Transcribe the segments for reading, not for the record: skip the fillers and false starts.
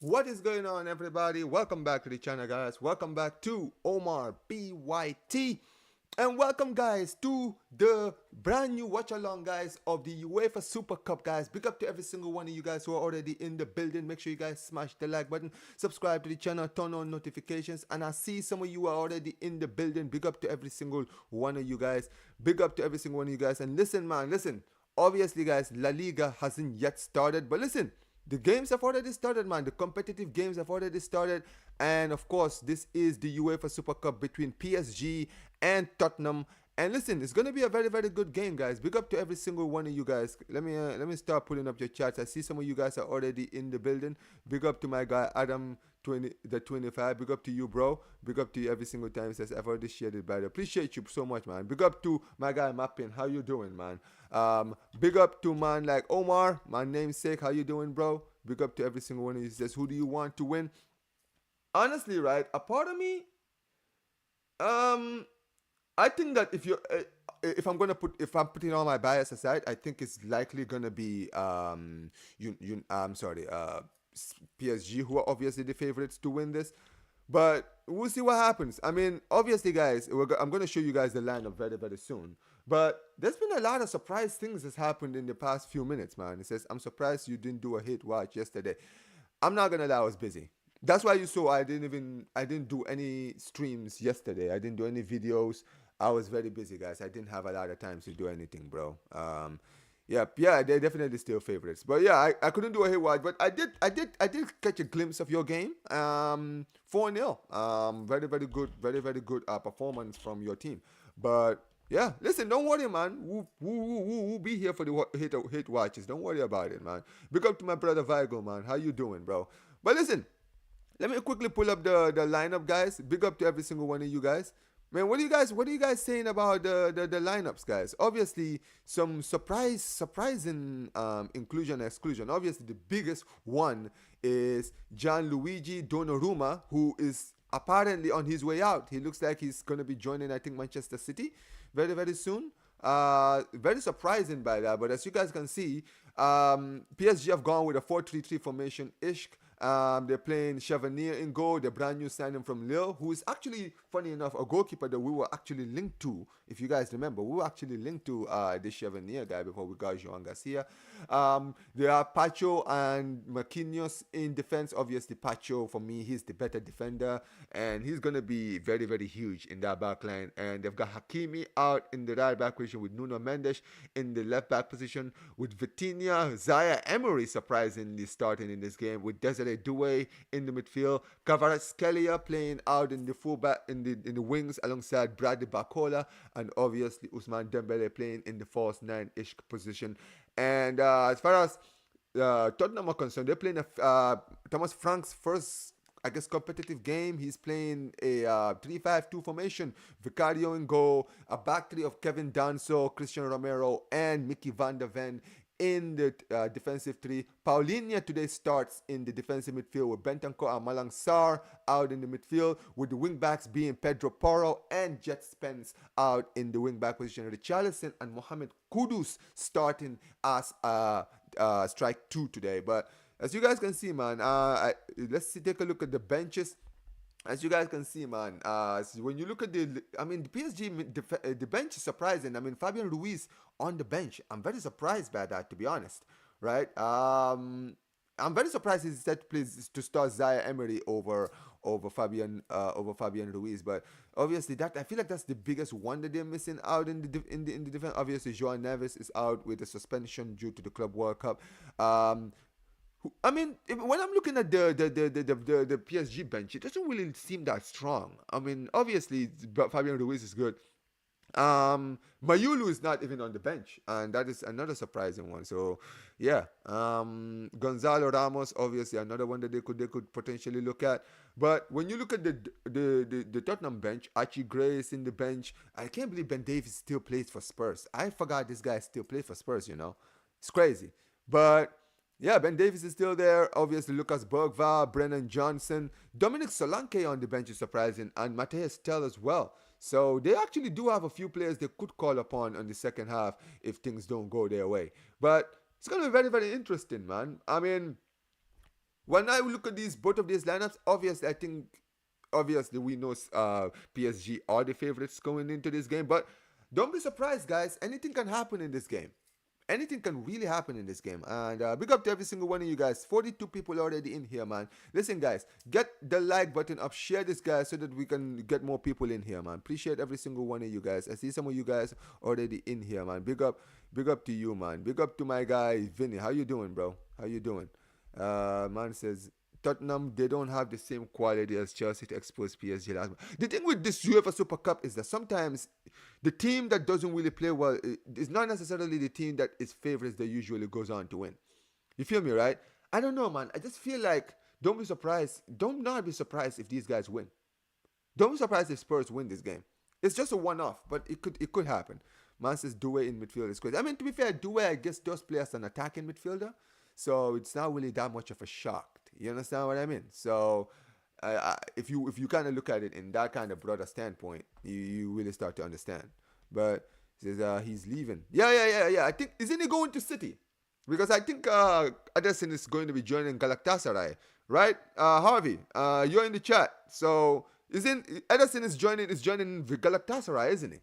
What is going on, everybody? Welcome back to the channel, guys. Welcome back to Omar BYT. And welcome, guys, to the brand new watch along, guys, of the UEFA Super Cup, guys. Big up to every single one of you guys who are already in the building. Make sure you guys smash the like button, subscribe to the channel, turn on notifications. And I see some of you are already in the building. Big up to every single one of you guys. Big up to every single one of you guys. And listen, man, listen. Obviously, guys, La Liga hasn't yet started, but listen. The games have already started, man. The competitive games have already started. And of course, this is the UEFA Super Cup between PSG and Tottenham. And listen, it's gonna be a very, very good game, guys. Big up to every single one of you guys. Let me start pulling up your chats. I see some of you guys are already in the building. Big up to my guy Adam 25. Big up to you, bro. Big up to you every single time. Says I've already shared it, by the appreciate you so much, man. Big up to my guy Mappin. How you doing, man? Big up to man like Omar, my namesake. How you doing, bro? Big up to every single one of you. Says, who do you want to win? Honestly, right? A part of me, um, I think that if I'm putting all my bias aside, I think it's likely gonna be I'm sorry, PSG, who are obviously the favorites to win this. But we'll see what happens. I mean, obviously, guys, I'm going to show you guys the lineup very, very soon. But there's been a lot of surprise things that's happened in the past few minutes, man. It says, I'm surprised you didn't do a hit watch yesterday. I'm not going to lie, I was busy. That's why you saw I didn't do any streams yesterday. I didn't do any videos. I was very busy, guys. I didn't have a lot of time to do anything, bro. Yeah, they're definitely still favorites. But yeah, I couldn't do a haywire, but I did catch a glimpse of your game. 4-0. Very, very good, very, very good performance from your team. But yeah, listen, don't worry, man. We'll be here for the hit watches. Don't worry about it, man. Big up to my brother Vigo, man. How you doing, bro? But listen, let me quickly pull up the lineup, guys. Big up to every single one of you guys. Man, what are you guys saying about the lineups, guys? Obviously, some surprising inclusion and exclusion. Obviously, the biggest one is Gianluigi Donnarumma, who is apparently on his way out. He looks like he's gonna be joining, I think, Manchester City very, very soon. Very surprising by that, but as you guys can see, PSG have gone with a 4-3-3 formation ish. They're playing Chevanier in goal, the brand new signing from Lille, who is actually, funny enough, a goalkeeper that we were actually linked to. If you guys remember, we were actually linked to the Chevanier guy before we got Joan Garcia. There are Pacho and Marquinhos in defense. Obviously, Pacho, for me, he's the better defender, and he's going to be very, very huge in that back line. And they've got Hakimi out in the right back position with Nuno Mendes in the left back position with Vitinha, Zaya Emery surprisingly starting in this game with Desiree Doué in the midfield, Kvaratskhelia playing out in the fullback in the wings alongside Bradley Barcola, and obviously Usman Dembele playing in the false nine-ish position. And as far as Tottenham are concerned, they're playing Thomas Frank's first, I guess, competitive game. He's playing a 3-5-2 formation. Vicario in goal, a back three of Kevin Danso, Christian Romero, and Mickey van der Ven in the defensive three. Paulinho today starts in the defensive midfield with Bentancur and Malang Sarr out in the midfield, with the wingbacks being Pedro Porro and Jet Spence out in the wingback position. Richarlison and Mohamed Kudus starting as strike two today. But as you guys can see, man, take a look at the benches. As you guys can see, man, when you look at the PSG, the bench is surprising. I mean, Fabian Ruiz on the bench. I'm very surprised by that, to be honest, right? I'm very surprised he's set to start Zaya Emery over Fabian Ruiz, but obviously that I feel like that's the biggest one that they're missing out in the defense. Obviously, Joao Neves is out with a suspension due to the Club World Cup. I mean, when I'm looking at the PSG bench, it doesn't really seem that strong. I mean, obviously, Fabian Ruiz is good. Mayulu is not even on the bench, and that is another surprising one. So, yeah, Gonzalo Ramos, obviously another one that they could potentially look at. But when you look at the Tottenham bench, Archie Gray is in the bench. I can't believe Ben Davies still plays for Spurs. I forgot this guy still plays for Spurs. It's crazy, but. Yeah, Ben Davies is still there. Obviously, Lucas Bergvall, Brennan Johnson, Dominic Solanke on the bench is surprising, and Mateus Tell as well. So they actually do have a few players they could call upon on the second half if things don't go their way. But it's going to be very, very interesting, man. I mean, when I look at both of these lineups, obviously we know PSG are the favorites going into this game, but don't be surprised, guys. Anything can happen in this game. Anything can really happen in this game. And big up to every single one of you guys. 42 people already in here, man. Listen, guys, get the like button up. Share this, guys, so that we can get more people in here, man. Appreciate every single one of you guys. I see some of you guys already in here, man. Big up to you, man. Big up to my guy, Vinny. How you doing, bro? How you doing? Man says, Tottenham, they don't have the same quality as Chelsea to expose PSG last month. The thing with this UEFA Super Cup is that sometimes the team that doesn't really play well is not necessarily the team that is favorites that usually goes on to win. You feel me, right? I don't know, man. I just feel like don't be surprised. Don't not be surprised if these guys win. Don't be surprised if Spurs win this game. It's just a one-off, but it could happen. Man says Doué in midfield is crazy. I mean, to be fair, Doué, I guess, does play as an attacking midfielder, so it's not really that much of a shock. You understand what I mean? So if you kind of look at it in that kind of broader standpoint, you really start to understand. But he says he's leaving. Yeah. I think, isn't he going to City? Because I think Ederson is going to be joining Galatasaray, right? Harvey, you're in the chat. So Ederson is joining Galatasaray, isn't he?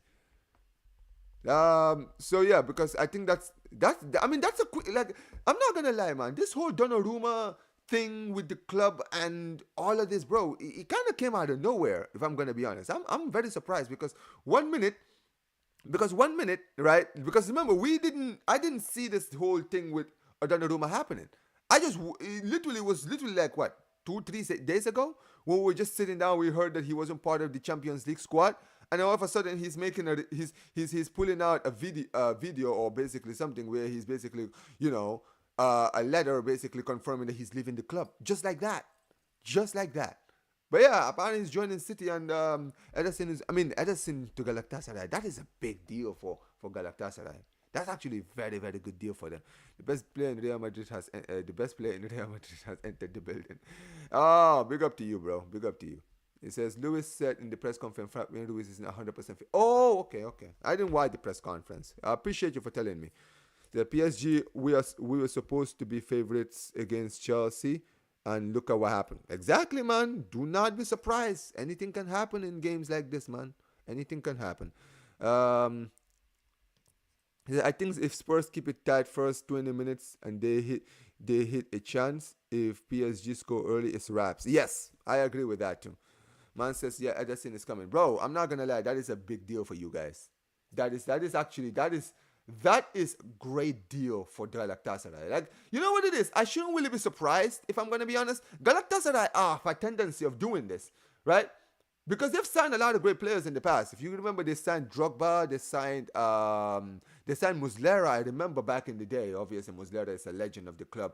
So yeah, because I think that's a quick, like, I'm not gonna lie, man. This whole Donnarumma thing with the club and all of this, bro, it kind of came out of nowhere, if I'm gonna be honest. I'm very surprised because one minute, right? Because remember, I didn't see this whole thing with Donnarumma happening. It was literally like what, 2-3 days ago when we were just sitting down, we heard that he wasn't part of the Champions League squad. And all of a sudden, he's making he's pulling out a video or basically something where he's basically, a letter basically confirming that he's leaving the club, just like that. But yeah, apparently he's joining City, and Ederson to Galatasaray. That is a big deal for Galatasaray. That's actually a very, very good deal for them. The best player in Real Madrid has entered the building. Oh, big up to you, bro. Big up to you. It says, Lewis said in the press conference, Fabian Lewis isn't 100% fit. Oh, okay. I didn't watch the press conference. I appreciate you for telling me. The PSG, we were supposed to be favorites against Chelsea, and look at what happened. Exactly, man. Do not be surprised. Anything can happen in games like this, man. Anything can happen. I think if Spurs keep it tight first 20 minutes and they hit a chance, if PSG score early, it's wraps. Yes, I agree with that too. Man says, yeah, Ederson is coming. Bro, I'm not going to lie. That is a big deal for you guys. That is great deal for Galatasaray. Like, you know what it is? I shouldn't really be surprised, if I'm going to be honest. Galatasaray have a tendency of doing this, right? Because they've signed a lot of great players in the past. If you remember, they signed Drogba, they signed Muslera. I remember back in the day. Obviously, Muslera is a legend of the club.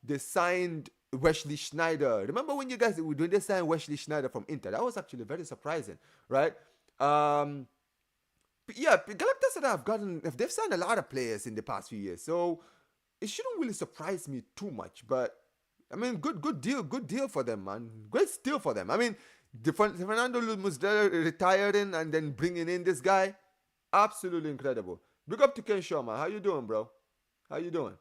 They signed Wesley Sneijder. Remember when they signed Wesley Sneijder from Inter? That was actually very surprising, right? Yeah, Galatasaray they've signed a lot of players in the past few years, so it shouldn't really surprise me too much. But I mean, good deal for them, man. Great steal for them. I mean, Fernando Muslera retiring and then bringing in this guy, absolutely incredible. Big up to Ken Shaw, man. How you doing, bro? How you doing?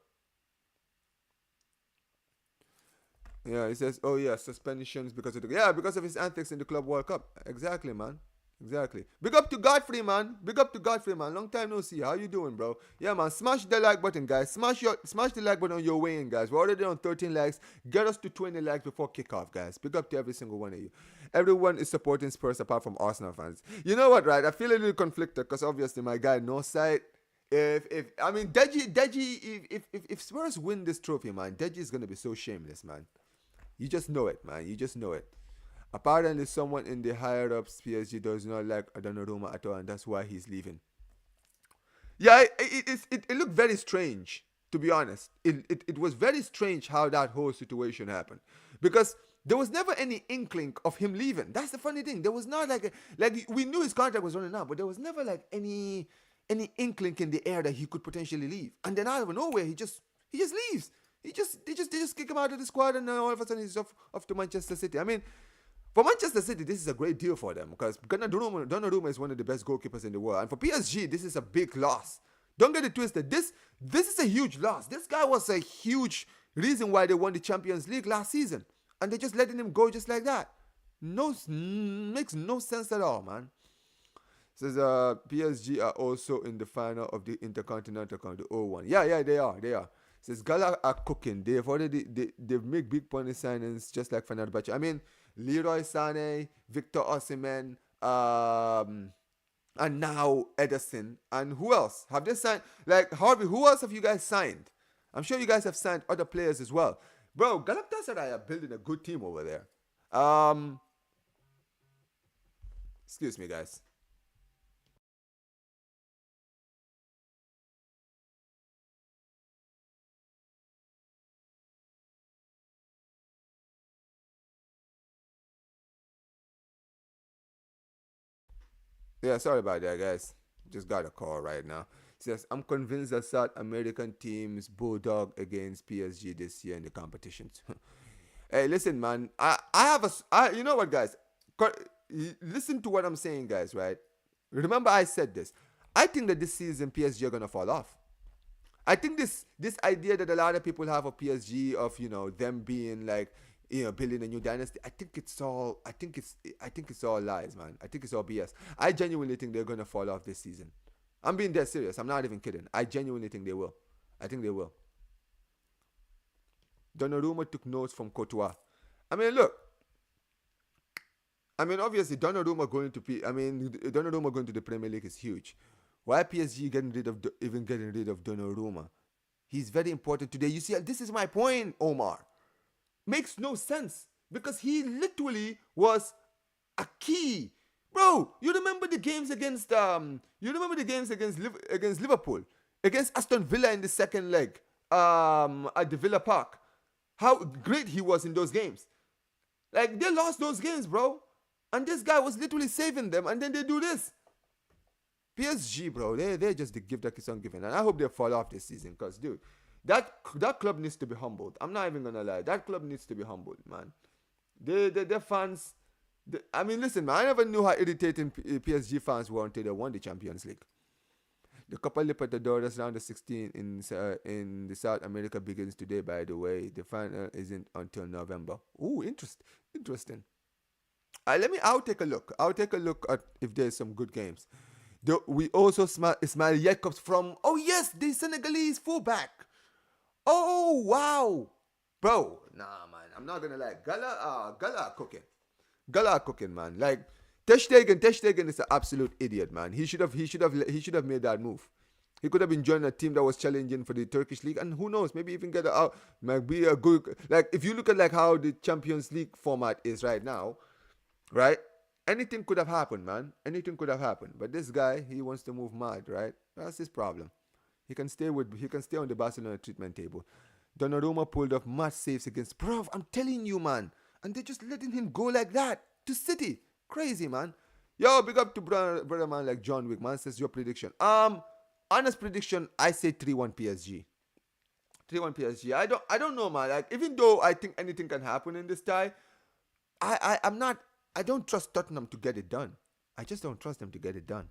Yeah, he says, oh yeah, suspensions because of his antics in the Club World Cup. Exactly, man. Exactly. Big up to Godfrey, man. Long time no see. How you doing, bro? Yeah, man. Smash the like button, guys. Smash the like button on your way in, guys. We're already on 13 likes. Get us to 20 likes before kickoff, guys. Big up to every single one of you. Everyone is supporting Spurs apart from Arsenal fans. You know what, right? I feel a little conflicted because obviously my guy no side. If Spurs win this trophy, man, Deji is gonna be so shameless, man. You just know it, man. You just know it. Apparently, someone in the higher-ups PSG does not like Donnarumma at all, and that's why he's leaving. Yeah, it looked very strange, to be honest. It was very strange how that whole situation happened. Because there was never any inkling of him leaving. That's the funny thing. There was not like we knew his contract was running out, but there was never like any inkling in the air that he could potentially leave. And then out of nowhere, he just leaves. They just kick him out of the squad, and then all of a sudden he's off to Manchester City. I mean, for Manchester City, this is a great deal for them because Donnarumma is one of the best goalkeepers in the world. And for PSG, this is a big loss. Don't get it twisted. This is a huge loss. This guy was a huge reason why they won the Champions League last season. And they're just letting him go just like that. No, makes no sense at all, man. Says PSG are also in the final of the Intercontinental Cup, the 0-1. Yeah, they are. Says Gala are cooking. They've made big money signings just like Fenerbahce. I mean, Leroy Sané, Victor Osimhen, and now Ederson. And who else? Have they signed? Like, Harvey, who else have you guys signed? I'm sure you guys have signed other players as well. Bro, Galatasaray are building a good team over there. Excuse me, guys. Yeah, sorry about that, guys. Just got a call right now. It says, I'm convinced that South American teams bulldog against PSG this year in the competitions. Hey, listen, man. You know what, guys? Listen to what I'm saying, guys, right? Remember I said this. I think that this season PSG are going to fall off. I think this idea that a lot of people have of PSG of them being like building a new dynasty. I think it's all lies, man. I think it's all BS. I genuinely think they're gonna fall off this season. I'm being dead serious. I'm not even kidding. I genuinely think they will. I think they will. Donnarumma took notes from Courtois. I mean, look. I mean, obviously, Donnarumma going to the Premier League is huge. Why PSG getting rid of Donnarumma? He's very important today. You see, this is my point, Omar. Makes no sense because he literally was a key, bro. You remember the games against Liverpool, against Aston Villa in the second leg, at the Villa Park. How great he was in those games. Like, they lost those games, bro, and this guy was literally saving them, and then they do this. PSG, bro, they just the gift that keeps on giving, and I hope they fall off this season, cause dude, that club needs to be humbled. I'm not even gonna lie, that club needs to be humbled, man. Their fans. I mean, listen, man, I never knew how irritating PSG fans were until they won the Champions League. The Copa Libertadores round of 16 in the South America begins today. By the way, the final isn't until November. Ooh, interesting. I'll take a look. I'll take a look at if there's some good games. We also smell Ismail Jacobs from, oh yes, the Senegalese fullback. Oh wow, bro. Nah, man, I'm not gonna lie. Gala cooking, man. Like Ter Stegen is an absolute idiot, man. He should have made that move. He could have been joining a team that was challenging for the Turkish league, and who knows, maybe even get out. Might be a good, like, if you look at like how the Champions League format is right now, right? Anything could have happened, man. Anything could have happened. But this guy, he wants to move mad, right? That's his problem. He can stay on the Barcelona treatment table. Donnarumma pulled off match saves against, bro, I'm telling you, man. And they're just letting him go like that to City. Crazy, man. Yo, big up to brother man like John Wick, man. Says your prediction. Honest prediction, I say 3-1 PSG. 3-1 PSG. I don't know, man. Like, even though I think anything can happen in this tie, I don't trust Tottenham to get it done. I just don't trust them to get it done.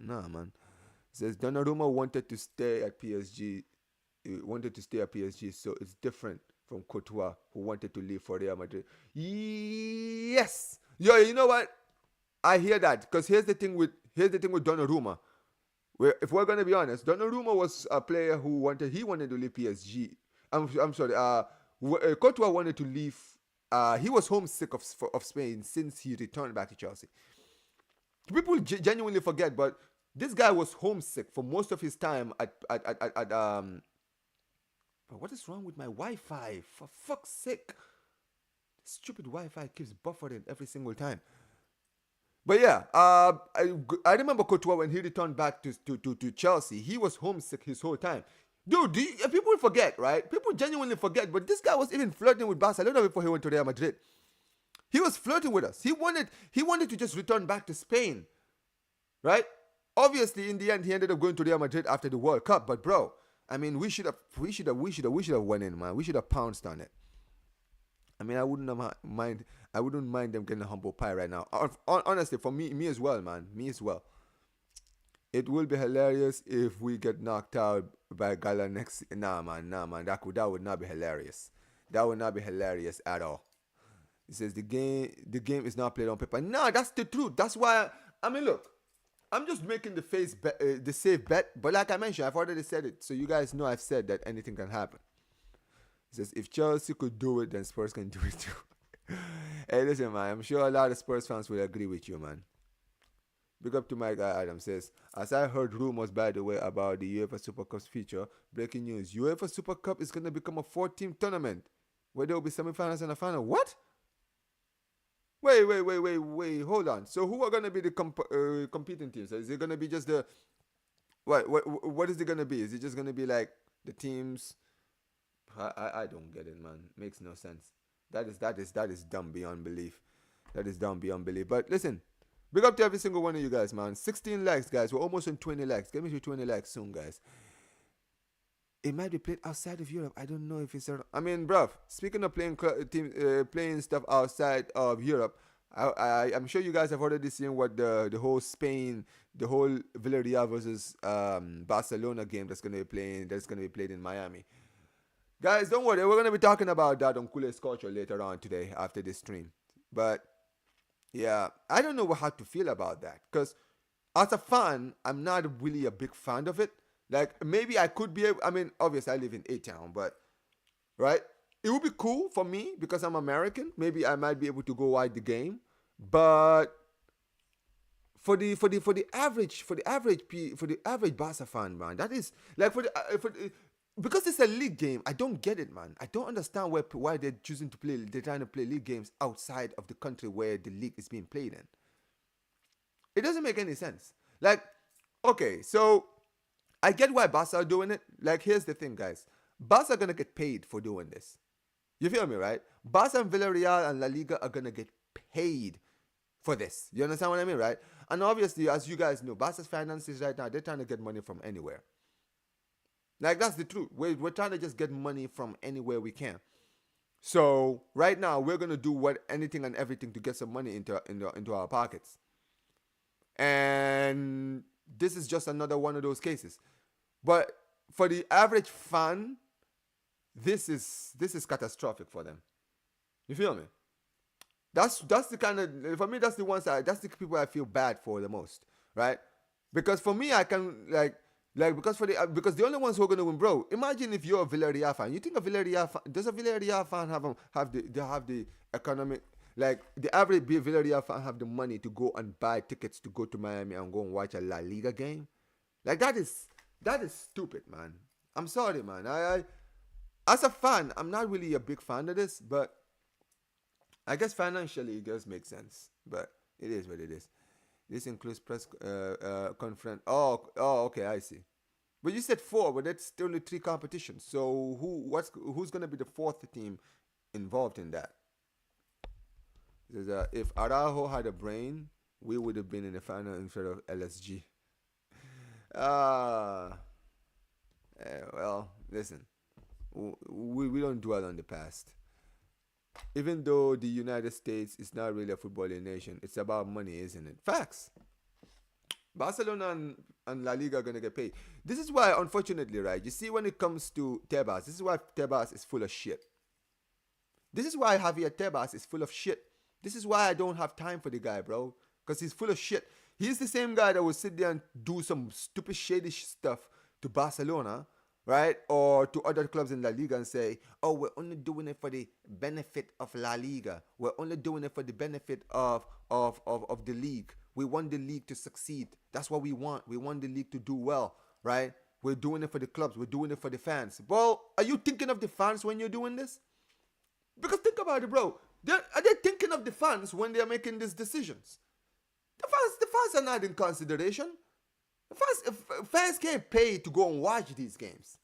Nah, man. It says Donnarumma wanted to stay at PSG. So it's different from Courtois, who wanted to leave for Real Madrid. Yes. Yo, you know what? I hear that, because here's the thing with Donnarumma. If we're gonna be honest, Donnarumma was a player who wanted to leave PSG. I'm sorry. Courtois wanted to leave. He was homesick of Spain since he returned back to Chelsea. People genuinely forget, but this guy was homesick for most of his time at What is wrong with my Wi-Fi? For fuck's sake, stupid Wi-Fi keeps buffering every single time. But yeah, I remember Courtois when he returned back to Chelsea. He was homesick his whole time. Dude, people forget, right? People genuinely forget. But this guy was even flirting with Barcelona before he went to Real Madrid. He was flirting with us. He wanted to just return back to Spain, right? Obviously, in the end, he ended up going to Real Madrid after the World Cup. But bro, I mean, we should have went in, man. We should have pounced on it. I mean, I wouldn't mind them getting a humble pie right now. Honestly, for me as well, man. Me as well. It will be hilarious if we get knocked out by Gala next. Nah, man. That would not be hilarious. That would not be hilarious at all. He says the game is not played on paper. No, that's the truth. That's why. I mean, look. I'm just making the safe bet. But like I mentioned, I've already said it, so you guys know I've said that anything can happen. He says if Chelsea could do it, then Spurs can do it too. Hey, listen, man. I'm sure a lot of Spurs fans will agree with you, man. Big up to my guy Adam says, as I heard rumors by the way about the UEFA Super Cup's future, breaking news, UEFA Super Cup is gonna become a 4-team tournament where there will be semi-finals and a final. What? Wait, hold on. So who are gonna be the competing teams? Is it gonna be just the what is it gonna be? Is it just gonna be like the teams? I don't get it, man. Makes no sense. That is dumb beyond belief. That is dumb beyond belief. But listen, big up to every single one of you guys, man. 16 likes, guys. We're almost on 20 likes. Get me to 20 likes soon, guys. It might be played outside of Europe. I don't know if it's. I mean, bruv. Speaking of playing stuff outside of Europe, I'm sure you guys have already seen what the whole Spain, the whole Villarreal versus Barcelona game that's gonna be playing. That's gonna be played in Miami. Guys, don't worry. We're gonna be talking about that on Kule's Culture later on today after this stream. But yeah, I don't know how to feel about that because as a fan, I'm not really a big fan of it. Like maybe I could be able, I mean, obviously I live in A-Town, but right? It would be cool for me because I'm American. Maybe I might be able to go watch the game. But for the average Barca fan, man, that is like because it's a league game. I don't get it, man. I don't understand why they're choosing to play. They're trying to play league games outside of the country where the league is being played in. It doesn't make any sense. Like, okay, so I get why Barca are doing it. Like, here's the thing, guys. Barca are gonna get paid for doing this. You feel me, right? Barca and Villarreal and La Liga are gonna get paid for this. You understand what I mean, right? And obviously, as you guys know, Barca's finances right now, they're trying to get money from anywhere. Like, that's the truth. We're trying to just get money from anywhere we can. So right now, we're gonna do anything and everything to get some money into our pockets. And this is just another one of those cases. But for the average fan, this is catastrophic for them. You feel me? That's the kind of, for me, that's that's the people I feel bad for the most, right? Because for me, I can because the only ones who are gonna win, bro. Imagine if you're a Villarreal fan. You think does a Villarreal fan have the economic, like the average Villarreal fan have the money to go and buy tickets to go to Miami and go and watch a La Liga game? Like that is stupid, man. I'm sorry, man. I as a fan, I'm not really a big fan of this, but I guess financially it does make sense. But it is what it is. This includes press conference. Okay, I see. But you said four, but that's only three competitions. So who's gonna be the fourth team involved in that? If Araujo had a brain, we would have been in the final instead of LSG. Well, listen, we don't dwell on the past. Even though the United States is not really a footballing nation, it's about money, isn't it? Facts. Barcelona and La Liga are going to get paid. This is why, unfortunately, right, you see when it comes to Tebas, this is why Tebas is full of shit. This is why Javier Tebas is full of shit. This is why I don't have time for the guy, bro. Because he's full of shit. He's the same guy that will sit there and do some stupid shady stuff to Barcelona, right? Or to other clubs in La Liga and say, oh, we're only doing it for the benefit of La Liga. We're only doing it for the benefit of the league. We want the league to succeed. That's what we want. We want the league to do well, right? We're doing it for the clubs. We're doing it for the fans. Well, are you thinking of the fans when you're doing this? Because think about it, bro. Are they thinking of the fans when they're making these decisions? The fans are not in consideration. Fans can't pay to go and watch these games.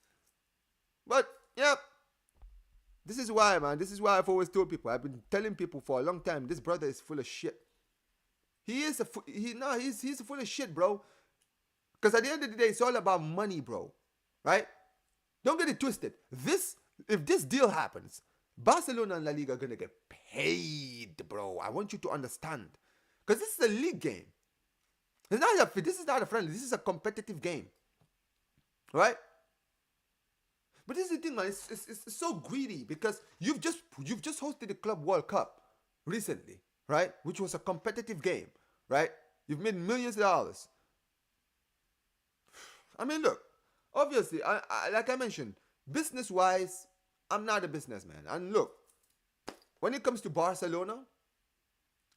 But, yeah, this is why, man. This is why I've always told people. I've been telling people for a long time, this brother is full of shit. He's full of shit, bro. Because at the end of the day, it's all about money, bro. Right? Don't get it twisted. If this deal happens, Barcelona and La Liga are going to get paid, bro. I want you to understand. Because this is a league game. This is not a friendly. This is a competitive game, right? But this is the thing, man. It's so greedy because you've just hosted the Club World Cup recently, right? Which was a competitive game, right? You've made millions of dollars. I mean, look, obviously, like I mentioned, business wise, I'm not a businessman. And look, when it comes to Barcelona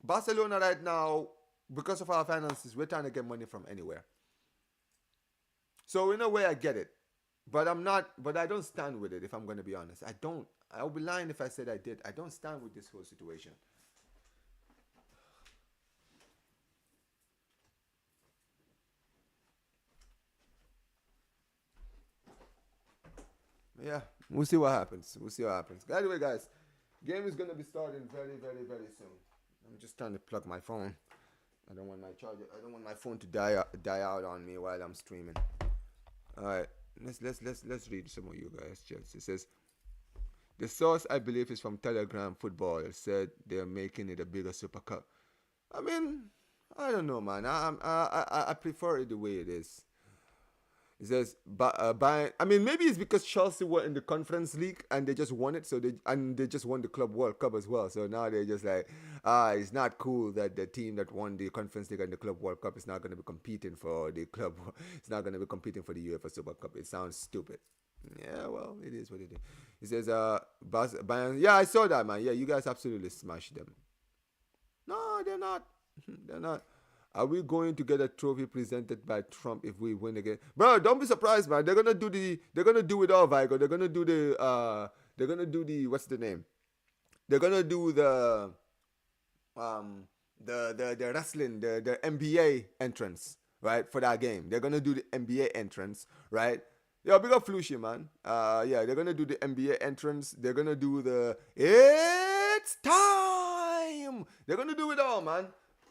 right now, because of our finances, we're trying to get money from anywhere. So in a way, I get it, but I'm not. But I don't stand with it. If I'm going to be honest, I don't. I'll be lying if I said I did. I don't stand with this whole situation. Yeah, we'll see what happens. We'll see what happens. Anyway, guys, game is gonna be starting very, very, very soon. I'm just trying to plug my phone. I don't want my charger. I don't want my phone to die out on me while I'm streaming. All right, let's read some of you guys. Just it says the source I believe is from Telegram Football. It said they're making it a bigger Super Cup. I mean, I don't know, man. I prefer it the way it is. It says, I mean, maybe it's because Chelsea were in the Conference League and they just won it, so they just won the Club World Cup as well. So now they're just like, it's not cool that the team that won the Conference League and the Club World Cup is not going to be competing for the club. It's not going to be competing for the UEFA Super Cup. It sounds stupid. Yeah, well, it is what it is. It says, Bayern. Yeah, I saw that, man. Yeah, you guys absolutely smashed them. No, they're not. They're not. Are we going to get a trophy presented by Trump if we win again? Bro, don't be surprised, man. They're gonna do it all, Vigo. They're gonna do the what's the name? They're gonna do um the wrestling, the NBA entrance, right? For that game. They're gonna do the NBA entrance, right? Yo, big up Flushi, man. Yeah, they're gonna do the NBA entrance. They're gonna do the it's time. They're gonna do it all, man.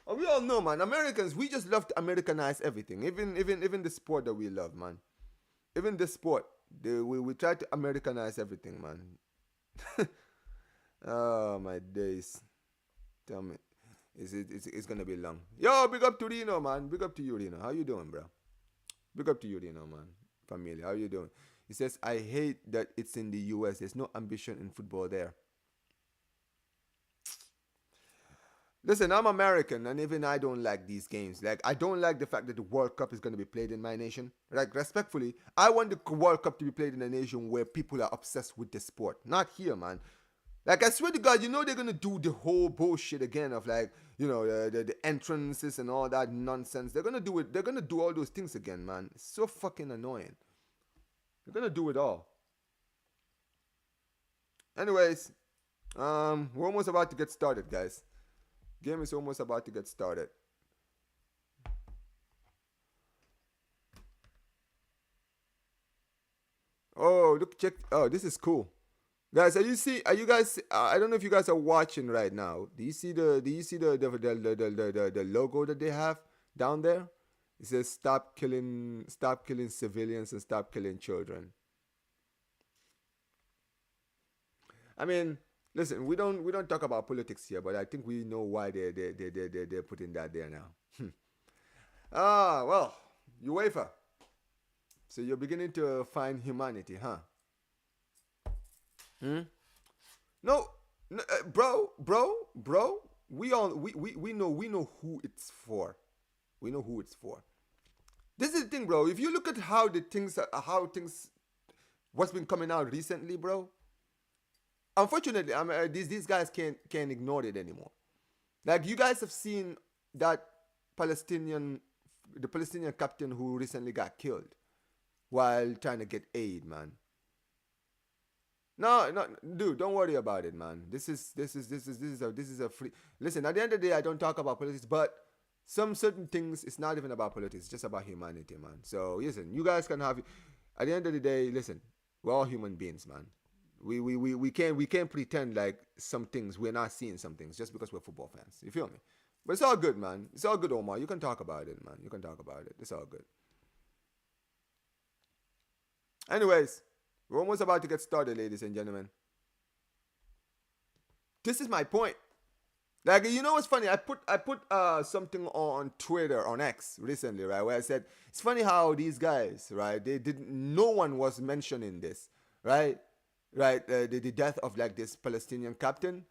Oh, we all know, man. Americans, we just love to Americanize everything. Even the sport that we love, man. Even the sport, we try to Americanize everything, man. Oh my days. Tell me, it's gonna be long. Yo, big up to Reno, man. Big up to you, Reno. How you doing, bro? Big up to you, Reno, man. Familia, how you doing? He says, I hate that it's in the US. There's no ambition in football there. Listen, I'm American, and even I don't like these games. Like, I don't like the fact that the World Cup is going to be played in my nation. Like, respectfully, I want the World Cup to be played in a nation where people are obsessed with the sport. Not here, man. Like, I swear to God, you know they're going to do the whole bullshit again of, like, you know, the entrances and all that nonsense. They're going to do it. They're going to do all those things again, man. It's so fucking annoying. They're going to do it all. Anyways, we're almost about to get started, guys. Game is almost about to get started. Oh, look, check. Oh, this is cool. Guys, are you guys I don't know if you guys are watching right now. Do you see the logo that they have down there? It says stop killing civilians and stop killing children. I mean, listen, we don't talk about politics here, but I think we know why they're putting that there now. Well, UEFA. So you're beginning to find humanity, huh? Hmm? No, no bro. We know who it's for. We know who it's for. This is the thing, bro. If you look at how things what's been coming out recently, bro. Unfortunately, these guys can't ignore it anymore. Like you guys have seen that Palestinian the Palestinian captain who recently got killed while trying to get aid, man. No, no, dude, don't worry about it, man. This is a free. Listen, at the end of the day, I don't talk about politics, but some certain things, it's not even about politics. It's just about humanity, man. So listen, you guys can have. At the end of the day, listen, we're all human beings, man. We can't pretend like some things we're not seeing some things just because we're football fans. You feel me? But it's all good, man. It's all good, Omar. You can talk about it, man. You can talk about it. It's all good. Anyways, we're almost about to get started, ladies and gentlemen. This is my point. Like, you know what's funny? I put something on Twitter, on X recently, right? Where I said it's funny how these guys, right? They didn't. No one was mentioning this, right? Right? The death of like this Palestinian captain,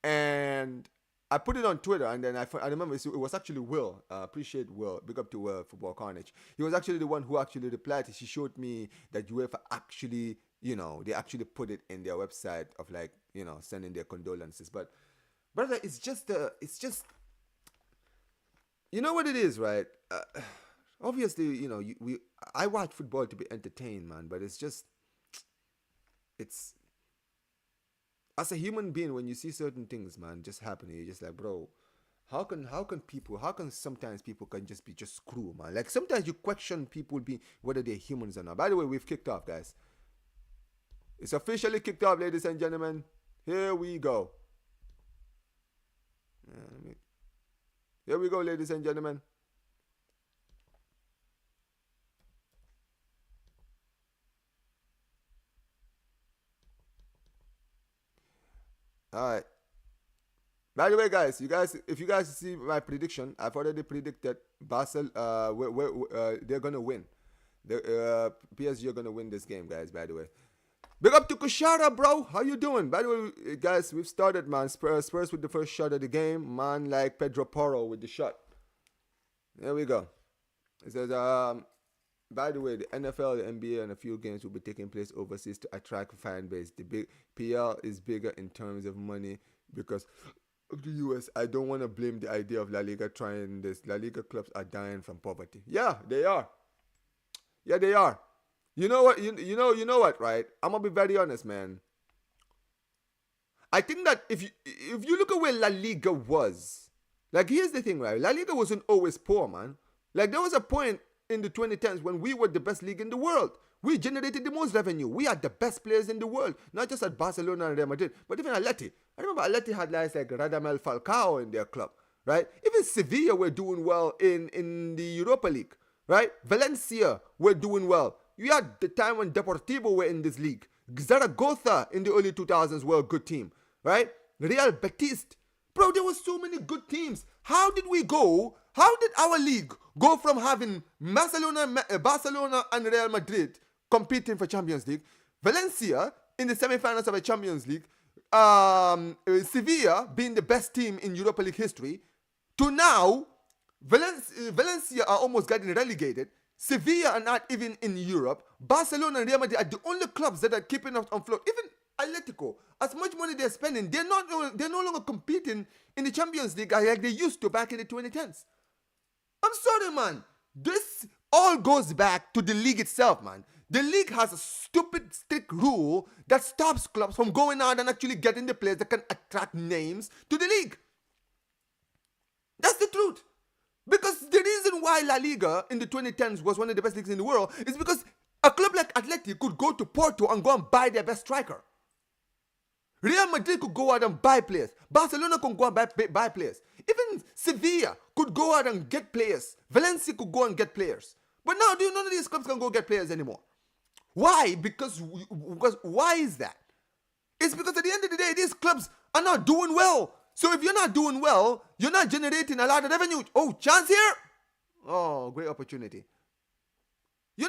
and I put it on Twitter, and then I remember it was actually Will. Appreciate Will. Big up to Will, Football Carnage. He was actually the one who actually replied. She showed me that UEFA actually, they actually put it in their website of like, sending their condolences. But brother, it's just you know what it is, right? Obviously, I watch football to be entertained, man. But it's as a human being, when you see certain things, man, just happening, you're just like, bro, how can sometimes people can just be just screw, man. Like sometimes you question people be whether they're humans or not. By the way, we've kicked off, guys. It's officially kicked off, ladies and gentlemen. Here we go. Here we go, ladies and gentlemen. All right. By the way, guys, if you guys see my prediction, I've already predicted Basel. They're gonna win. The PSG are gonna win this game, guys. By the way, big up to Kushara, bro. How you doing? By the way, guys, we've started, man. Spurs with the first shot of the game, man. Like Pedro Porro with the shot. There we go. It says, by the way, the NFL, the NBA, and a few games will be taking place overseas to attract fan base. The big PL is bigger in terms of money because of the US. I don't want to blame the idea of La Liga trying this. La Liga clubs are dying from poverty. Yeah, they are. Yeah, they are. You know what? You know what? Right? I'm gonna be very honest, man. I think that if you look at where La Liga was, like here's the thing, right? La Liga wasn't always poor, man. Like there was a point in the 2010s when we were the best league in the world. We generated the most revenue. We had the best players in the world, not just at Barcelona and Real Madrid, but even Atleti. I remember Atleti had guys like Radamel Falcao in their club, right? Even Sevilla were doing well in the Europa League, right? Valencia were doing well. You had the time when Deportivo were in this league. Zaragoza in the early 2000s were a good team, right? Real Betis. Bro, there were so many good teams. How did our league go from having Barcelona and Real Madrid competing for Champions League, Valencia in the semi-finals of a Champions League, Sevilla being the best team in Europa League history, to now Valencia are almost getting relegated. Sevilla are not even in Europe. Barcelona and Real Madrid are the only clubs that are keeping us on float. Even Atletico, as much money they're spending, they're no longer competing in the Champions League like they used to back in the 2010s. I'm sorry, man. This all goes back to the league itself, man. The league has a stupid, strict rule that stops clubs from going out and actually getting the players that can attract names to the league. That's the truth. Because the reason why La Liga in the 2010s was one of the best leagues in the world is because a club like Atleti could go to Porto and go and buy their best striker. Real Madrid could go out and buy players. Barcelona could go and buy players. Even Sevilla could go out and get players. Valencia could go and get players. But now, none of these clubs can go get players anymore. Why? Because why is that? It's because at the end of the day, these clubs are not doing well. So if you're not doing well, you're not generating a lot of revenue. Oh, chance here? Oh, great opportunity. If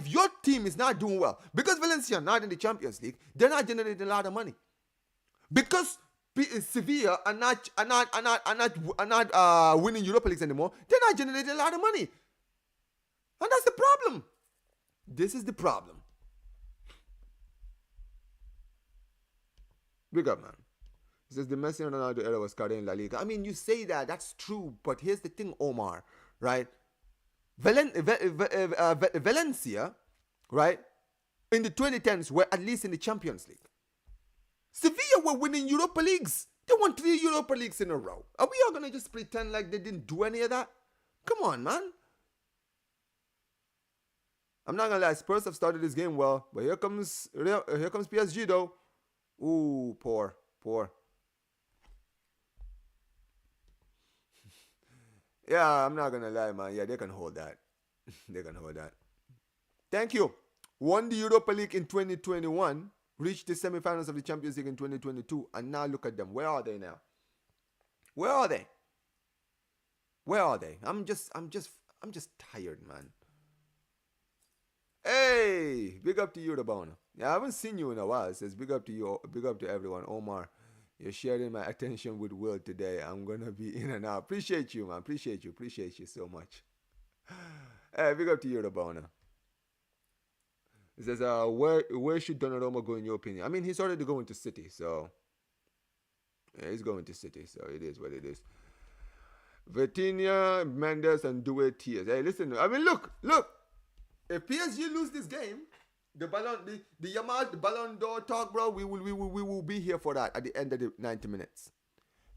your team is not doing well, because Valencia are not in the Champions League, they're not generating a lot of money. Because Sevilla are not winning Europa Leagues anymore, they're not generating a lot of money. And that's the problem. This is the problem. Big up, man. He says the Messi and Ronaldo era was carrying La Liga. I mean, you say that, that's true, but here's the thing, Omar, right? Valencia, right, in the 2010s were at least in the Champions League. Sevilla were winning Europa Leagues. They won 3 Europa Leagues in a row. Are we all going to just pretend like they didn't do any of that? Come on, man. I'm not going to lie, Spurs have started this game well, but here comes PSG though. Ooh, poor. Yeah, I'm not gonna lie, man. Yeah, they can hold that. They can hold that. Thank you. Won the Europa League in 2021. reached the semifinals of the Champions League in 2022, and now look at them. Where are they now? Where are they? Where are they? I'm just tired, man. Hey, big up to you, the boner. Yeah, I haven't seen you in a while. It says big up to you, big up to everyone. Omar, you're sharing my attention with Will today. I'm gonna be in and out. Appreciate you, man. Appreciate you so much. Hey, big up to you, the boner. It says, where should Donnarumma go in your opinion? I mean, he's already going to City, so yeah, he's going to City, so it is what it is. Vitinha, Mendes, and Due Tears. Hey, listen. I mean, look. If PSG lose this game, the Yamal, the Ballon d'Or talk, bro, we will be here for that at the end of the 90 minutes.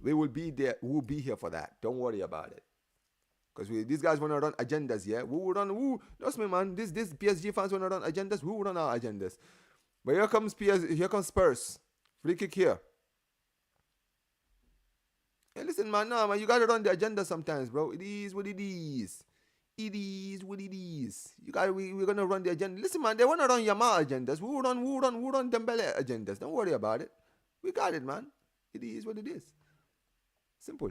We will be there. We will be here for that. Don't worry about it. Because these guys want to run agendas, yeah? We will run, trust me, man. This PSG fans want to run agendas. We will run our agendas. But here comes Spurs. Free kick here. Hey, listen, man, no, man, you got to run the agenda sometimes, bro. It is what it is. It is what it is. We're gonna run the agenda. Listen, man, they wanna run Yamal agendas. We'll run Dembele agendas. Don't worry about it. We got it, man. It is what it is. Simple.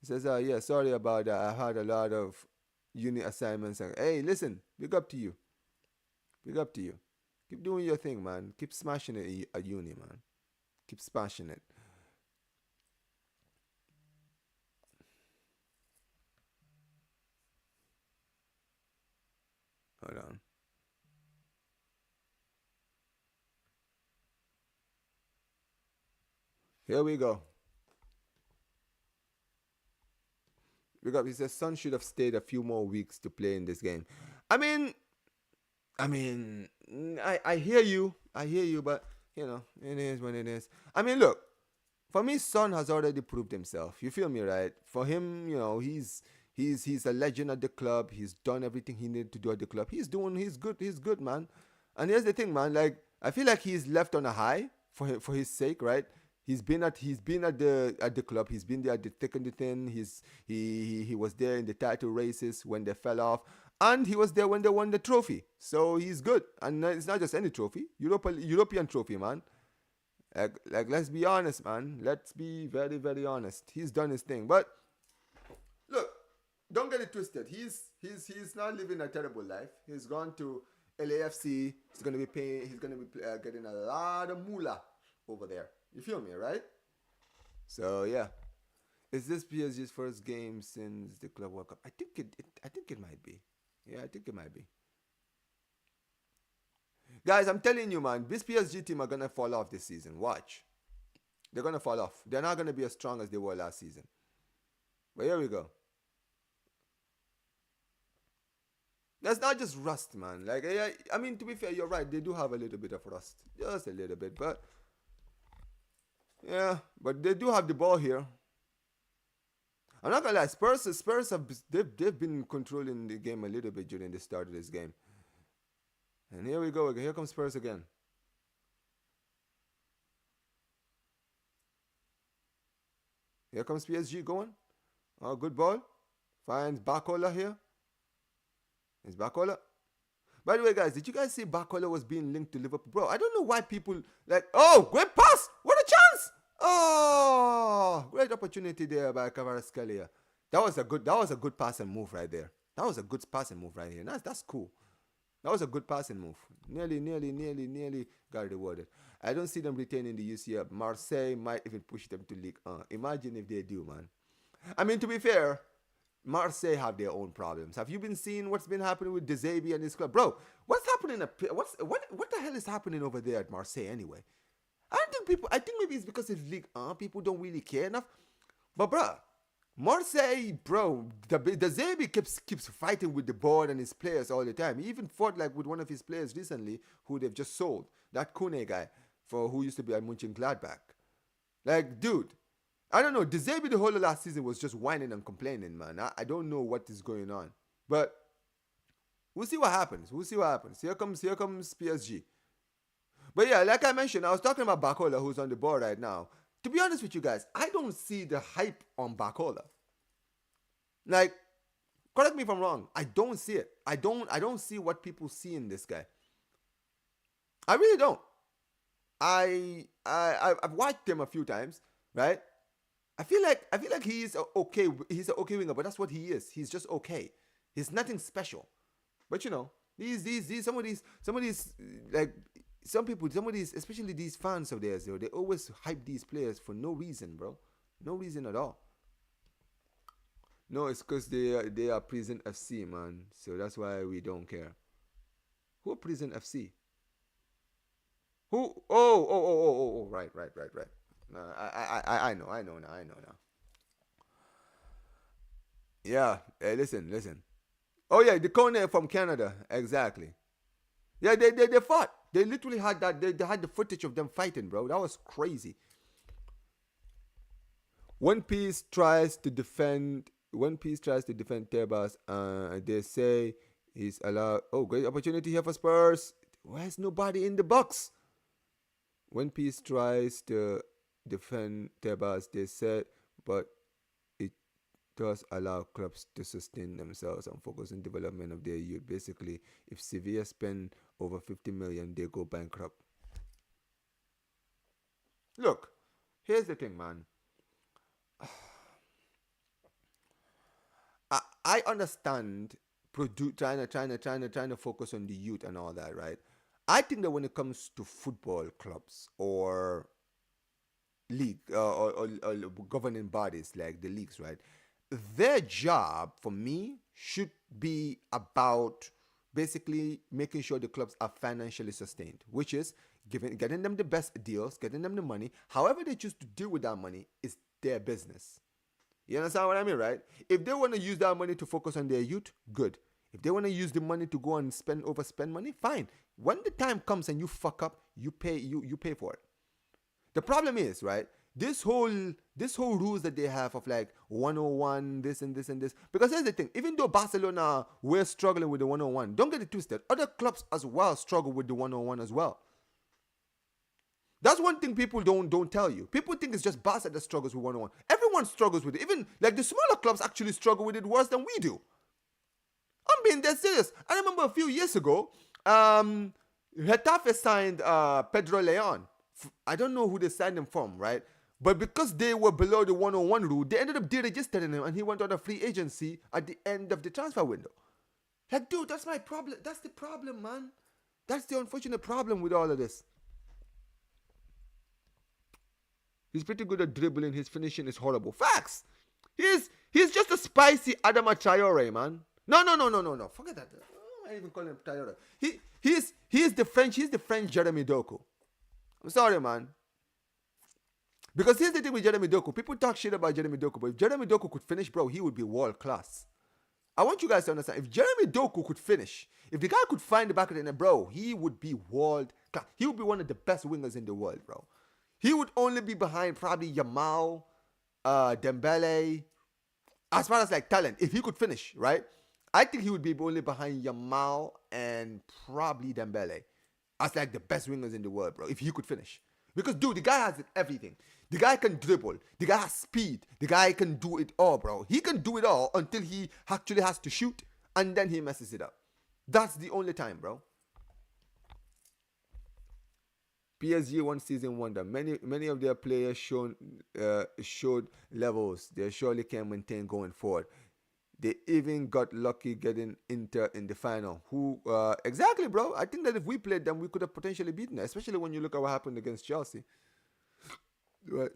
He says, yeah, sorry about that. I had a lot of uni assignments. Hey, listen, big up to you. Big up to you. Keep doing your thing, man. Keep smashing it at uni, man. Keep smashing it. Hold on. Here we go. He says Son should have stayed a few more weeks to play in this game. I hear you, but you know, it is what it is. I mean, look, for me, Son has already proved himself. You feel me, right? For him, you know, he's a legend at the club. He's done everything he needed to do at the club. He's good, man. And here's the thing, man. Like, I feel like he's left on a high for his sake, right? He's been at the club. He's been there at the thick and the thin. He was there in the title races when they fell off, and he was there when they won the trophy. So he's good, and it's not just any trophy, European trophy, man. Like let's be honest, man. Let's be very, very honest. He's done his thing, but look, don't get it twisted. He's not living a terrible life. He's gone to LAFC. He's gonna be paying. He's gonna be getting a lot of moolah over there. You feel me, right? So yeah, is this PSG's first game since the Club World Cup? I think it might be. Yeah, I think it might be. Guys, I'm telling you, man, this PSG team are gonna fall off this season. Watch, they're gonna fall off. They're not gonna be as strong as they were last season. But here we go. That's not just rust, man. Like, I mean, to be fair, you're right. They do have a little bit of rust, just a little bit, but. Yeah, but they do have the ball here. I'm not gonna lie, Spurs have they've been controlling the game a little bit during the start of this game. And here we go again. Here comes Spurs again. Here comes PSG going. Oh, good ball. Finds Bacola here. It's Bacola. By the way, guys, did you guys see Bacola was being linked to Liverpool? Bro, I don't know why people like. Oh, great pass! What a chance! Oh, great opportunity there by Kvaratskhelia. That was a good pass and move right there. That was a good pass and move right here. That's cool. That was a good passing move. Nearly got rewarded. I don't see them retaining the UCL. Marseille might even push them to League 1. Imagine if they do, man. I mean, to be fair, Marseille have their own problems. Have you been seeing what's been happening with De Zerbi and his club? Bro, what's happening? What the hell is happening over there at Marseille anyway? I think maybe it's because it's League 1. People don't really care enough. But, bro, Marseille, bro, De Zerbi keeps fighting with the board and his players all the time. He even fought like with one of his players recently who they've just sold. That Kune guy who used to be at Mönchengladbach. Like, dude, I don't know. De Zerbi the whole of last season was just whining and complaining, man. I don't know what is going on. But we'll see what happens. Here comes PSG. But yeah, like I mentioned, I was talking about Bacola, who's on the board right now. To be honest with you guys, I don't see the hype on Bacola. Like, correct me if I'm wrong. I don't see it. I don't see what people see in this guy. I really don't. I've watched him a few times, right? I feel like he's okay. He's an okay winger, but that's what he is. He's just okay. He's nothing special. But you know, these some of these like some people, some of these, especially these fans of theirs, they always hype these players for no reason, bro. No reason at all. No, it's because they are Prison FC, man. So that's why we don't care. Who Prison FC? Who? Oh. Right. No, I know, I know now. Yeah, hey, listen. Oh yeah, the Kone from Canada, exactly. Yeah, they fought. They literally had that. They had the footage of them fighting, bro. That was crazy. One Piece tries to defend. One Piece tries to defend Tebas. They say he's allowed. Oh, great opportunity here for Spurs. Where's nobody in the box? One Piece tries to defend Tebas. They said, but it does allow clubs to sustain themselves and focus on development of their youth. Basically, if Sevilla spend over 50 million, they go bankrupt. Look, here's the thing, man. I understand trying to focus on the youth and all that, right? I think that when it comes to football clubs or league or governing bodies like the leagues, right? Their job for me should be about basically making sure the clubs are financially sustained, which is getting them the best deals, getting them the money. However they choose to deal with that money is their business. You understand what I mean, right? If they want to use that money to focus on their youth, good. If they want to use the money to go and overspend money, fine. When the time comes and you fuck up, you pay for it. The problem is, right? This whole rules that they have of like 101, this and this and this. Because here's the thing, even though Barcelona we're struggling with the 101, don't get it twisted. Other clubs as well struggle with the 101 as well. That's one thing people don't tell you. People think it's just Barca that struggles with 101. Everyone struggles with it. Even like the smaller clubs actually struggle with it worse than we do. I'm being dead serious. I remember a few years ago, Getafe signed Pedro Leon. I don't know who they signed him from, right? But because they were below the 101 rule, they ended up deregistering him and he went on a free agency at the end of the transfer window. Like, dude, that's my problem. That's the problem, man. That's the unfortunate problem with all of this. He's pretty good at dribbling. His finishing is horrible. Facts. He's just a spicy Adama Traore, man. No. Forget that. I even call him Traore. He's the French Jeremy Doku. I'm sorry, man. Because here's the thing with Jeremy Doku. People talk shit about Jeremy Doku, but if Jeremy Doku could finish, bro, he would be world class. I want you guys to understand. If Jeremy Doku could finish, if the guy could find the back of the net, bro, he would be world class. He would be one of the best wingers in the world, bro. He would only be behind probably Yamal, Dembele. As far as like talent, if he could finish, right? I think he would be only behind Yamal and probably Dembele as like the best wingers in the world, bro. If he could finish, because dude, the guy has everything. The guy can dribble. The guy has speed. The guy can do it all, bro. He can do it all until he actually has to shoot, and then he messes it up. That's the only time, bro. PSG one season wonder. Many of their players showed levels they surely can maintain going forward. They even got lucky getting Inter in the final. Who exactly, bro? I think that if we played them, we could have potentially beaten them. Especially when you look at what happened against Chelsea, right?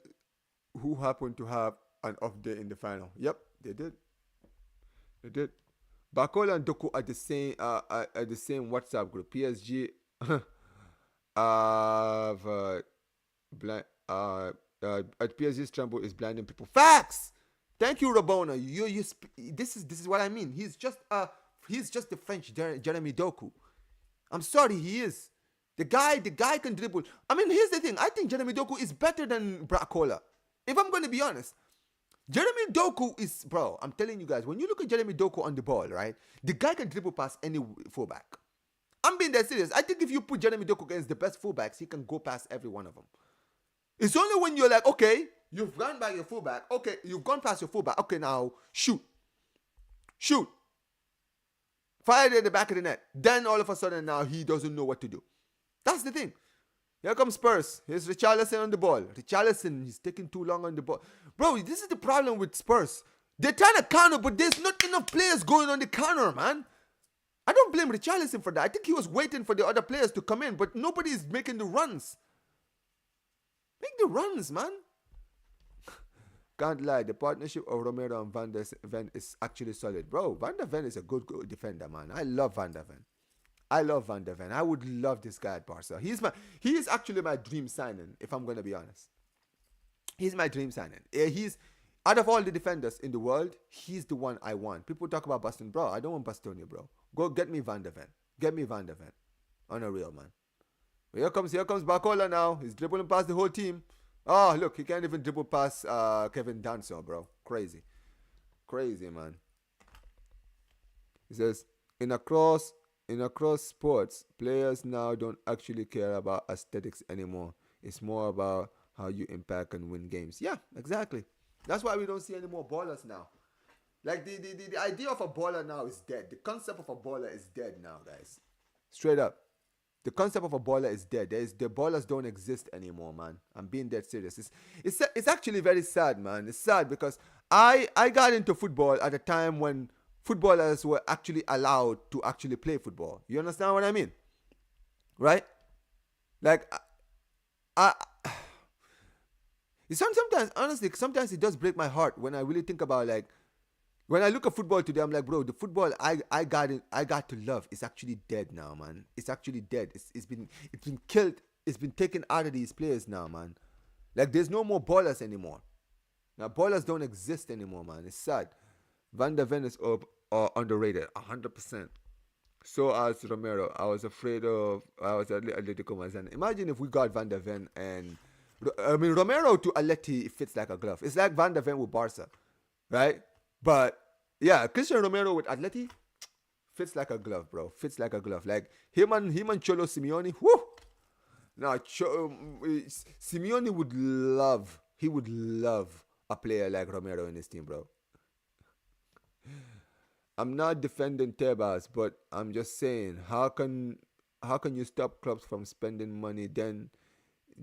Who happened to have an off day in the final? Yep, they did. They did. Bakola and Doku are the same WhatsApp group. PSG. Blind at PSG's tremble is blinding people. Facts. Thank you, Rabona. This is what I mean. He's just the French Jeremy Doku. I'm sorry, he is. The guy can dribble. I mean, here's the thing. I think Jeremy Doku is better than Bracola. If I'm going to be honest, Jeremy Doku is, bro. I'm telling you guys, when you look at Jeremy Doku on the ball, right, the guy can dribble past any fullback. I'm being that serious. I think if you put Jeremy Doku against the best fullbacks, he can go past every one of them. It's only when you're like, okay, you've gone by your fullback. Okay, you've gone past your fullback. Okay, now shoot. Fire it at the back of the net. Then all of a sudden now he doesn't know what to do. That's the thing. Here comes Spurs. Here's Richarlison on the ball. Richarlison, he's taking too long on the ball. Bro, this is the problem with Spurs. They're trying to counter, but there's not enough players going on the counter, man. I don't blame Richarlison for that. I think he was waiting for the other players to come in, but nobody's making the runs. Make the runs, man. Can't lie, the partnership of Romero and Van der Ven is actually solid. Bro, Van der Ven is a good defender, man. I love Van der Ven. I would love this guy at Barca. He is actually my dream signing, if I'm gonna be honest. He's my dream signing. He's out of all the defenders in the world, he's the one I want. People talk about Boston, bro. I don't want Bastonia, bro. Go get me Van der Ven. Get me Van der Ven. On a real, man. Here comes Barcola now. He's dribbling past the whole team. Oh, look, he can't even dribble past Kevin Danso, bro. Crazy, man. He says, in across sports, players now don't actually care about aesthetics anymore. It's more about how you impact and win games. Yeah, exactly. That's why we don't see any more ballers now. Like, the idea of a baller now is dead. The concept of a baller is dead now, guys. Straight up. The concept of a baller is dead. The ballers don't exist anymore, man. I'm being dead serious. It's actually very sad, man. It's sad because I got into football at a time when footballers were actually allowed to actually play football. You understand what I mean? Right? Like, sometimes, honestly, sometimes it does break my heart when I really think about, like, when I look at football today, I'm like, bro, the football I got to love is actually dead now, man. It's actually dead. It's been killed. It's been taken out of these players now, man. Like, there's no more ballers anymore. Now, ballers don't exist anymore, man. It's sad. Van der Ven is underrated, 100%. So as Romero, I was Atletico Madrid. Imagine if we got Van der Ven and Romero to Atleti fits like a glove. It's like Van der Ven with Barca, right? But yeah, Cristiano Romero with Atleti fits like a glove, bro. Fits like a glove. Like him and Cholo Simeone. Whoo! Now Simeone would love. He would love a player like Romero in his team, bro. I'm not defending Tebas, but I'm just saying, how can you stop clubs from spending money? Then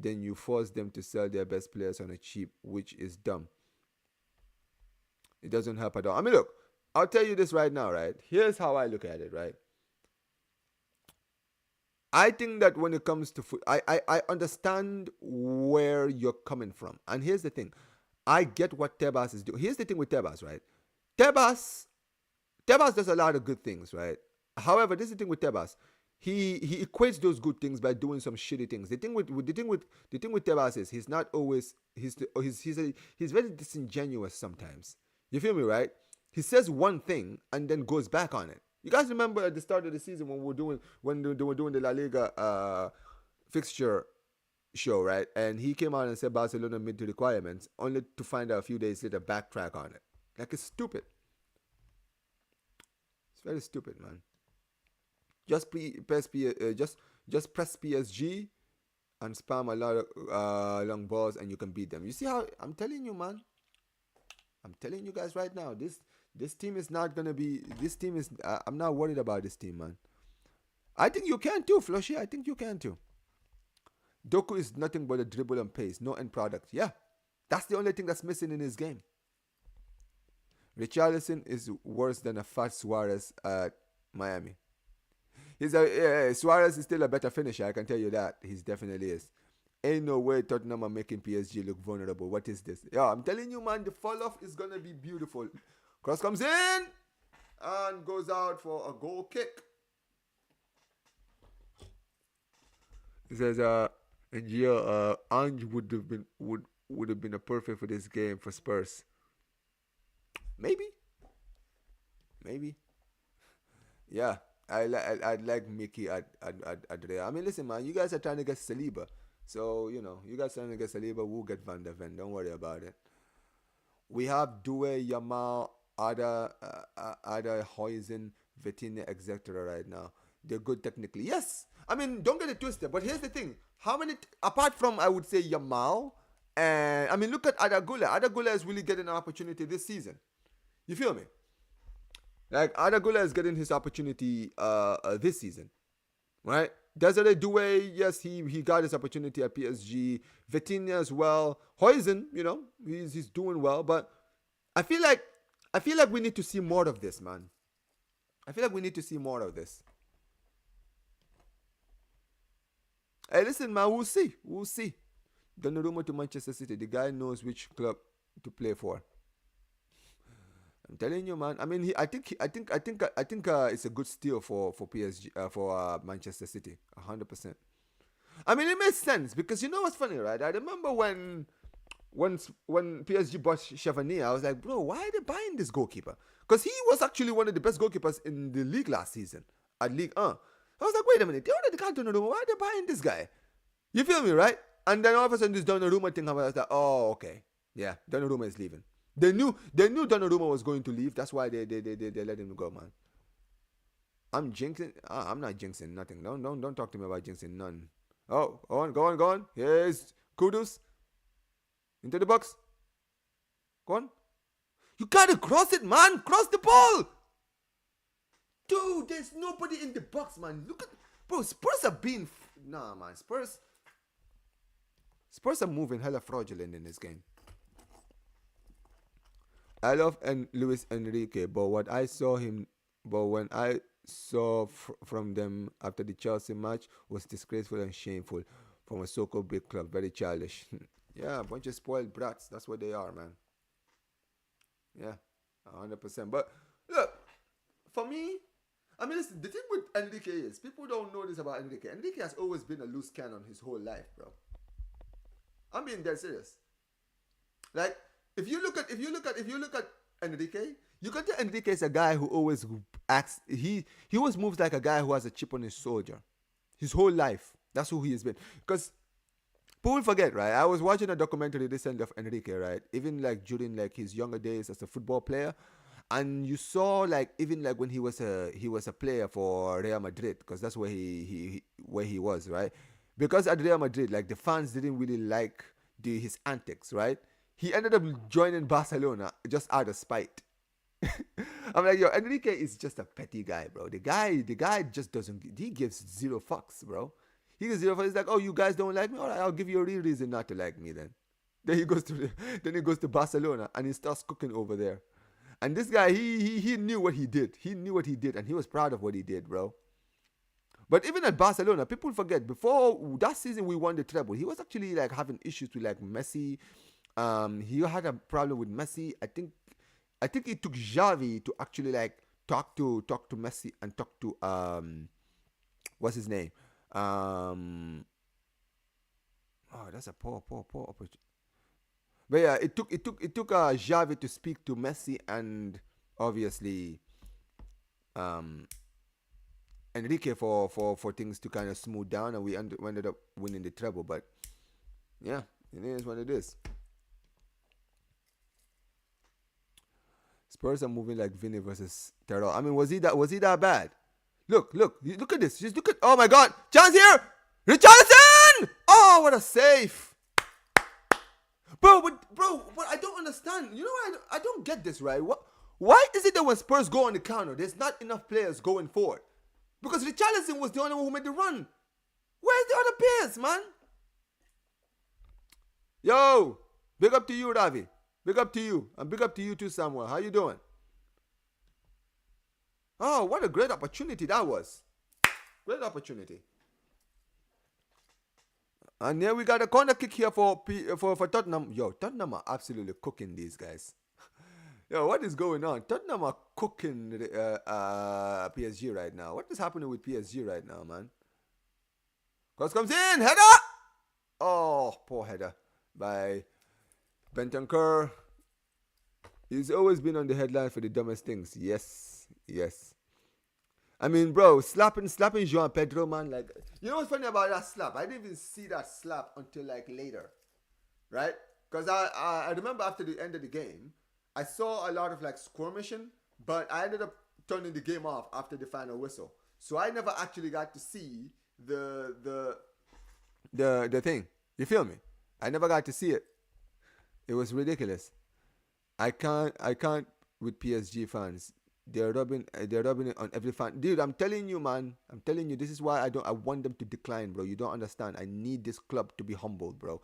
you force them to sell their best players on a cheap, which is dumb. It doesn't help at all. I mean, look, I'll tell you this right now, right? Here's how I look at it, right? I think that when it comes to foot, I understand where you're coming from. And here's the thing. I get what Tebas is doing. Here's the thing with Tebas, right? Tebas does a lot of good things, right? However, this is the thing with Tebas. He equates those good things by doing some shitty things. The thing with Tebas is he's not always he's very disingenuous sometimes. You feel me, right? He says one thing and then goes back on it. You guys remember at the start of the season when they were doing the La Liga fixture show, right? And he came out and said Barcelona meet the requirements, only to find out a few days later backtrack on it. Like, it's stupid. It's very stupid, man. Just press PSG and spam a lot of long balls and you can beat them. You see how I'm telling you, man? I'm telling you guys right now, this team is not gonna be. This team is. I'm not worried about this team, man. I think you can too, Floshy. I think you can too. Doku is nothing but a dribble and pace, no end product. Yeah, that's the only thing that's missing in his game. Richarlison is worse than a fat Suarez at Miami. Suarez is still a better finisher, I can tell you that. He definitely is. Ain't no way Tottenham are making PSG look vulnerable. What is this? Yeah, I'm telling you, man, the fall-off is going to be beautiful. Cross comes in and goes out for a goal kick. He says, Ange would have been a perfect for this game for Spurs. Maybe. Yeah, I'd like Mickey at there. I mean, listen, man, you guys are trying to get Saliba. So, you guys trying to get Saliba, we'll get Van der Ven. Don't worry about it. We have Due, Yamal, Ada, Huijsen, Vitinha, etc. right now. They're good technically. Yes. I mean, don't get it twisted. But here's the thing. How many, apart from, I would say, Yamal, and, I mean, look at Adagula. Adagula is really getting an opportunity this season. You feel me? Like, Adagula is getting his opportunity this season. Right? Desiree Doué, yes, he got his opportunity at PSG. Vitinha as well. Huijsen, he's doing well, but I feel like we need to see more of this, man. I feel like we need to see more of this. Hey, listen, man, we'll see. We'll see. Donnarumma to Manchester City. The guy knows which club to play for. I'm telling you, man. I mean, I think it's a good steal for PSG for Manchester City, 100%. I mean, it makes sense because you know what's funny, right? I remember when PSG bought Chevanier, I was like, bro, why are they buying this goalkeeper? Because he was actually one of the best goalkeepers in the league last season at League 1. I was like, wait a minute, they already got Donnarumma. Why are they buying this guy? You feel me, right? And then all of a sudden, this Donnarumma thing happened. I was like, oh, okay, yeah, Donnarumma is leaving. They knew Donnarumma was going to leave. That's why they let him go, man. I'm jinxing. I'm not jinxing nothing. Don't talk to me about jinxing none. Oh, go on. Here's Kudus into the box. Go on. You gotta cross it, man. Cross the ball. Dude, there's nobody in the box, man. Look at, bro. Spurs are being nah, man. Spurs are moving hella fraudulent in this game. I love Luis Enrique, but when I saw from them after the Chelsea match was disgraceful and shameful from a so-called big club. Very childish. Yeah, a bunch of spoiled brats. That's what they are, man. Yeah, 100%. But look, for me, I mean, listen, the thing with Enrique is people don't know this about Enrique. Enrique has always been a loose cannon his whole life, bro. I'm being dead serious. Like, if you look at Enrique, you can tell Enrique is a guy who always acts. He always moves like a guy who has a chip on his shoulder, his whole life. That's who he has been. Because people forget, right? I was watching a documentary recently of Enrique, right? Even like during like his younger days as a football player, and you saw like even like when he was a player for Real Madrid, because that's where he was, right? Because at Real Madrid, like the fans didn't really like his antics, right? He ended up joining Barcelona just out of spite. I'm like, yo, Enrique is just a petty guy, bro. The guy just doesn't. He gives zero fucks, bro. He gives zero fucks. He's like, oh, you guys don't like me? All right, I'll give you a real reason not to like me then. Then he goes to Barcelona and he starts cooking over there. And this guy, he knew what he did. He knew what he did, and he was proud of what he did, bro. But even at Barcelona, people forget, before that season we won the treble, he was actually like having issues with like Messi. He had a problem with Messi. I think it took Xavi to actually like talk to Messi and talk to what's his name? Oh, that's a poor opportunity. But yeah, it took Xavi to speak to Messi and obviously Enrique for things to kind of smooth down, and we ended up winning the treble. But yeah, it is what it is. Spurs are moving like Vinny versus Terrell. I mean, was he that bad? Look at this. Just look at. Oh my God, chance here, Richarlison! Oh, what a save, bro! But I don't understand. You know, I don't get this, right? Why is it that when Spurs go on the counter, there's not enough players going forward? Because Richarlison was the only one who made the run. Where's the other players, man? Yo, big up to you, Ravi. Big up to you. And big up to you too, Samuel. How you doing? Oh, what a great opportunity that was. Great opportunity. And here we got a corner kick here for Tottenham. Yo, Tottenham are absolutely cooking these guys. Yo, what is going on? Tottenham are cooking PSG right now. What is happening with PSG right now, man? Cross comes in. Header! Oh, poor header by Bentancur. He's always been on the headline for the dumbest things. Yes. I mean, bro, slapping João Pedro, man. Like, you know what's funny about that slap? I didn't even see that slap until like later, right? Because I remember after the end of the game, I saw a lot of like skirmishing, but I ended up turning the game off after the final whistle. So I never actually got to see the thing. You feel me? I never got to see it. It was ridiculous. I can't with PSG fans. they're rubbing it on every fan. Dude, I'm telling you, man. I'm telling you, this is why I want them to decline, bro. You don't understand. I need this club to be humbled, bro.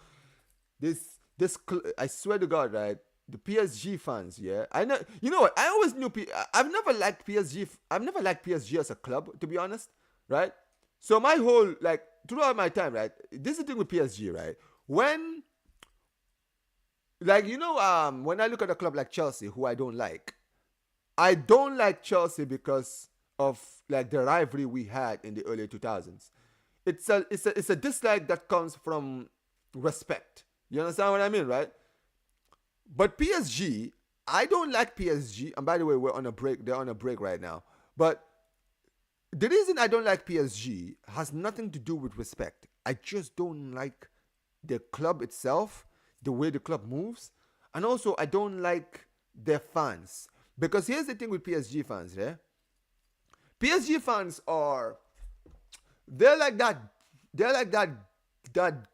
I swear to God, right? The PSG fans, yeah. I know. You know what? I always knew. I've never liked PSG. I've never liked PSG as a club, to be honest, right? So my whole like throughout my time, right? This is the thing with PSG, right? When when I look at a club like Chelsea, who I don't like Chelsea because of like the rivalry we had in the early 2000s. It's a dislike that comes from respect. You understand what I mean, right? But PSG, I don't like PSG. And by the way, we're on a break. They're on a break right now. But the reason I don't like PSG has nothing to do with respect. I just don't like the club itself, the way the club moves, and also I don't like their fans. Because here's the thing with PSG fans, yeah? PSG fans they're like that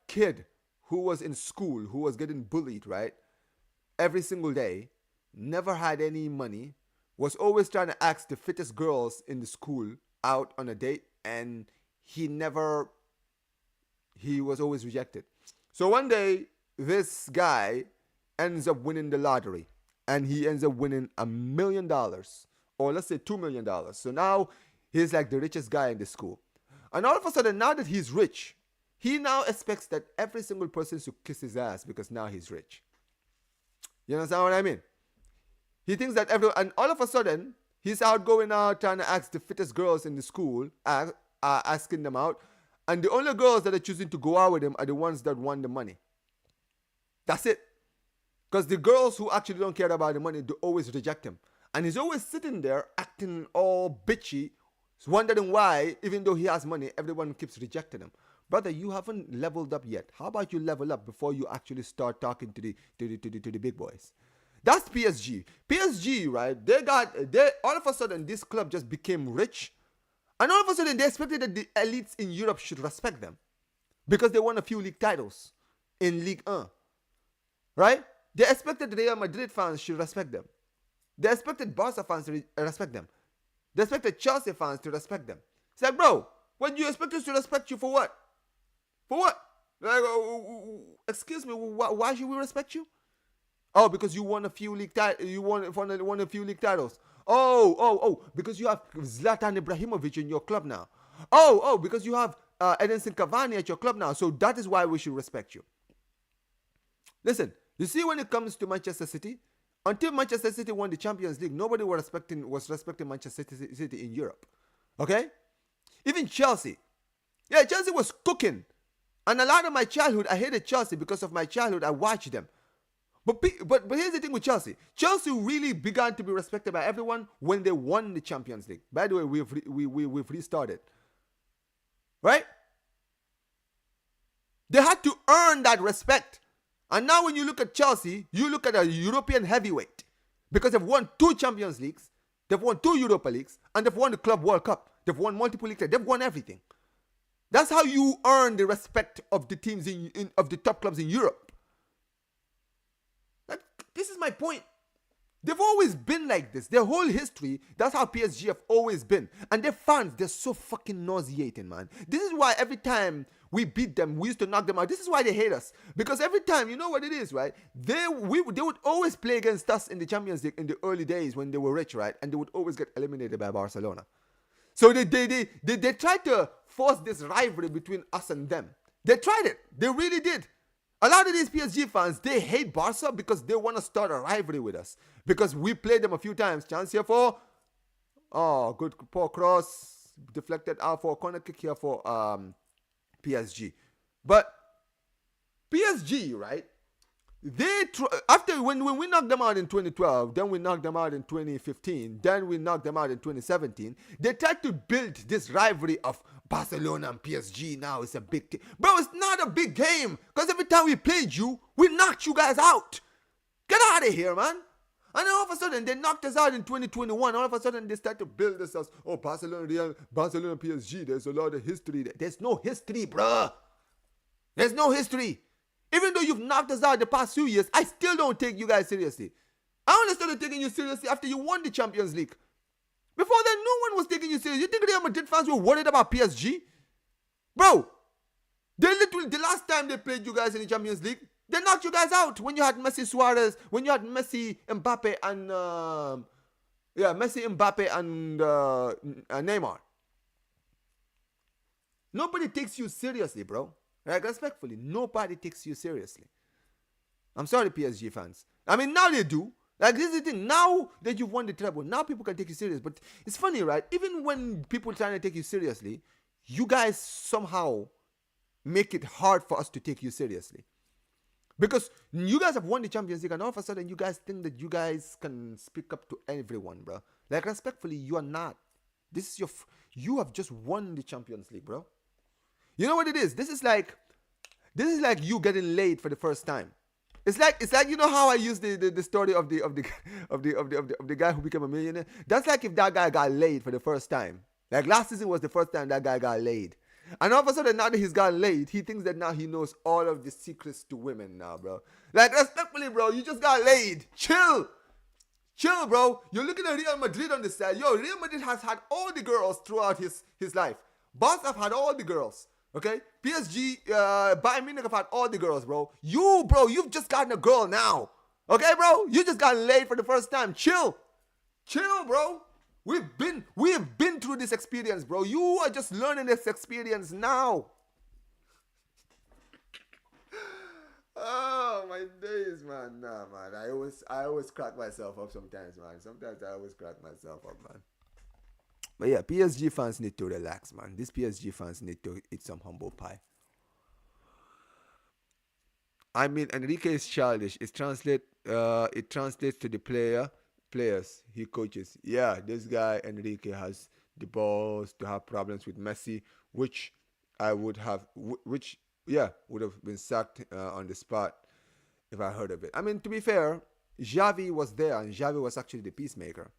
kid who was in school, who was getting bullied, right? Every single day, never had any money, was always trying to ask the fittest girls in the school out on a date, and he was always rejected. So one day, this guy ends up winning the lottery, and he ends up winning $1 million, or let's say $2 million. So now he's like the richest guy in the school. And all of a sudden, now that he's rich, he now expects that every single person should kiss his ass because now he's rich. You understand what I mean? He thinks that and all of a sudden, he's out going out trying to ask the fittest girls in the school, asking them out. And the only girls that are choosing to go out with him are the ones that want the money. That's it. Because the girls who actually don't care about the money, they always reject him. And he's always sitting there acting all bitchy, wondering why, even though he has money, everyone keeps rejecting him. Brother, you haven't leveled up yet. How about you level up before you actually start talking to the big boys? That's PSG. PSG, right? They all of a sudden this club just became rich, and all of a sudden they expected that the elites in Europe should respect them because they won a few league titles in Ligue 1, right? They expected Real Madrid fans should respect them. They expected Barca fans to respect them. They expected Chelsea fans to respect them. It's like, bro, what do you expect us to respect you for what? For what? Like, excuse me, why should we respect you? Oh, because you won a few league titles. You won a few league titles. Oh, because you have Zlatan Ibrahimovic in your club now. Oh, because you have Edinson Cavani at your club now. So that is why we should respect you. Listen, you see, when it comes to Manchester City, until Manchester City won the Champions League, nobody was respecting Manchester City in Europe. Okay? Even Chelsea. Yeah, Chelsea was cooking. And a lot of my childhood, I hated Chelsea because of my childhood. I watched them. But here's the thing with Chelsea. Chelsea really began to be respected by everyone when they won the Champions League. By the way, we've restarted. Right? They had to earn that respect. And now when you look at Chelsea, you look at a European heavyweight. Because they've won 2 Champions Leagues, they've won 2 Europa Leagues, and they've won the Club World Cup. They've won multiple leagues. They've won everything. That's how you earn the respect of the teams of the top clubs in Europe. Like, this is my point. They've always been like this. Their whole history, that's how PSG have always been. And their fans, they're so fucking nauseating, man. This is why every time we beat them, we used to knock them out. This is why they hate us. Because every time, you know what it is, right? They would always play against us in the Champions League in the early days when they were rich, right? And they would always get eliminated by Barcelona. So they tried to force this rivalry between us and them. They tried it. They really did. A lot of these PSG fans, they hate Barca because they want to start a rivalry with us. Because we played them a few times. Chance here for, good poor cross, deflected out for corner kick here for PSG. But PSG, right? After when we knocked them out in 2012, then we knocked them out in 2015, then we knocked them out in 2017. They tried to build this rivalry of Barcelona and PSG. Now it's a big thing. Bro, it's not a big game. Because every time we played you, we knocked you guys out. Get out of here, man. And then all of a sudden, they knocked us out in 2021. All of a sudden, they start to build this as, Barcelona, PSG. There's a lot of history there. There's no history, bro. There's no history. Even though you've knocked us out the past few years, I still don't take you guys seriously. I only started taking you seriously after you won the Champions League. Before then, no one was taking you serious. You think Real Madrid fans were worried about PSG? Bro, they literally, the last time they played you guys in the Champions League, they knocked you guys out when you had Messi, Suarez, when you had Messi, Mbappe, and Neymar. Nobody takes you seriously, bro. Like, respectfully, nobody takes you seriously. I'm sorry, PSG fans. I mean, now they do. Like, this is the thing. Now that you've won the treble, now people can take you serious. But it's funny, right? Even when people trying to take you seriously, you guys somehow make it hard for us to take you seriously. Because you guys have won the Champions League, and all of a sudden you guys think that you guys can speak up to everyone, bro. Like, respectfully, you are not. This is you have just won the Champions League, bro. You know what it is? This is like you getting laid for the first time. It's like you know how I used the story of the guy who became a millionaire. That's like if that guy got laid for the first time. Like, last season was the first time that guy got laid. And all of a sudden, now that he's got laid, he thinks that now he knows all of the secrets to women now, bro. Like, respectfully, bro, you just got laid. Chill, bro. You're looking at Real Madrid on the side. Yo, Real Madrid has had all the girls throughout his life. Barca have had all the girls, okay? PSG, Bayern Munich have had all the girls, bro. You've just gotten a girl now, okay, bro? You just got laid for the first time. Chill, bro. We've been through this experience, bro. You are just learning this experience now. Oh, my days, man. Nah, man. I always crack myself up sometimes, man. Sometimes I always crack myself up, man. But yeah, PSG fans need to relax, man. These PSG fans need to eat some humble pie. I mean, Enrique is childish. It translates to the players he coaches. Yeah, this guy Enrique has the balls to have problems with Messi, which would have been sacked on the spot if I heard of it. I mean, to be fair, Xavi was there, and Xavi was actually the peacemaker.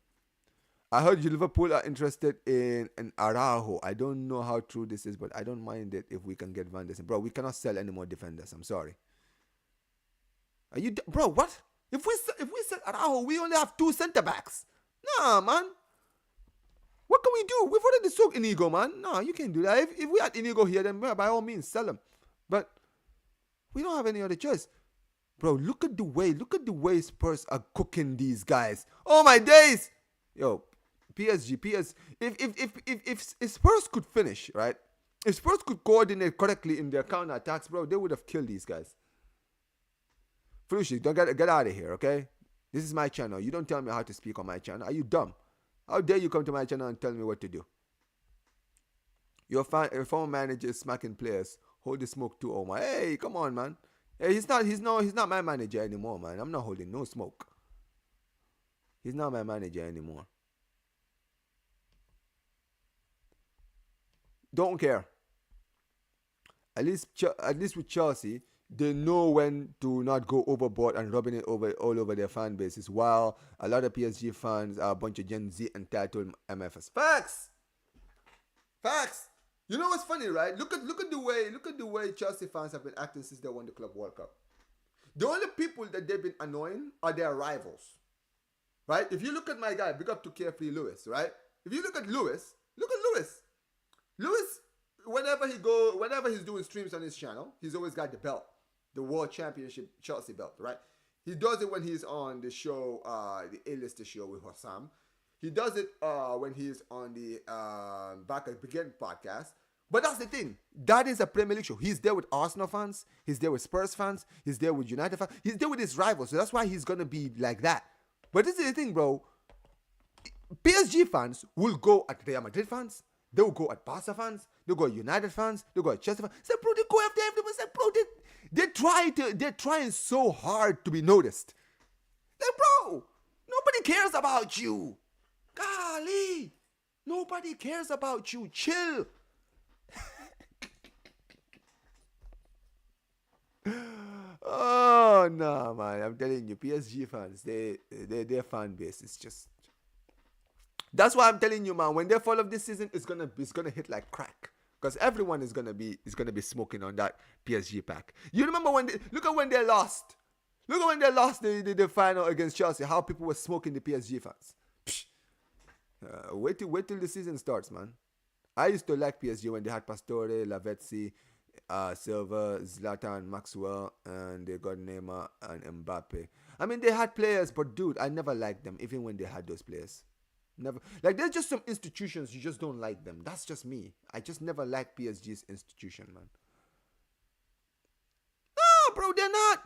I heard Liverpool are interested in Araujo. I don't know how true this is, but I don't mind it if we can get Van der Sar. Bro, we cannot sell any more defenders. I'm sorry. Are you, bro? What? If we sell Araujo, we only have 2 center backs. Nah, man. What can we do? We've already sold Inigo, man. Nah, you can't do that. If we had Inigo here, then by all means sell him. But we don't have any other choice. Bro, look at the way Spurs are cooking these guys. Oh my days. Yo, PSG. If Spurs could finish, right? If Spurs could coordinate correctly in their counter attacks, bro, they would have killed these guys. Frushi, don't get out of here, okay? This is my channel. You don't tell me how to speak on my channel. Are you dumb? How dare you come to my channel and tell me what to do? Your former manager is smacking players. Hold the smoke too, Omar. Hey, come on, man. Hey, he's not my manager anymore, man. I'm not holding no smoke. He's not my manager anymore. Don't care. At least with Chelsea, they know when to not go overboard and rubbing it all over their fan bases, while a lot of PSG fans are a bunch of Gen Z entitled MFs. Facts. You know what's funny, right? Look at the way Chelsea fans have been acting since they won the Club World Cup. The only people that they've been annoying are their rivals, right? If you look at my guy, big up to Carefree Lewis, right? If you look at Lewis. Lewis, whenever he's doing streams on his channel, he's always got the belt. The World Championship Chelsea belt, right? He does it when he's on the show, the A-Lister show with Hossam. He does it when he's on the Back at Begin podcast. But that's the thing. That is a Premier League show. He's there with Arsenal fans. He's there with Spurs fans. He's there with United fans. He's there with his rivals. So that's why he's going to be like that. But this is the thing, bro. PSG fans will go at Real Madrid fans. They will go at Barca fans. They'll go at United fans. They'll go at Chelsea fans. Say, bro, they go after everyone. Say, bro, they're trying so hard to be noticed. Like, bro, nobody cares about you. Golly, nobody cares about you. Chill. Oh no, man! I'm telling you, PSG fans, their fan base is just. That's why I'm telling you, man. When they fall off this season, it's gonna hit like crack. Because everyone is gonna be smoking on that PSG pack. You remember when they lost? Look at when they lost the final against Chelsea. How people were smoking the PSG fans. Psh. Wait till the season starts, man. I used to like PSG when they had Pastore, Lavezzi, Silva, Zlatan, Maxwell, and they got Neymar and Mbappe. I mean, they had players, but dude, I never liked them, even when they had those players. Never. Like, there's just some institutions you just don't like them. That's just me. I just never liked PSG's institution, man. No, bro, they're not.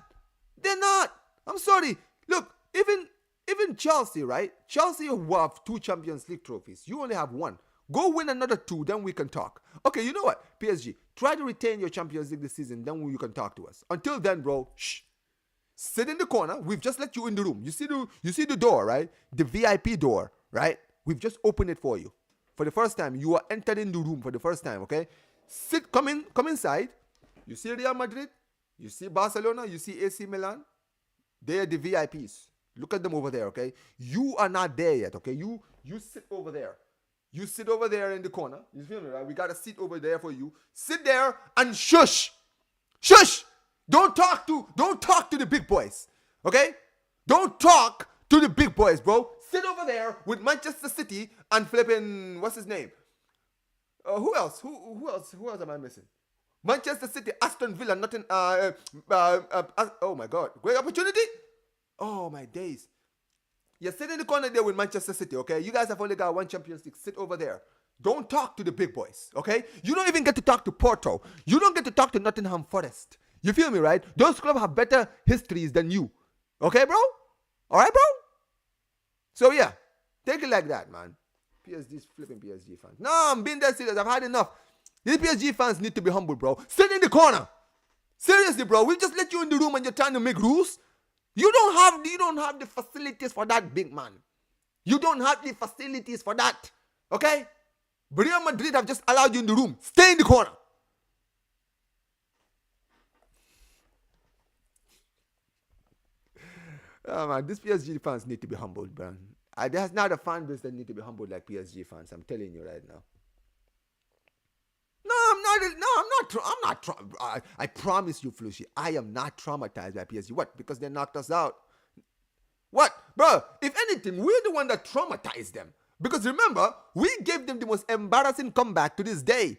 They're not. I'm sorry. Look, even Chelsea, right? Chelsea have 2 Champions League trophies. You only have 1. Go win another 2, then we can talk. Okay, you know what? PSG, try to retain your Champions League this season, then you can talk to us. Until then, bro, shh. Sit in the corner. We've just let you in the room. You see the door, right? The VIP door, right? We've just opened it for you. For the first time, you are entered in the room for the first time, okay? Come inside. You see Real Madrid, you see Barcelona, you see AC Milan. They are the VIPs. Look at them over there, okay? You are not there yet, okay? You sit over there. You sit over there in the corner. You feel me, right? We got a seat over there for you. Sit there and shush. Shush. Don't talk to the big boys. Okay? Don't talk to the big boys, bro. Sit over there with Manchester City and flipping, what's his name? Who else? Who else am I missing? Manchester City, Aston Villa, nothing. Oh my God. Great opportunity? Oh my days. You sit in the corner there with Manchester City, okay? You guys have only got 1 Champions League. Sit over there. Don't talk to the big boys, okay? You don't even get to talk to Porto. You don't get to talk to Nottingham Forest. You feel me, right? Those clubs have better histories than you. Okay, bro? All right, bro? So, yeah. Take it like that, man. PSG's flipping PSG fans. No, I'm being that serious. I've had enough. These PSG fans need to be humble, bro. Sit in the corner. Seriously, bro. We just let you in the room and you're trying to make rules. You don't have the facilities for that, big man. You don't have the facilities for that. Okay? Real Madrid have just allowed you in the room. Stay in the corner. Oh man, these PSG fans need to be humbled, man. There's not a fan base that need to be humbled like PSG fans. I'm telling you right now. No, I'm not. I promise you, Flushy, I am not traumatized by PSG. What? Because they knocked us out. What? Bro, if anything, we're the one that traumatized them. Because remember, we gave them the most embarrassing comeback to this day.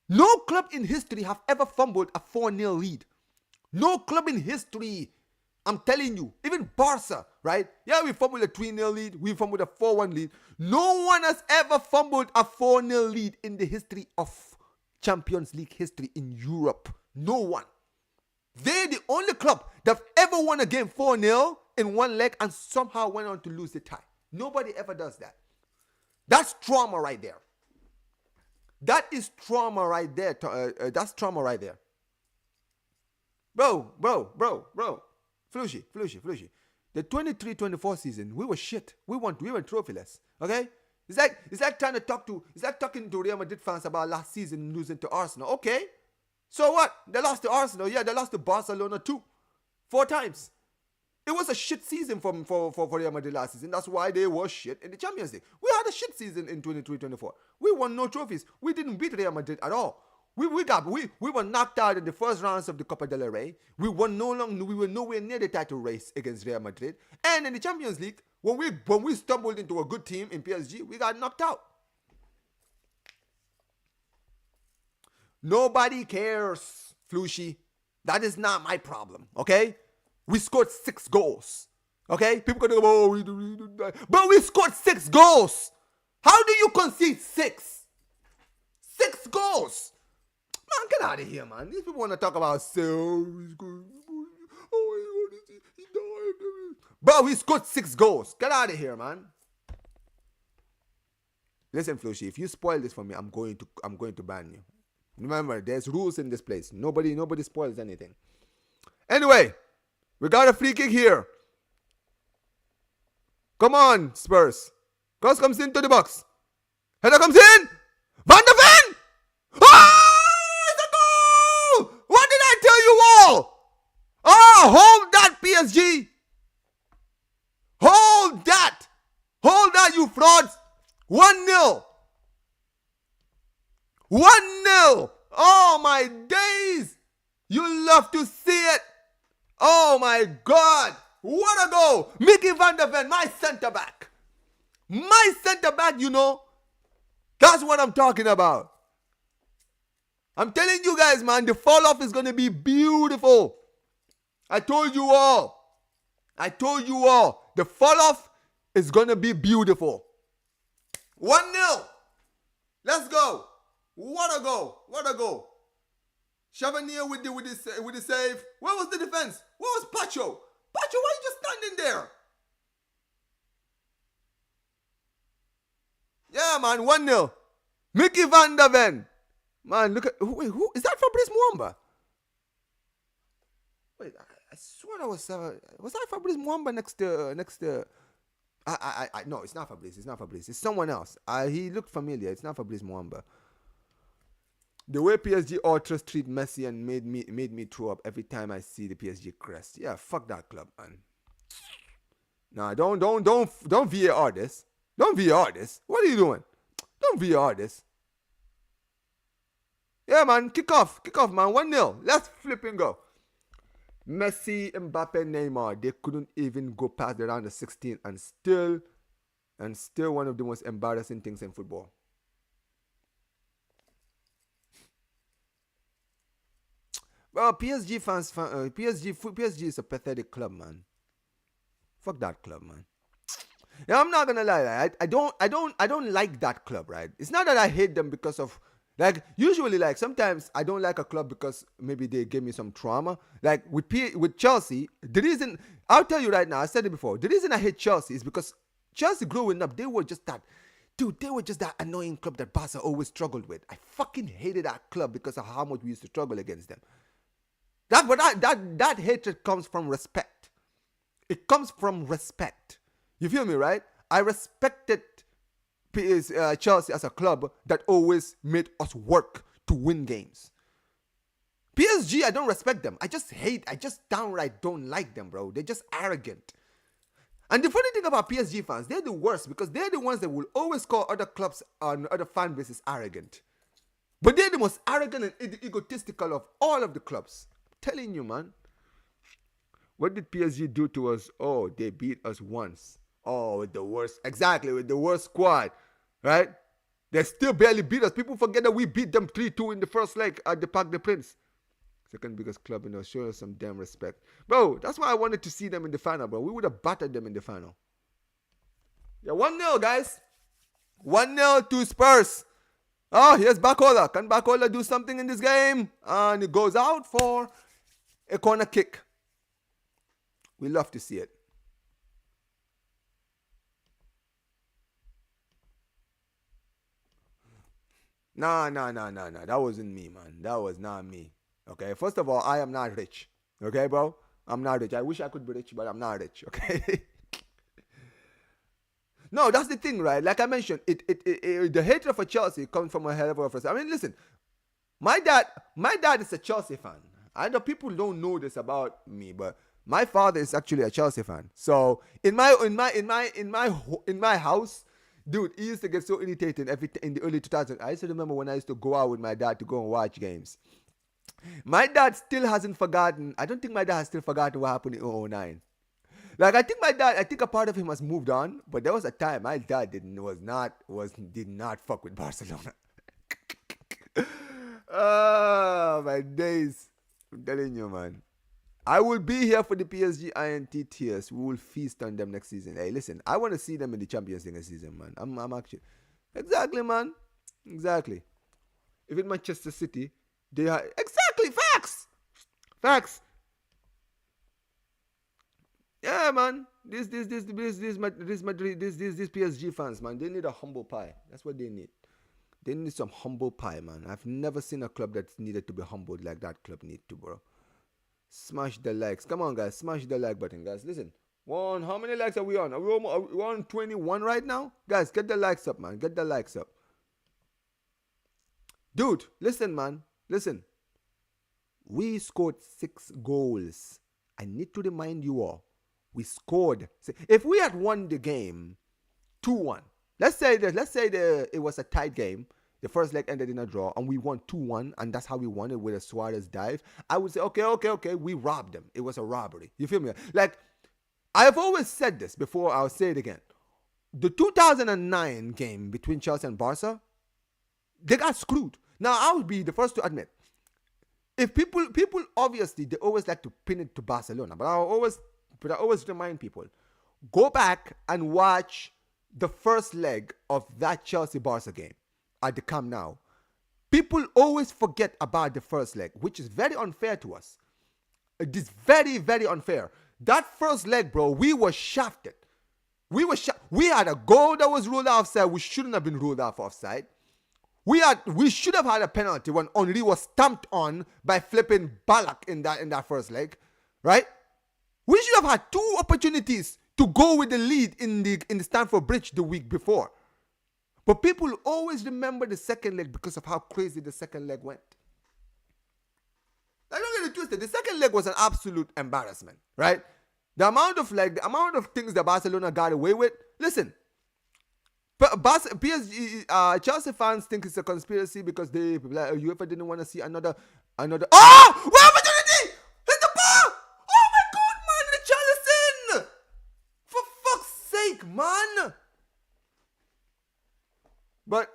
No club in history have ever fumbled a 4-0 lead. No club in history. I'm telling you, even Barca, right? Yeah, we fumbled a 3-0 lead. We fumbled a 4-1 lead. No one has ever fumbled a 4-0 lead in the history of Champions League history in Europe. No one. They're the only club that have ever won a game 4-0 in one leg and somehow went on to lose the tie. Nobody ever does that. That's trauma right there. That is trauma right there. That's trauma right there. Bro. Flushy. The 23-24 season, we were shit. We were trophyless. Okay? It's like talking to Real Madrid fans about last season losing to Arsenal. Okay. So what? They lost to Arsenal. Yeah, they lost to Barcelona too. 4 times. It was a shit season for Real Madrid last season. That's why they were shit in the Champions League. We had a shit season in 23-24. We won no trophies. We didn't beat Real Madrid at all. We were knocked out in the first rounds of the Copa del Rey. We were nowhere near the title race against Real Madrid. And in the Champions League, when we stumbled into a good team in PSG, we got knocked out. Nobody cares, Flushy. That is not my problem, okay? We scored 6 goals, okay? People can go, but we scored 6 goals. How do you concede 6? 6 goals. Man, get out of here, man. These people want to talk about but we scored 6 goals. Get out of here, man. Listen, Flushy, if you spoil this for me, I'm going to ban you. Remember, there's rules in this place. Nobody spoils anything. Anyway, we got a free kick here. Come on, Spurs. Cross comes into the box. Header comes in. Van der Ven. It's a goal! What did I tell you all? Hold that, PSG. Hold that. Hold that, you frauds. 1-0. 1-0. Oh, my days. You love to see it. Oh, my God. What a goal. Mickey Van der Ven, my center back. My center back, you know. That's what I'm talking about. I'm telling you guys, man, the fall off is going to be beautiful. I told you all. The fall off is going to be beautiful. 1-0. Let's go. What a goal. Chavanier with the save. Where was the defense? Where was Pacho? Pacho, why are you just standing there? Yeah, man, 1-0. Mickey van der Ven. Man, look at who is that? Fabrice Muamba? Wait, I swear that was that Fabrice Muamba next to no, it's not Fabrice. It's someone else. He looked familiar. It's not Fabrice Muamba. The way PSG ultras treat Messi and made me throw up every time I see the PSG crest. Yeah, fuck that club, man. Nah, don't VAR this. Don't VAR this. What are you doing? Don't VAR this. Yeah, man, kick off, man. 1-0. Let's flip and go. Messi, Mbappe, Neymar. They couldn't even go past the round of 16 and still one of the most embarrassing things in football. Well, PSG fans, PSG is a pathetic club, man. Fuck that club, man. Yeah, I'm not gonna lie. I don't like that club, right? It's not that I hate them because of usually sometimes I don't like a club because maybe they gave me some trauma. Like with Chelsea, the reason I'll tell you right now, I said it before. The reason I hate Chelsea is because Chelsea growing up, they were just that annoying club that Barca always struggled with. I fucking hated that club because of how much we used to struggle against them. That hatred comes from respect. It comes from respect. You feel me, right? I respected Chelsea as a club that always made us work to win games. PSG, I don't respect them. I just downright don't like them, bro. They're just arrogant. And the funny thing about PSG fans, they're the worst because they're the ones that will always call other clubs and other fan bases arrogant. But they're the most arrogant and egotistical of all of the clubs. I'm telling you, man. What did PSG do to us? Oh, they beat us once. Oh, with the worst squad, right? They still barely beat us. People forget that we beat them 3-2 in the first leg at the Parc des Princes. Second biggest club, show us some damn respect. Bro, that's why I wanted to see them in the final, bro. We would have battered them in the final. Yeah, 1-0, guys. 1-0 to Spurs. Oh, here's Bacola. Can Bacola do something in this game? And it goes out for a corner kick. We love to see it. Nah. That wasn't me, man. That was not me. Okay, first of all, I am not rich. Okay, bro? I'm not rich. I wish I could be rich, but I'm not rich. Okay? No, that's the thing, right? Like I mentioned, the hatred for Chelsea comes from a hell of a first. I mean, listen, my dad is a Chelsea fan. I know people don't know this about me, but my father is actually a Chelsea fan. So in my house, dude, he used to get so irritated in the early 2000s. I used to remember when I used to go out with my dad to go and watch games. My dad still hasn't forgotten. I don't think my dad has still forgotten what happened in 2009. Like I think a part of him has moved on, but there was a time my dad did not fuck with Barcelona. Oh my days. I'm telling you, man. I will be here for the PSG INT tears. We will feast on them next season. Hey, listen, I want to see them in the Champions League next season, man. I'm actually exactly, man. Exactly. If in Manchester City, they are exactly facts. Yeah, man. These PSG fans, man. They need a humble pie. That's what they need. They need some humble pie, man. I've never seen a club that's needed to be humbled like that club need to, bro. Smash the likes. Come on, guys. Smash the like button, guys. Listen. How many likes are we on? Are we on 21 right now? Guys, get the likes up, man. Get the likes up. Dude, listen, man. Listen. We scored 6 goals. I need to remind you all. We scored. If we had won the game 2-1. Let's say it was a tight game. The first leg ended in a draw, and we won 2-1, and that's how we won it with a Suarez dive. I would say, okay, we robbed them. It was a robbery. You feel me? Like, I have always said this before. I'll say it again. the 2009 game between Chelsea and Barca, they got screwed. Now, I would be the first to admit, if people obviously they always like to pin it to Barcelona, but I always remind people, go back and watch the first leg of that Chelsea Barca game at the Camp Nou. People always forget about the first leg, which is very unfair to us. It is very, very unfair. That first leg, bro, we were shafted. We had a goal that was ruled offside. We shouldn't have been ruled off offside. We should have had a penalty when Henry was stamped on by flipping Ballack in that first leg, right? We should have had 2 opportunities to go with the lead in the Stamford Bridge the week before. But people always remember the second leg because of how crazy the second leg went. I don't get it twisted. The second leg was an absolute embarrassment, right? The amount of things that Barcelona got away with. Listen, PSG, Chelsea fans think it's a conspiracy because UEFA didn't want to see another. Oh, what opportunity! Hit the ball! Oh my God, man, Richarlison! For fuck's sake, man! But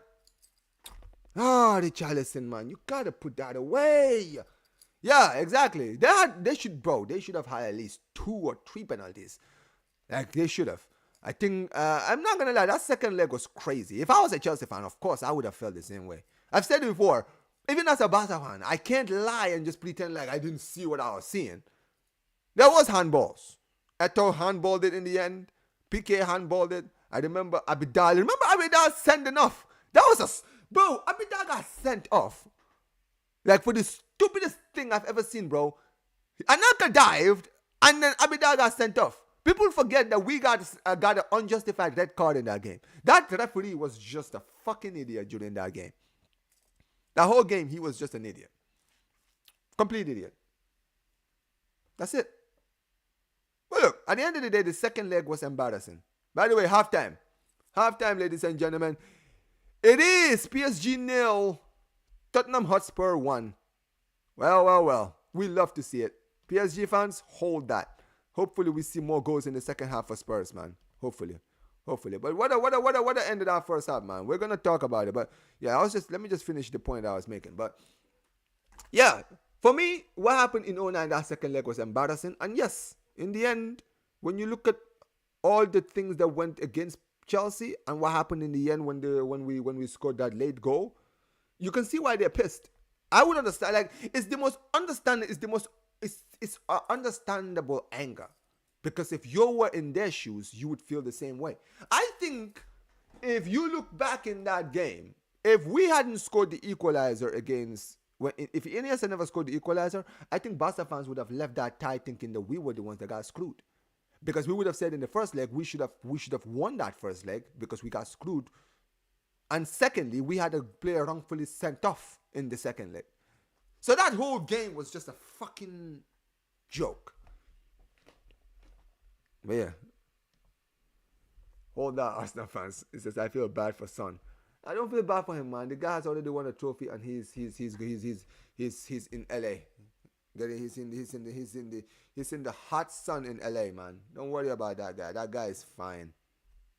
Richarlison, man, you gotta put that away. Yeah, exactly. They should have had at least 2 or 3 penalties. Like, they should have. I think, I'm not going to lie, that second leg was crazy. If I was a Chelsea fan, of course, I would have felt the same way. I've said it before, even as a Barca fan, I can't lie and just pretend like I didn't see what I was seeing. There was handballs. Eto'o handballed it in the end. PK handballed it. I remember Abidal. Remember Abidal sending off? Bro, Abidal got sent off. Like, for the stupidest thing I've ever seen, bro. Anaka dived, and then Abidal got sent off. People forget that we got an unjustified red card in that game. That referee was just a fucking idiot during that game. The whole game, he was just an idiot. Complete idiot. That's it. Well, look, at the end of the day, the second leg was embarrassing. By the way, halftime. Halftime, ladies and gentlemen. It is PSG 0, Tottenham Hotspur 1. Well. We love to see it. PSG fans, hold that. Hopefully we see more goals in the second half for Spurs, man. Hopefully. But what a end of that first half, man. We're gonna talk about it. But yeah, let me just finish the point I was making. But yeah, for me, what happened in 09, that second leg was embarrassing. And yes, in the end, when you look at all the things that went against Chelsea and what happened in the end when we scored that late goal, you can see why they're pissed. I would understand. Like, it's understandable anger, because if you were in their shoes, you would feel the same way. I think if you look back in that game, if we hadn't scored the equalizer if Iniesta had never scored the equalizer, I think Barca fans would have left that tie thinking that we were the ones that got screwed, because we would have said in the first leg we should have won that first leg because we got screwed, and secondly, we had a player wrongfully sent off in the second leg. So that whole game was just a fucking joke. But yeah. Hold that, Arsenal fans. It says I feel bad for Son. I don't feel bad for him, man. The guy has already won a trophy and he's in LA. He's in the hot sun in LA, man. Don't worry about that guy. That guy is fine.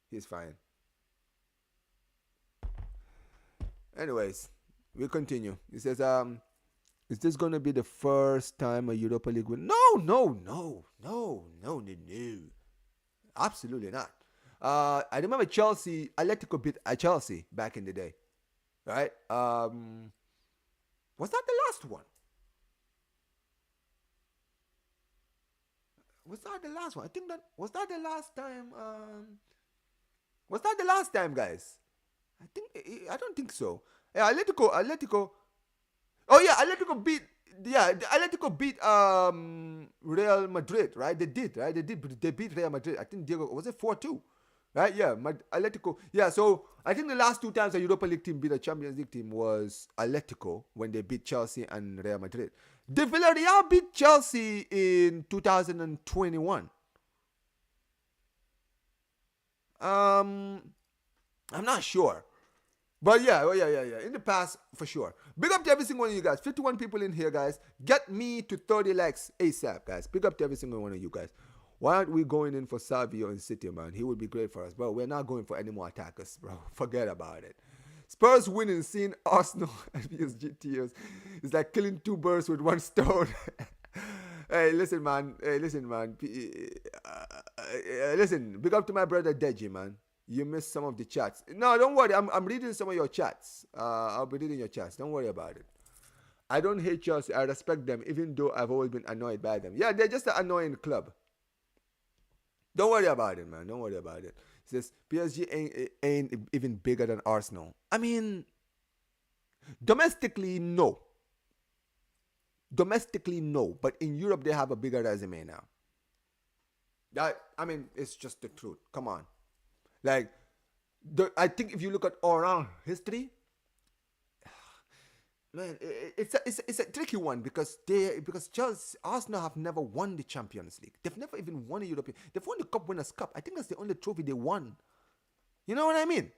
He's fine. Anyways, we continue. He says, is this going to be the first time a Europa League win? No. Absolutely not. I remember Atletico beat Chelsea back in the day. Right? Was that the last one? Was that the last one? I think was that the last time? Was that the last time, guys? I don't think so. Yeah, Atletico. Oh yeah, Atletico beat Real Madrid, right? They beat Real Madrid. I think was it 4-2, right? Yeah, Atletico. Yeah, so I think the last 2 times a Europa League team beat a Champions League team was Atletico when they beat Chelsea and Real Madrid. The Villarreal beat Chelsea in 2021. I'm not sure. But yeah. In the past, for sure. Big up to every single one of you guys. 51 people in here, guys. Get me to 30 likes ASAP, guys. Big up to every single one of you guys. Why aren't we going in for Savio in City, man? He would be great for us, bro. We're not going for any more attackers, bro. Forget about it. Spurs winning, seeing Arsenal and PSG tears. It's like killing two birds with one stone. Hey, listen, man. Hey, listen, man. Listen, big up to my brother Deji, man. You missed some of the chats. No, don't worry. I'm reading some of your chats. I'll be reading your chats. Don't worry about it. I don't hate Chelsea. I respect them, even though I've always been annoyed by them. Yeah, they're just an annoying club. Don't worry about it, man. Don't worry about it. It says PSG ain't even bigger than Arsenal. I mean, domestically, no. Domestically, no. But in Europe, they have a bigger resume now. It's just the truth. Come on. Like, I think if you look at Oran history, man, it's a tricky one because Chelsea, Arsenal have never won the Champions League. They've never even won a European. They've won the Cup Winners' Cup. I think that's the only trophy they won. You know what I mean?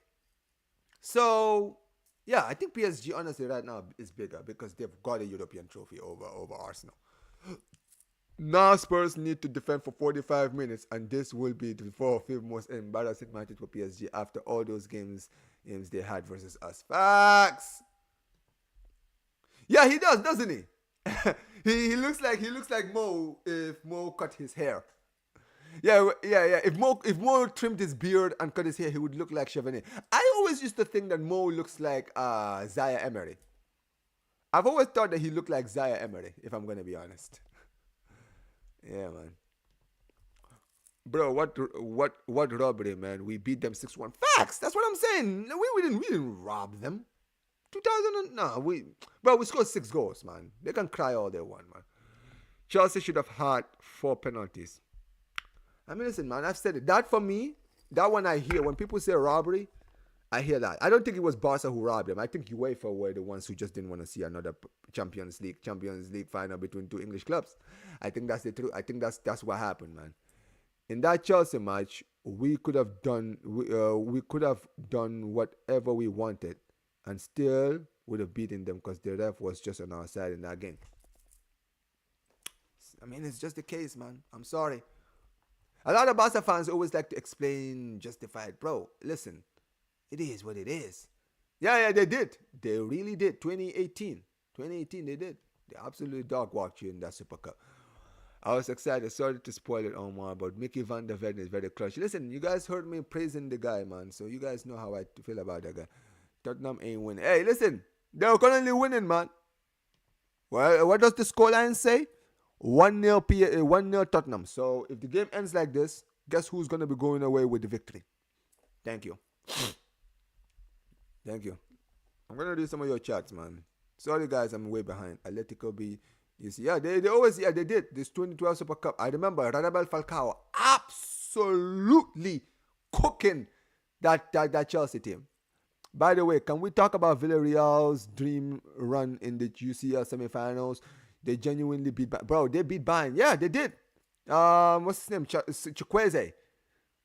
So yeah, I think PSG honestly right now is bigger because they've got a European trophy over Arsenal. Now Spurs need to defend for 45 minutes, and this will be the 4th or 5th most embarrassing matches for PSG after all those games they had versus us. Facts. Yeah, he does, doesn't he? he looks like Mo if Mo cut his hair. Yeah. If Mo trimmed his beard and cut his hair, he would look like Chevalier. I always used to think that Mo looks like Zaya Emery. I've always thought that he looked like Zaya Emery, if I'm gonna be honest. Yeah, man. Bro, what robbery, man? We beat them 6-1. Facts. That's what I'm saying. We didn't rob them. 2000 we scored 6 goals, man. They can cry all they want, man. Chelsea should have had 4 penalties. I mean, listen, man, I've said it. That for me, that one I hear when people say robbery, I hear that. I don't think it was Barca who robbed them. I think UEFA were the ones who just didn't want to see another Champions League final between 2 English clubs. I think that's the truth. I think that's what happened, man. In that Chelsea match, we could have done whatever we wanted, and still would have beaten them because the ref was just on our side in that game. I mean, it's just the case, man. I'm sorry. A lot of Barca fans always like to explain, justify it. Bro, listen. It is what it is. Yeah, they did. They really did. 2018, they did. They absolutely dog walked you in that Super Cup. I was excited. Sorry to spoil it, Omar, but Mickey van der Ven is very clutch. Listen, you guys heard me praising the guy, man. So you guys know how I feel about that guy. Tottenham ain't winning. Hey, listen. They're currently winning, man. Well, what does the scoreline say? 1-0 Tottenham. So if the game ends like this, guess who's going to be going away with the victory? Thank you. Thank you. I'm going to do some of your chats, man. Sorry, guys, I'm way behind. Atletico B. You see, yeah, they always, yeah, they did. This 2012 Super Cup. I remember Radamel Falcao absolutely cooking that Chelsea team. By the way, can we talk about Villarreal's dream run in the UCL semifinals? They genuinely beat Bayern. Bro, they beat Bayern. Yeah, they did. What's his name? Chukwueze.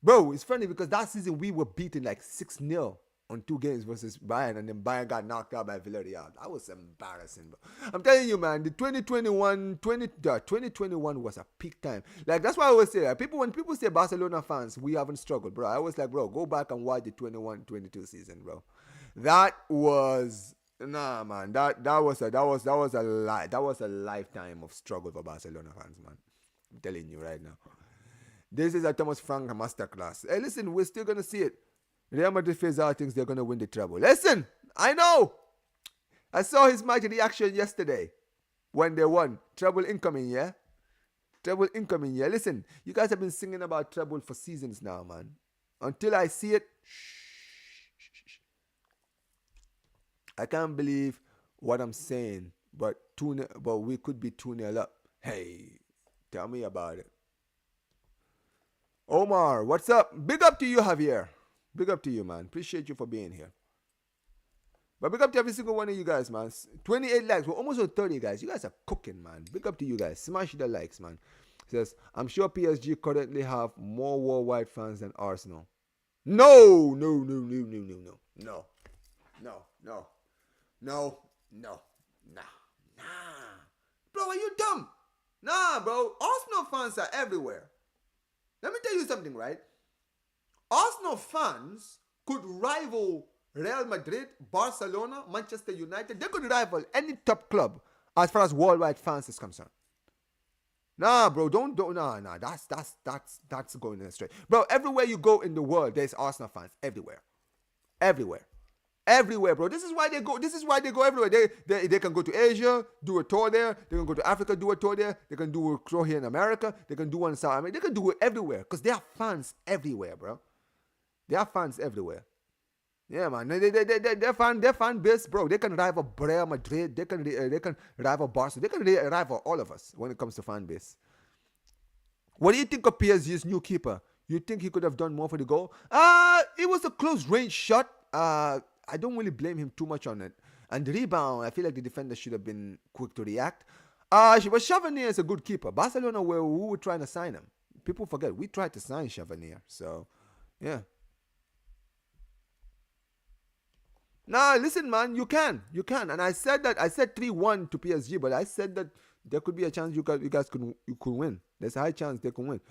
Bro, it's funny because that season we were beaten like 6-0 on 2 games versus Bayern, and then Bayern got knocked out by Villarreal. That was embarrassing, bro. I'm telling you, man, the 2021 was a peak time. Like, that's why I always say that. When people say Barcelona fans, we haven't struggled, bro. I was like, bro, go back and watch the 21-22 season, bro. That was man. That was a lifetime of struggle for Barcelona fans, man. I'm telling you right now. This is a Thomas Frank masterclass. Hey, listen, we're still gonna see it. Real Madrid fans out thinks they're gonna win the treble. Listen, I know. I saw his match reaction yesterday when they won. Treble incoming, yeah. Treble incoming, yeah. Listen, you guys have been singing about treble for seasons now, man. Until I see it, I can't believe what I'm saying, but we could be 2-0 up. Hey, tell me about it. Omar, what's up? Big up to you, Javier. Big up to you, man. Appreciate you for being here. But big up to every single one of you guys, man. 28 likes. We're almost at 30, guys. You guys are cooking, man. Big up to you guys. Smash the likes, man. Says, I'm sure PSG currently have more worldwide fans than Arsenal. No. Nah. Bro, are you dumb? Nah, bro. Arsenal fans are everywhere. Let me tell you something, right? Arsenal fans could rival Real Madrid, Barcelona, Manchester United. They could rival any top club as far as worldwide fans is concerned. Nah, bro, don't nah. That's going astray, bro. Everywhere you go in the world, there's Arsenal fans everywhere, everywhere, everywhere, bro. This is why they go. This is why they go everywhere. They can go to Asia, do a tour there. They can go to Africa, do a tour there. They can do a tour here in America. They can do one in South America. They can do it everywhere because they have fans everywhere, bro. They have fans everywhere. Yeah, man. They're fan base, bro. They can rival Real Madrid. They can rival Barcelona. They can rival all of us when it comes to fan base. What do you think of PSG's new keeper? You think he could have done more for the goal? It was a close range shot. I don't really blame him too much on it. And the rebound, I feel like the defender should have been quick to react. But Chavagneur is a good keeper. Barcelona we were trying to sign him. People forget we tried to sign Chavagneur. So, yeah. Nah, listen, man, you can. And I said 3-1 to PSG, but I said that there could be a chance you guys could win. There's a high chance they can win.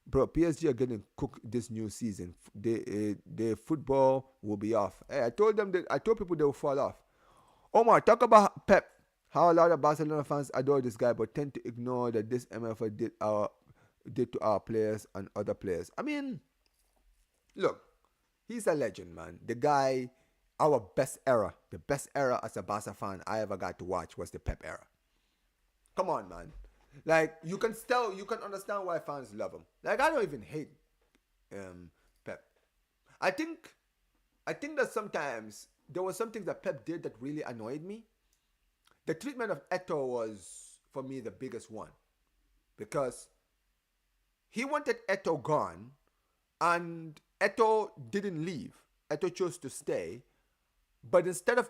Bro, PSG are getting cooked this new season. Their football will be off. Hey, I told people they will fall off. Omar, talk about Pep. How a lot of Barcelona fans adore this guy, but tend to ignore that this MFA did to our players and other players. I mean, look, he's a legend, man. The guy. Our best era, the best era as a Barca fan I ever got to watch was the Pep era. Come on, man. Like, you can understand why fans love him. Like, I don't even hate Pep. I think that sometimes there was something that Pep did that really annoyed me. The treatment of Eto'o was, for me, the biggest one. Because he wanted Eto'o gone, and Eto'o didn't leave. Eto'o chose to stay. But instead of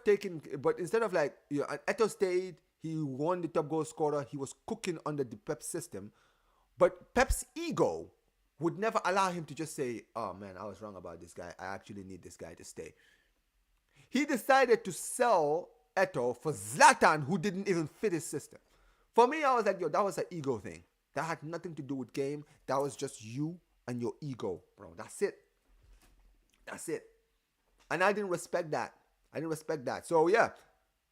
like, you know, Eto'o stayed, he won the top goal scorer, he was cooking under the Pep system. But Pep's ego would never allow him to just say, oh man, I was wrong about this guy. I actually need this guy to stay. He decided to sell Eto'o for Zlatan, who didn't even fit his system. For me, I was like, yo, that was an ego thing. That had nothing to do with game. That was just you and your ego, bro. That's it. And I didn't respect that. So, yeah,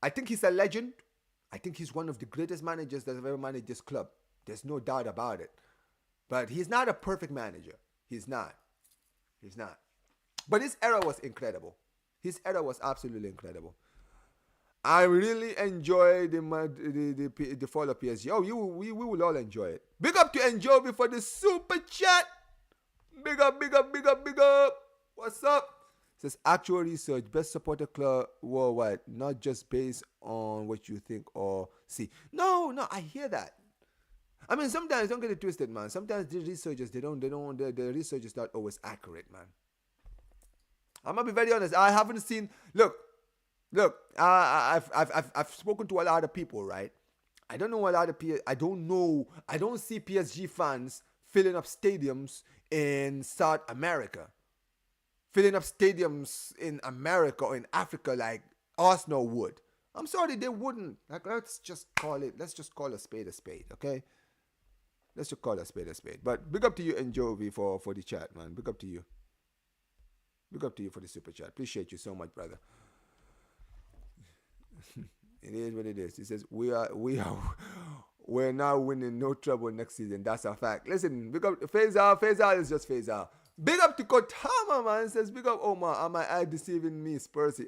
I think he's a legend. I think he's one of the greatest managers that have ever managed this club. There's no doubt about it. But he's not a perfect manager. He's not. But his era was incredible. His era was absolutely incredible. I really enjoy the fall of PSG. Oh, we will all enjoy it. Big up to Enjoy for the super chat. Big up. What's up? It says actual research, best supporter club worldwide, not just based on what you think or see. No, I hear that. I mean, sometimes don't get it twisted, man. Sometimes the researchers the research is not always accurate, man. I'm gonna be very honest. I haven't seen. Look. I've spoken to a lot of people, right? I don't know a lot of PSG. I don't see PSG fans filling up stadiums in South America. Filling up stadiums in America or in Africa like Arsenal would. I'm sorry, they wouldn't. Like, let's just call a spade, okay? Let's just call a spade. But big up to you, Enjoy, for the chat, man. Big up to you. Big up to you for the super chat. Appreciate you so much, brother. It is what it is. He says we're now winning, no trouble next season. That's a fact. Listen, big up Faisal is just Faisal. Big up to Kotama, man. Says big up Omar. Am I deceiving me, Spursy?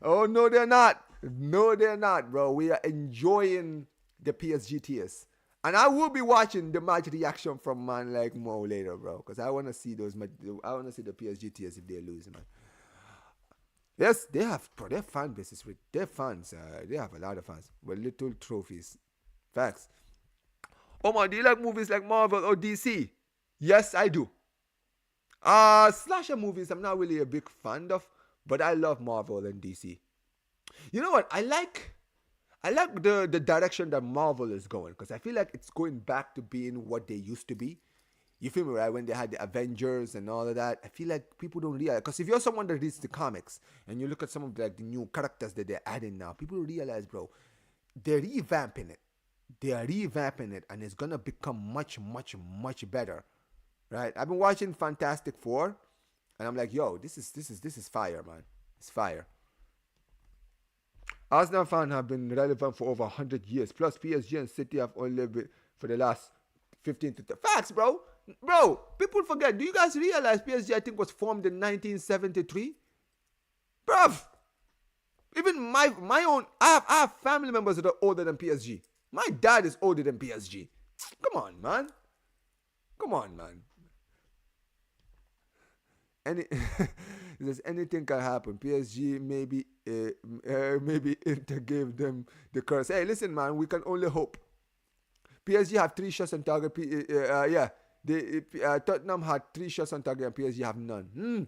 Oh no, they're not. No, they're not, bro. We are enjoying the PSG tears. And I will be watching the match reaction from man like Mo later, bro. Because I want to see the PSG tears if they lose, man. Yes, they have, bro, their fan bases with their fans. They have a lot of fans with little trophies. Facts. Omar, do you like movies like Marvel or DC? Yes, I do. Slasher movies, I'm not really a big fan of, but I love Marvel and DC. You know what? I like the direction that Marvel is going, because I feel like it's going back to being what they used to be. You feel me, right? When they had the Avengers and all of that, I feel like people don't realize. Because if you're someone that reads the comics and you look at some of the new characters that they're adding now, people realize, bro, they're revamping it. They are revamping it, and it's gonna become much, much, much better right? I've been watching Fantastic Four, and I'm like, yo, this is fire, man. It's fire. Arsenal fans have been relevant for over 100 years. Plus, PSG and City have only been for the last 15 to 30. Facts, bro. Bro, people forget. Do you guys realize PSG, I think, was formed in 1973? Bruv. Even my own, I have family members that are older than PSG. My dad is older than PSG. Come on, man. Come on, man. Anything can happen. PSG maybe Inter gave them the curse. Hey, listen, man, we can only hope. PSG have 3 shots on target. Tottenham had 3 shots on target, and PSG have none.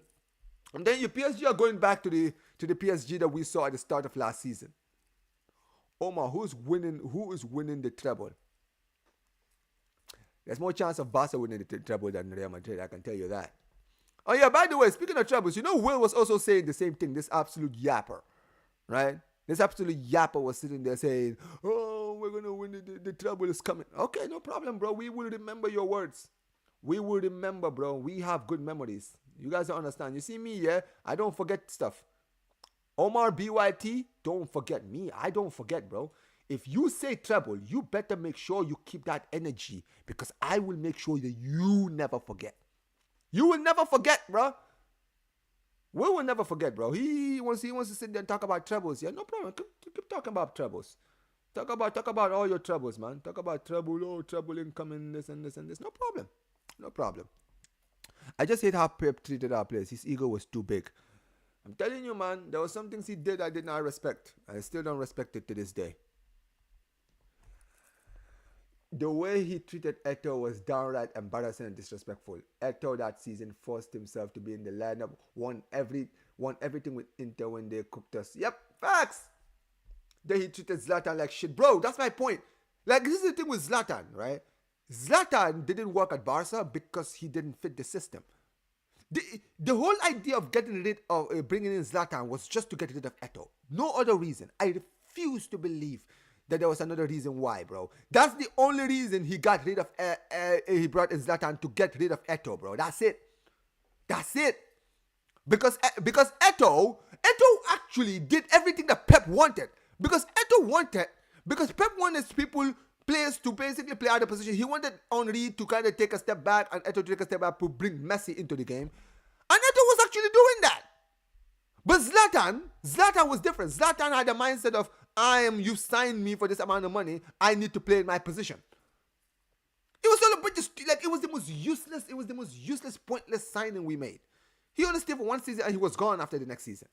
And then your PSG are going back to the PSG that we saw at the start of last season. Omar, who is winning the treble? There's more chance of Barca winning the treble than Real Madrid, I can tell you that. Oh yeah, by the way, speaking of trebles, Will was also saying the same thing, this absolute yapper, right? This absolute yapper was sitting there saying, oh, we're going to win, the treble is coming. Okay, no problem, bro. We will remember your words. We will remember, bro. We have good memories. You guys don't understand. You see me, yeah? I don't forget stuff. Omar BYT, don't forget me. I don't forget, bro. If you say treble, you better make sure you keep that energy, because I will make sure that you never forget. You will never forget, bro. We will never forget, bro. He wants to sit there and talk about trebles. Yeah, no problem. Keep talking about trebles. Talk about all your troubles, man. Talk about treble, treble incoming, this and this and this. No problem. No problem. I just hate how Pep treated our players. His ego was too big. I'm telling you, man, there were some things he did I did not respect. I still don't respect it to this day. The way he treated Eto'o was downright embarrassing and disrespectful. Eto'o that season forced himself to be in the lineup, won everything with Inter when they cooked us. Yep, facts. Then he treated Zlatan like shit. Bro, that's my point. Like, this is the thing with Zlatan, right? Zlatan didn't work at Barca because he didn't fit the system. The whole idea of getting rid of, bringing in Zlatan was just to get rid of Eto'o. No other reason. I refuse to believe that there was another reason why, bro. That's the only reason he got rid of, he brought in Zlatan, to get rid of Eto'o, bro. That's it. That's it. Because Eto'o actually did everything that Pep wanted. Because Pep wanted players to basically play out of position. He wanted Henry to kind of take a step back and Eto'o to take a step back to bring Messi into the game. And Eto'o was actually doing that. But Zlatan was different. Zlatan had the mindset of, you signed me for this amount of money, I need to play in my position. It was all about it was the most useless, pointless signing we made. He only stayed for 1 season and he was gone after the next season.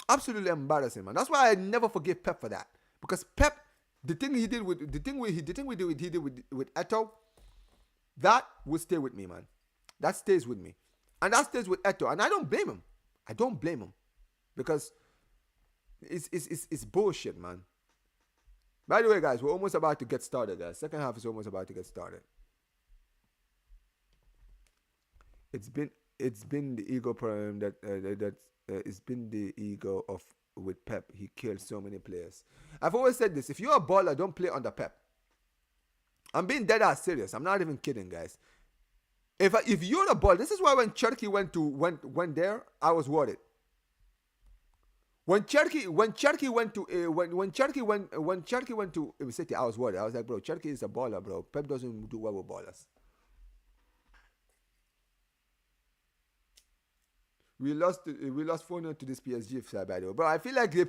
Absolutely embarrassing, man. That's why I never forgive Pep for that. Because Pep, the thing he did with Eto'o, that will stay with me, man. That stays with me. And that stays with Eto'o. And I don't blame him. Because it's bullshit, man. By the way, guys, we're almost about to get started, guys. Second half is almost about to get started. It's been the ego problem it's been the ego of with Pep. He killed so many players. I've always said this: if you're a baller, don't play under Pep. I'm being dead ass serious. I'm not even kidding, guys. If you're a baller, this is why when Cherky went there, I was worried. When Cherky went to City, I was worried. I was like, bro, Cherky is a baller, bro. Pep doesn't do well with ballers. We lost 4-0 to this PSG side, by the way. But I feel like they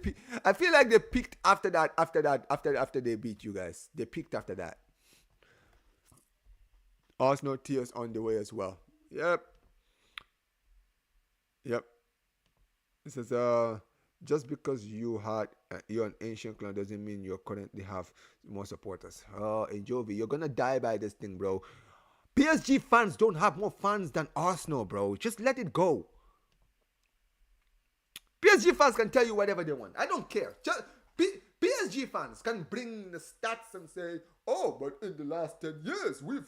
peaked after that. After they beat you guys, they peaked after that. Arsenal tears on the way as well. Yep. This is just because you're an ancient clan doesn't mean you currently have more supporters. Oh, Jovi, you're gonna die by this thing, bro. PSG fans don't have more fans than Arsenal, bro. Just let it go. PSG fans can tell you whatever they want. I don't care. PSG fans can bring the stats and say, oh, but in the last 10 years, we've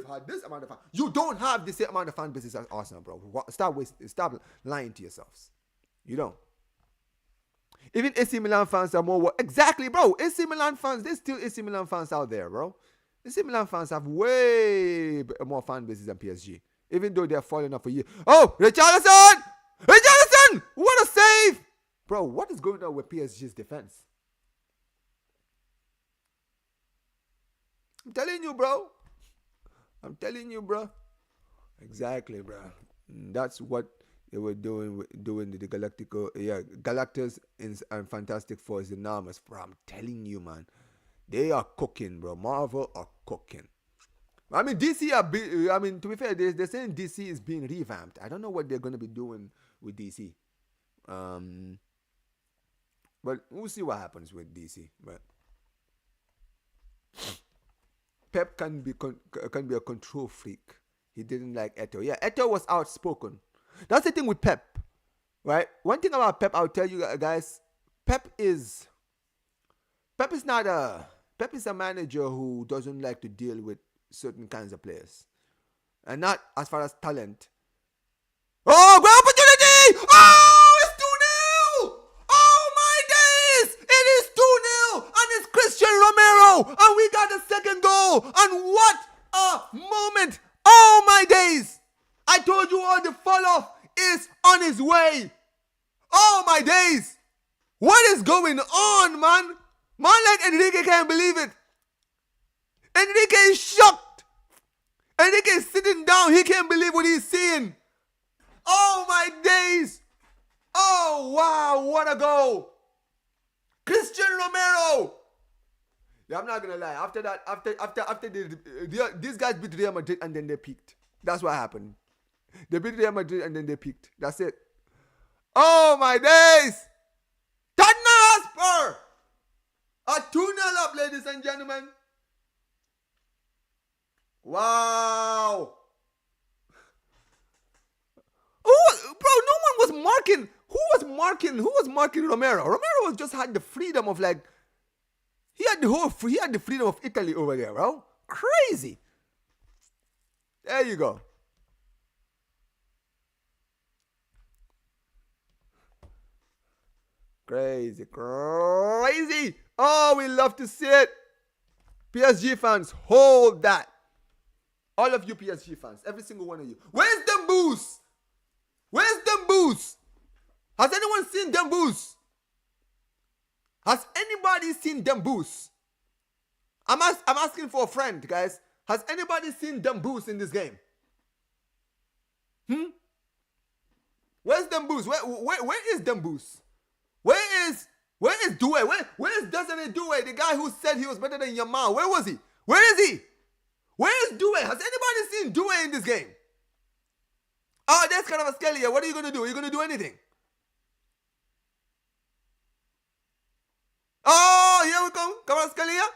had this amount of fans. You don't have the same amount of fan bases as Arsenal, bro. Stop lying to yourselves. You don't. Even AC Milan fans are more... Exactly, bro. AC Milan fans, there's still AC Milan fans out there, bro. AC Milan fans have way more fan bases than PSG, even though they're falling off a year. Oh, Richarlison! Richarlison! What a save! Bro, what is going on with PSG's defense? I'm telling you, bro. I'm telling you, bro. Exactly, bro. That's what they were doing the Galactico, Galactus and Fantastic Four is enormous, bro. I'm telling you, man. They are cooking, bro. Marvel are cooking. I mean, DC to be fair, they're saying DC is being revamped. I don't know what they're going to be doing with DC. But we'll see what happens with DC. But Pep can be a control freak. He didn't like Eto'o. Yeah, Eto'o was outspoken. That's the thing with Pep, right? One thing about Pep, I'll tell you guys, Pep is a manager who doesn't like to deal with certain kinds of players, and not as far as talent. Oh, great opportunity! Oh, it's 2-0! Oh my days! It is 2-0, and it's Christian Romero, and we got the second goal. And what a moment! Oh my days! I told you all the fall off is on his way. Oh my days! What is going on, man? Man like Enrique can't believe it. Enrique is shocked. Enrique is sitting down. He can't believe what he's seeing. Oh my days! Oh wow, what a goal! Christian Romero. Yeah, I'm not gonna lie. After that, after these guys beat Real Madrid and then they peaked. That's what happened. They beat Real Madrid and then they peaked. That's it. Oh my days! Tottenham Hotspur are 2-0 up, ladies and gentlemen. Wow. Bro, no one was marking. Who was marking Romero? Romero just had the freedom of he had the freedom of Italy over there, bro. Crazy. There you go. Crazy. Oh, we love to see it. PSG fans, hold that. All of you PSG fans, every single one of you. Where's Dembouz? Has anyone seen Dembouz? Has anybody seen Dembouz? I'm asking for a friend, guys. Has anybody seen Dembouz in this game? Where's Dembouz? Where is Dembouz? Where is Doué? Where is Desiree Doué, the guy who said he was better than Yamal? Where was he? Where is he? Where is Doué? Has anybody seen Doué in this game? Oh, that's kind of a scary. What are you going to do? Are you going to do anything? Oh, here we come. Kvaratskhelia.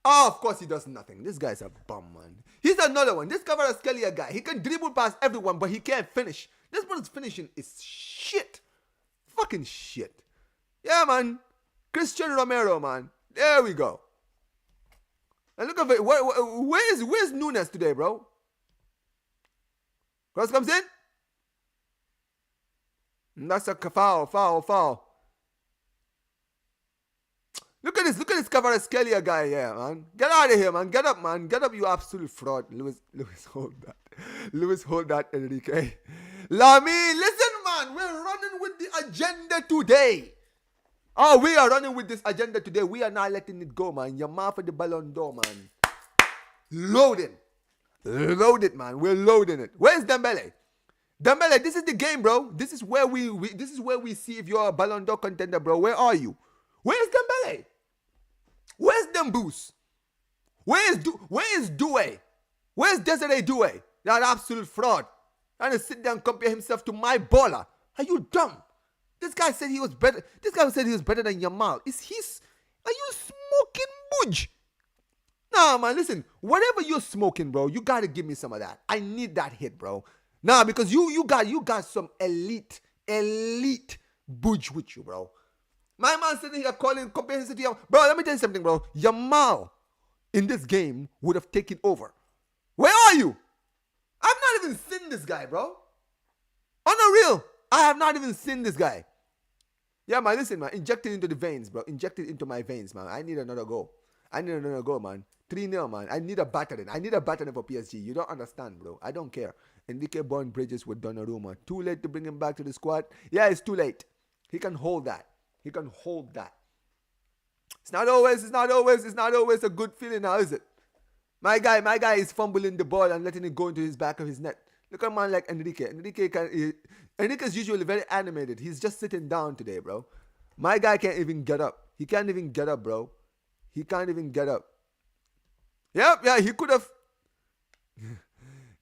Oh, of course he does nothing. This guy's a bum, man. He's another one. This Kvaratskhelia guy. He can dribble past everyone, but he can't finish. This one's finishing is shit. Fucking shit. Yeah, man. Christian Romero, man. There we go. And look at it. Where's Nunes today, bro? Cross comes in. And that's a foul. Look at this Kvaratskhelia guy here, man. Get out of here, man. Get up, man. Get up, you absolute fraud. Lewis, hold that. Lewis, hold that, Enrique. Lamy, listen, man. We're running with the agenda today. Oh, we are running with this agenda today. We are not letting it go, man. Yamal for the Ballon d'Or, man. Loaded, man. We're loading it. Where's Dembele? Dembele, this is the game, bro. This is where we see if you're a Ballon d'Or contender, bro. Where are you? Where's Dembele? Where's Dembouz? Where is Doué? Where's Desiree Doué? That absolute fraud. Trying to sit down and compare himself to my baller. Are you dumb? This guy said he was better. This guy said he was better than Yamal. Are you smoking budge? Nah, man, listen. Whatever you're smoking, bro, you gotta give me some of that. I need that hit, bro. Nah, because you got some elite budge with you, bro. My man sitting here comparing to Yamal. Bro, let me tell you something, bro. Yamal in this game would have taken over. Where are you? I've not even seen this guy, bro. On the real, I have not even seen this guy. Yeah, man, listen, man. Inject it into the veins, bro. Inject it into my veins, man. I need another goal. Man. 3-0, man. I need a battering. I need a battering for PSG. You don't understand, bro. I don't care. Enrique Bond Bridges with Donnarumma. Too late to bring him back to the squad. Yeah, it's too late. He can hold that. He can hold that. It's not always a good feeling now, is it? My guy is fumbling the ball and letting it go into his back of his net. Look at a man like Enrique. Enrique's usually very animated. He's just sitting down today, bro. My guy can't even get up. He can't even get up, bro. He can't even get up. Yep, yeah, he could have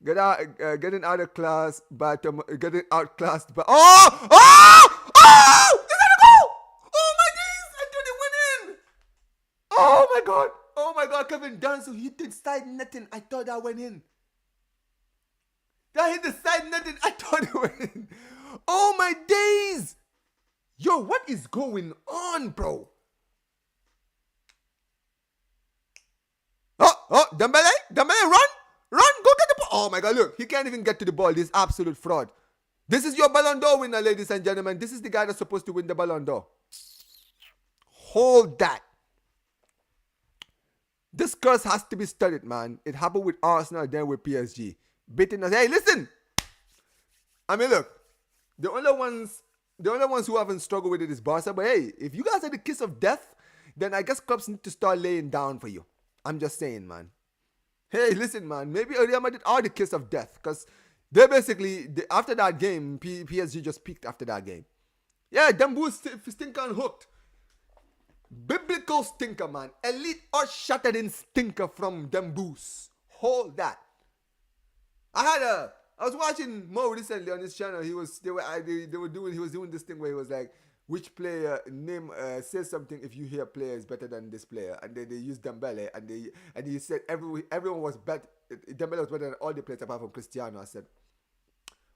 getting out of class, but getting outclassed. But oh! Is that a goal? Oh my days! I thought it went in. Oh my god! Kevin Danso, he did side netting. I thought that went in. That hit the side netting. I thought it went in. Oh my days! Yo, what is going on, bro? Oh, Dembele, run, go get the ball. Oh my god, look, he can't even get to the ball. This absolute fraud. This is your Ballon d'Or winner, ladies and gentlemen. This is the guy that's supposed to win the Ballon d'Or. Hold that. This curse has to be studied, man. It happened with Arsenal, then with PSG. Beating us. Hey, listen. I mean, look, the only ones who haven't struggled with it is Barca. But hey, if you guys are the kiss of death, then I guess clubs need to start laying down for you. I'm just saying, man. Hey, listen, man. Maybe Real Madrid are the kiss of death because they basically, after that game, PSG just peaked after that game. Yeah, Dembo's stinker and hooked. Biblical stinker, man. Elite or shattering stinker from Dembo's. Hold that. I was watching Mo recently on his channel. He was doing this thing where he was like, which player says something if you hear player is better than this player, and then they used Dembele, and he said everyone was better. Dembele was better than all the players apart from Cristiano. I said,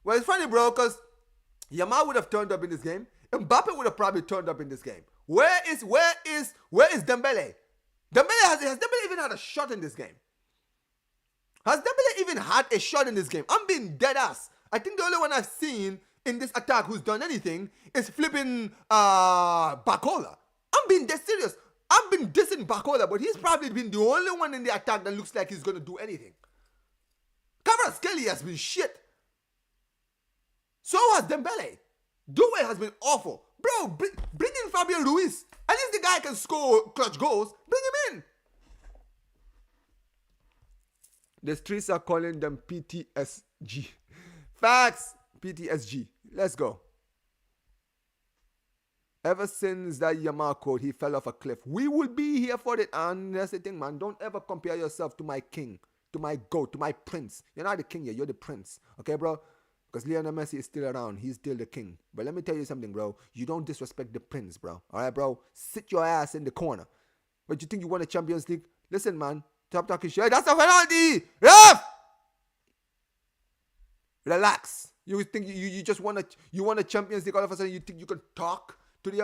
well, it's funny, bro, because Yamal would have turned up in this game. Mbappe would have probably turned up in this game. Where is Dembele? Has Dembele even had a shot in this game? Has Dembele even had a shot in this game? I'm being dead ass. I think the only one I've seen in this attack who's done anything is flipping Bacola. I'm being dead serious. I've been dissing Bacola, but he's probably been the only one in the attack that looks like he's going to do anything. Kvaratskhelia has been shit. So has Dembele. Doué has been awful. Bro, bring in Fabian Ruiz. At least the guy can score clutch goals. Bring him in. The streets are calling them PTSG. Facts. PTSG. Let's go. Ever since that Yamal quote, he fell off a cliff. We will be here for it. And that's the thing, man. Don't ever compare yourself to my king, to my goat, to my prince. You're not the king here. You're the prince. Okay, bro? Because Lionel Messi is still around. He's still the king. But let me tell you something, bro. You don't disrespect the prince, bro. All right, bro? Sit your ass in the corner. But you think you won a Champions League? Listen, man. Stop talking shit. That's a penalty. Ref! Relax. You think you just want a Champions League all of a sudden? You think you can talk to the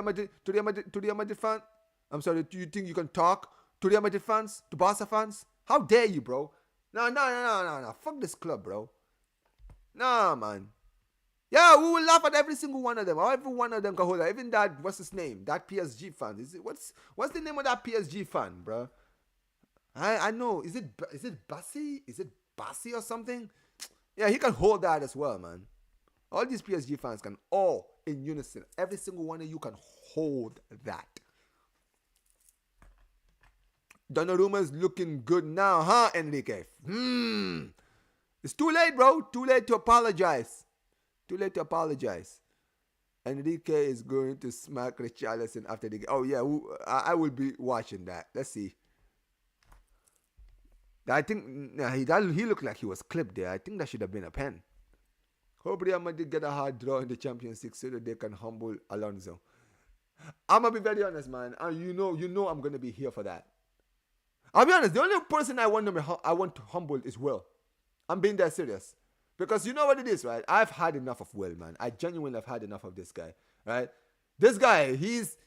Real Madrid fan? I'm sorry. Do you think you can talk to Real Madrid fans, to Barca fans? How dare you, bro? No. Fuck this club, bro. Nah, man. Yeah, we will laugh at every single one of them. Every one of them can hold that. Even that, what's his name? That PSG fan. What's the name of that PSG fan, bro? I know. Is it Bassi? Is it Bassi or something? Yeah, he can hold that as well, man. All these PSG fans can all in unison. Every single one of you can hold that. Donnarumma is looking good now, huh, Enrique? It's too late, bro. Too late to apologize. Enrique is going to smack Richarlison after the game. Oh, yeah. I will be watching that. Let's see. I think he looked like he was clipped there. I think that should have been a pen. Hope Real Madrid get a hard draw in the Champions League so that they can humble Alonso. I'm going to be very honest, man. You know I'm going to be here for that. I'll be honest. The only person I want to humble is Will. I'm being that serious. Because you know what it is, right? I've had enough of Will, man. I genuinely have had enough of this guy, right? This guy, he's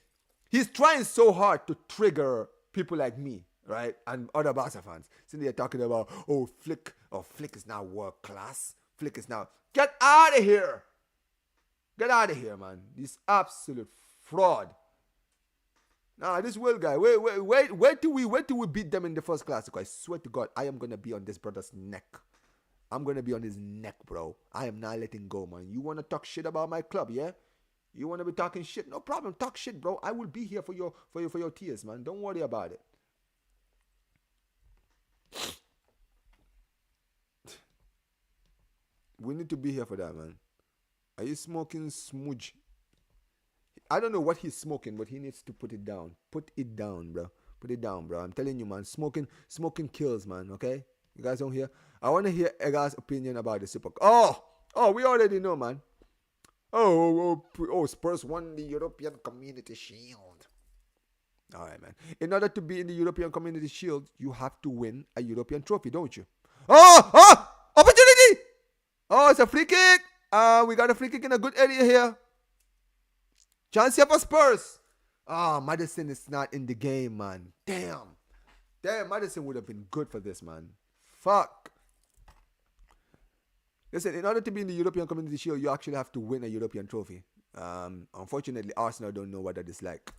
trying so hard to trigger people like me, right? And other Barca fans. So they're talking about, Flick is now world class. Flick is now... Get out of here. Get out of here, man. This absolute fraud. Nah, this will guy. Wait till we beat them in the first classic. I swear to God, I am gonna be on this brother's neck. I'm gonna be on his neck, bro. I am not letting go, man. You wanna talk shit about my club, yeah? You wanna be talking shit? No problem. Talk shit, bro. I will be here for your tears, man. Don't worry about it. We need to be here for that, man. Are you smoking smudge? I don't know what he's smoking, but he needs to put it down. Put it down, bro. Put it down, bro. I'm telling you, man. Smoking kills, man. Okay, you guys don't hear. I want to hear Egar's opinion about the Super Cup. Oh, we already know, man. Spurs won the European Community Shield. All right, man. In order to be in the European Community Shield, you have to win a European trophy, don't you? Opportunity! Oh, it's a free kick. We got a free kick in a good area here. Chance here for Spurs. Madison is not in the game, man. Damn, Madison would have been good for this, man. Fuck. Listen, in order to be in the European Community Shield, you actually have to win a European trophy. Unfortunately, Arsenal don't know what that is like.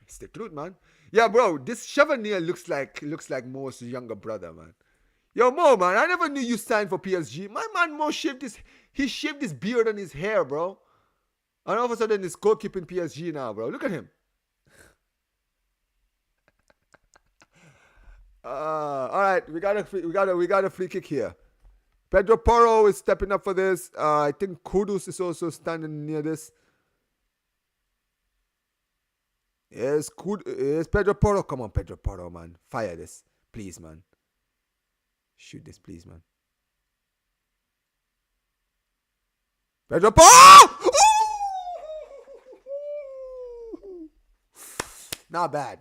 It's the truth, man. Yeah, bro, this Chevanier looks like Mo's younger brother, man. Yo, Mo, man, I never knew you signed for PSG. My man Mo shaved his beard and his hair, bro. And all of a sudden, he's goalkeeping PSG now, bro. Look at him. All right, we got a free kick here. Pedro Porro is stepping up for this. I think Kudus is also standing near this. Yes, Pedro Porro. Come on, Pedro Porro, man. Fire this, please, man. Shoot this, please, man. Pedro Porro! Not bad.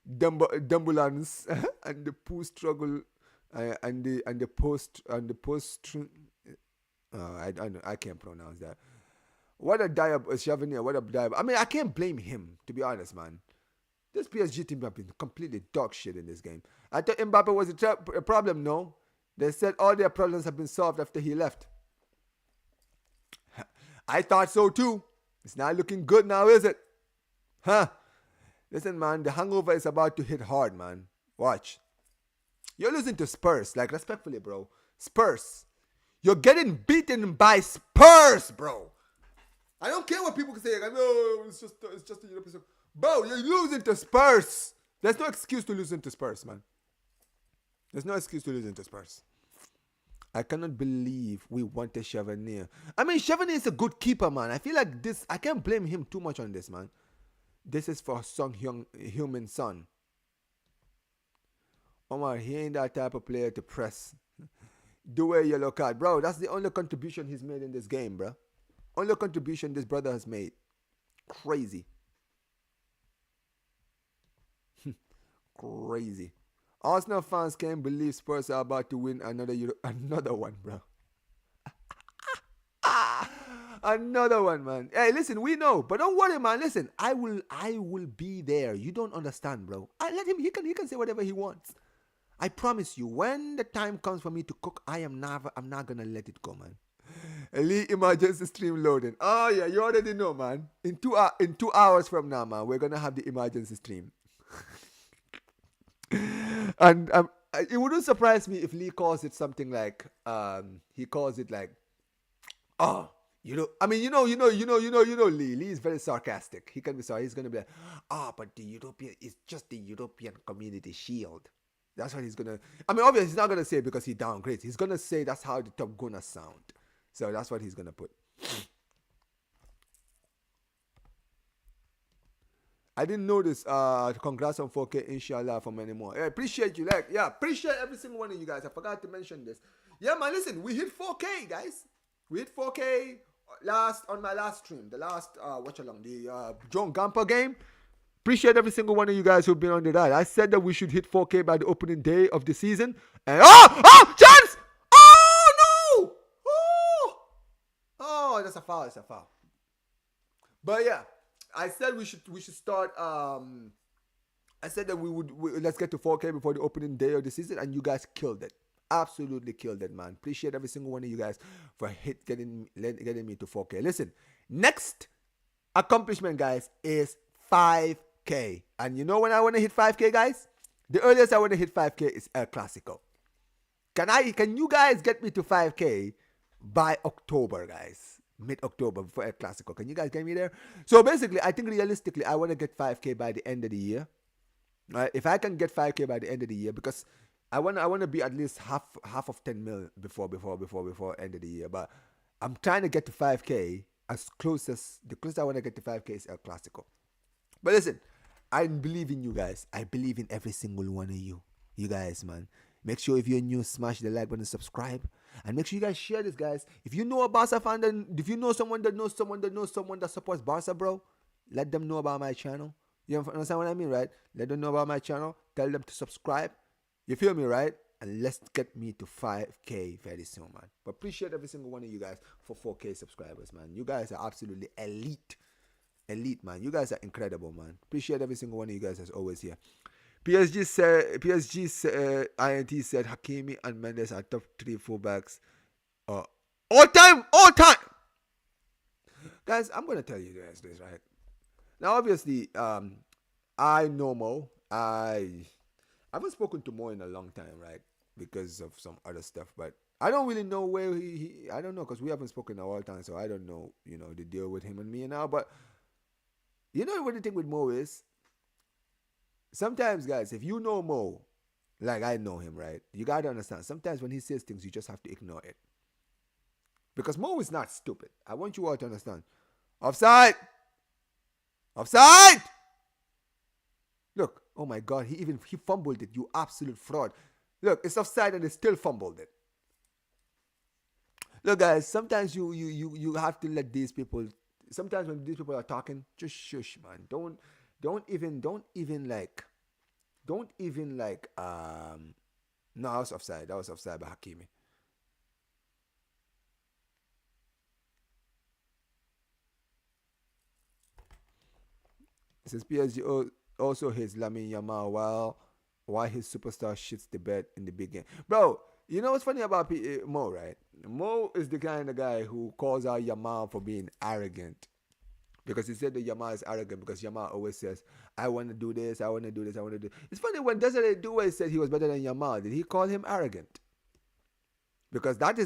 Dumbulance and the post struggle and the post. I can't pronounce that. What a Chevanier. What a diab. I mean, I can't blame him, to be honest, man. This PSG team have been completely dog shit in this game. I thought Mbappe was a problem. No, they said all their problems have been solved after he left. I thought so too. It's not looking good now, is it? Huh? Listen, man, the hangover is about to hit hard, man. Watch. You're losing to Spurs, like respectfully, bro. Spurs. You're getting beaten by Spurs, bro. I don't care what people can say. Like, no, it's just a European. Bro, you're losing to Spurs. There's no excuse to losing to Spurs, man. There's no excuse to losing to Spurs. I cannot believe we wanted Chevanier. I mean, Chevanier is a good keeper, man. I feel like this. I can't blame him too much on this, man. This is for Sung Heung-min Son. Omar, he ain't that type of player to press. Do a yellow card. Bro, that's the only contribution he's made in this game, bro. Only contribution this brother has made. Crazy. Crazy. Arsenal fans can't believe Spurs are about to win another one, bro. Another one, man. Hey, listen, we know, but don't worry, man. Listen, I will be there. You don't understand, bro. I let him. He can say whatever he wants. I promise you, when the time comes for me to cook, I'm not gonna let it go, man. Elite emergency stream loading. Oh yeah, you already know, man. In 2 hours from now, man, we're gonna have the emergency stream. And it wouldn't surprise me if Lee calls it something like he calls it like, oh, Lee. Lee is very sarcastic. He can be sorry. He's gonna be like, but it's just the European Community Shield. That's what he's gonna. I mean, obviously he's not gonna say it because he downgrades. He's gonna say that's how the top gonna sound. So that's what he's gonna put. I didn't notice. Congrats on 4K, inshallah, for many more. I appreciate you. Appreciate every single one of you guys. I forgot to mention this. Yeah, man, listen, we hit 4K, guys. We hit 4K on my last stream, the last Watchalong, the John Gamper game. Appreciate every single one of you guys who've been on the ride. I said that we should hit 4K by the opening day of the season. And chance! Oh no! Oh, that's a foul. It's a foul. But yeah. I said we should start. I said that let's get to 4K before the opening day of the season, and you guys killed it. Absolutely killed it, man. Appreciate every single one of you guys for getting me to 4K. Listen, next accomplishment, guys, is 5K. And you know when I want to hit 5K, guys? The earliest I want to hit 5K is El Clasico. Can you guys get me to 5K by October, guys? Mid-October for El Clasico. Can you guys get me there? So basically, I think realistically, I want to get 5K by the end of the year. Right? If I can get 5K by the end of the year, because I want to be at least half of 10 mil before end of the year. But I'm trying to get to 5K the closest I want to get to 5K is El Clasico. But listen, I believe in you guys. I believe in every single one of you. You guys, man. Make sure if you're new, smash the like button, subscribe. And make sure you guys share this, guys. If you know a Barca fan, if you know someone that knows someone that supports Barca, bro, let them know about my channel. You understand what I mean, right? Let them know about my channel. Tell them to subscribe. You feel me, right? And let's get me to 5K very soon, man. But appreciate every single one of you guys for 4K subscribers, man. You guys are absolutely elite. Elite, man. You guys are incredible, man. Appreciate every single one of you guys as always here. PSG INT said Hakimi and Mendes are top 3 fullbacks. All time. Guys, I'm going to tell you guys this, right? Now, obviously, I know Mo. I haven't spoken to Mo in a long time, right? Because of some other stuff. But I don't really know where I don't know, because we haven't spoken all the time. So I don't know, the deal with him and me now. But you know what the thing with Mo is? Sometimes, guys, if you know Mo, like I know him, right? You got to understand. Sometimes when he says things, you just have to ignore it. Because Mo is not stupid. I want you all to understand. Offside! Look, oh my God, he fumbled it. You absolute fraud. Look, it's offside and he still fumbled it. Look, guys, sometimes you have to let these people. Sometimes when these people are talking, just shush, man. Don't even like. No, that was offside. That was offside by Hakimi. It says PSG also his Lamine Yamal why his superstar shits the bed in the big game. Bro, you know what's funny about Mo, right? Mo is the kind of guy who calls out Yamal for being arrogant. Because he said that Yamal is arrogant because Yamal always says, I want to do this, I want to do this, I want to do. It's funny when Desiree Doué said he was better than Yamal. Did he call him arrogant? Because that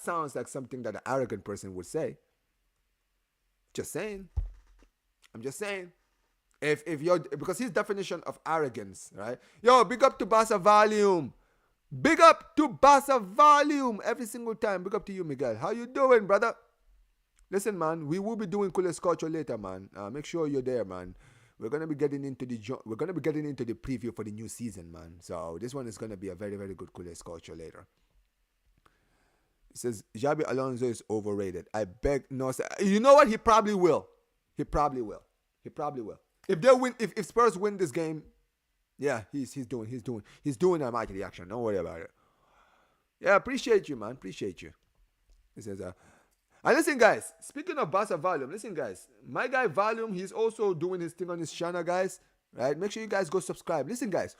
sounds like something that an arrogant person would say. Just saying. I'm just saying. If you're, because his definition of arrogance, right? Yo, big up to Barca Volume. Big up to Barca Volume every single time. Big up to you, Miguel. How you doing, brother? Listen, man, we will be doing Coolest Culture later, man. Make sure you're there, man. We're gonna be getting into the preview for the new season, man. So this one is gonna be a very, very good Coolest Culture later. It says Xabi Alonso is overrated. I beg no. You know what? He probably will. He probably will. If they win, if Spurs win this game, yeah, he's doing a mighty reaction. Don't worry about it. Yeah, appreciate you, man. Appreciate you. It says and listen, guys, speaking of Barca Volume, listen, guys, my guy Volume, he's also doing his thing on his channel, guys, right? Make sure you guys go subscribe. Listen, guys,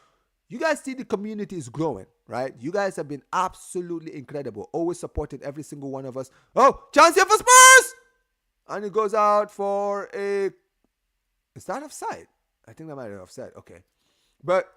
you guys see the community is growing, right? You guys have been absolutely incredible, always supporting every single one of us. Oh, chance here for Spurs! And it goes out for is that offside? I think that might be offside. Okay. But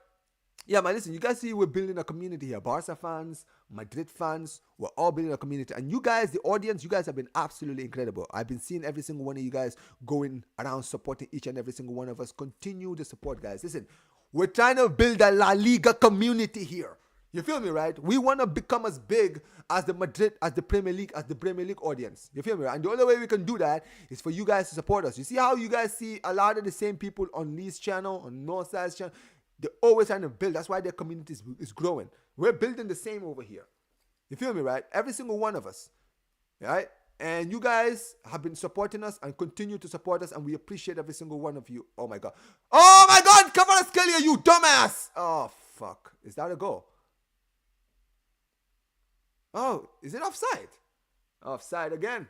yeah, man, listen, you guys see we're building a community here. Barca fans, Madrid fans, we're all building a community. And you guys, the audience, you guys have been absolutely incredible. I've been seeing every single one of you guys going around supporting each and every single one of us. Continue the support, guys. Listen, we're trying to build a La Liga community here. You feel me, right? We want to become as big as the Premier League audience. You feel me, right? And the only way we can do that is for you guys to support us. You see how you guys see a lot of the same people on Lee's channel, on Northside's channel? They're always trying to build. That's why their community is growing. We're building the same over here. You feel me, right? Every single one of us, right? And you guys have been supporting us and continue to support us, and we appreciate every single one of you. Oh, my God. Oh, my God! Kvaratskhelia, you dumbass! Oh, fuck. Is that a goal? Oh, is it offside? Offside again.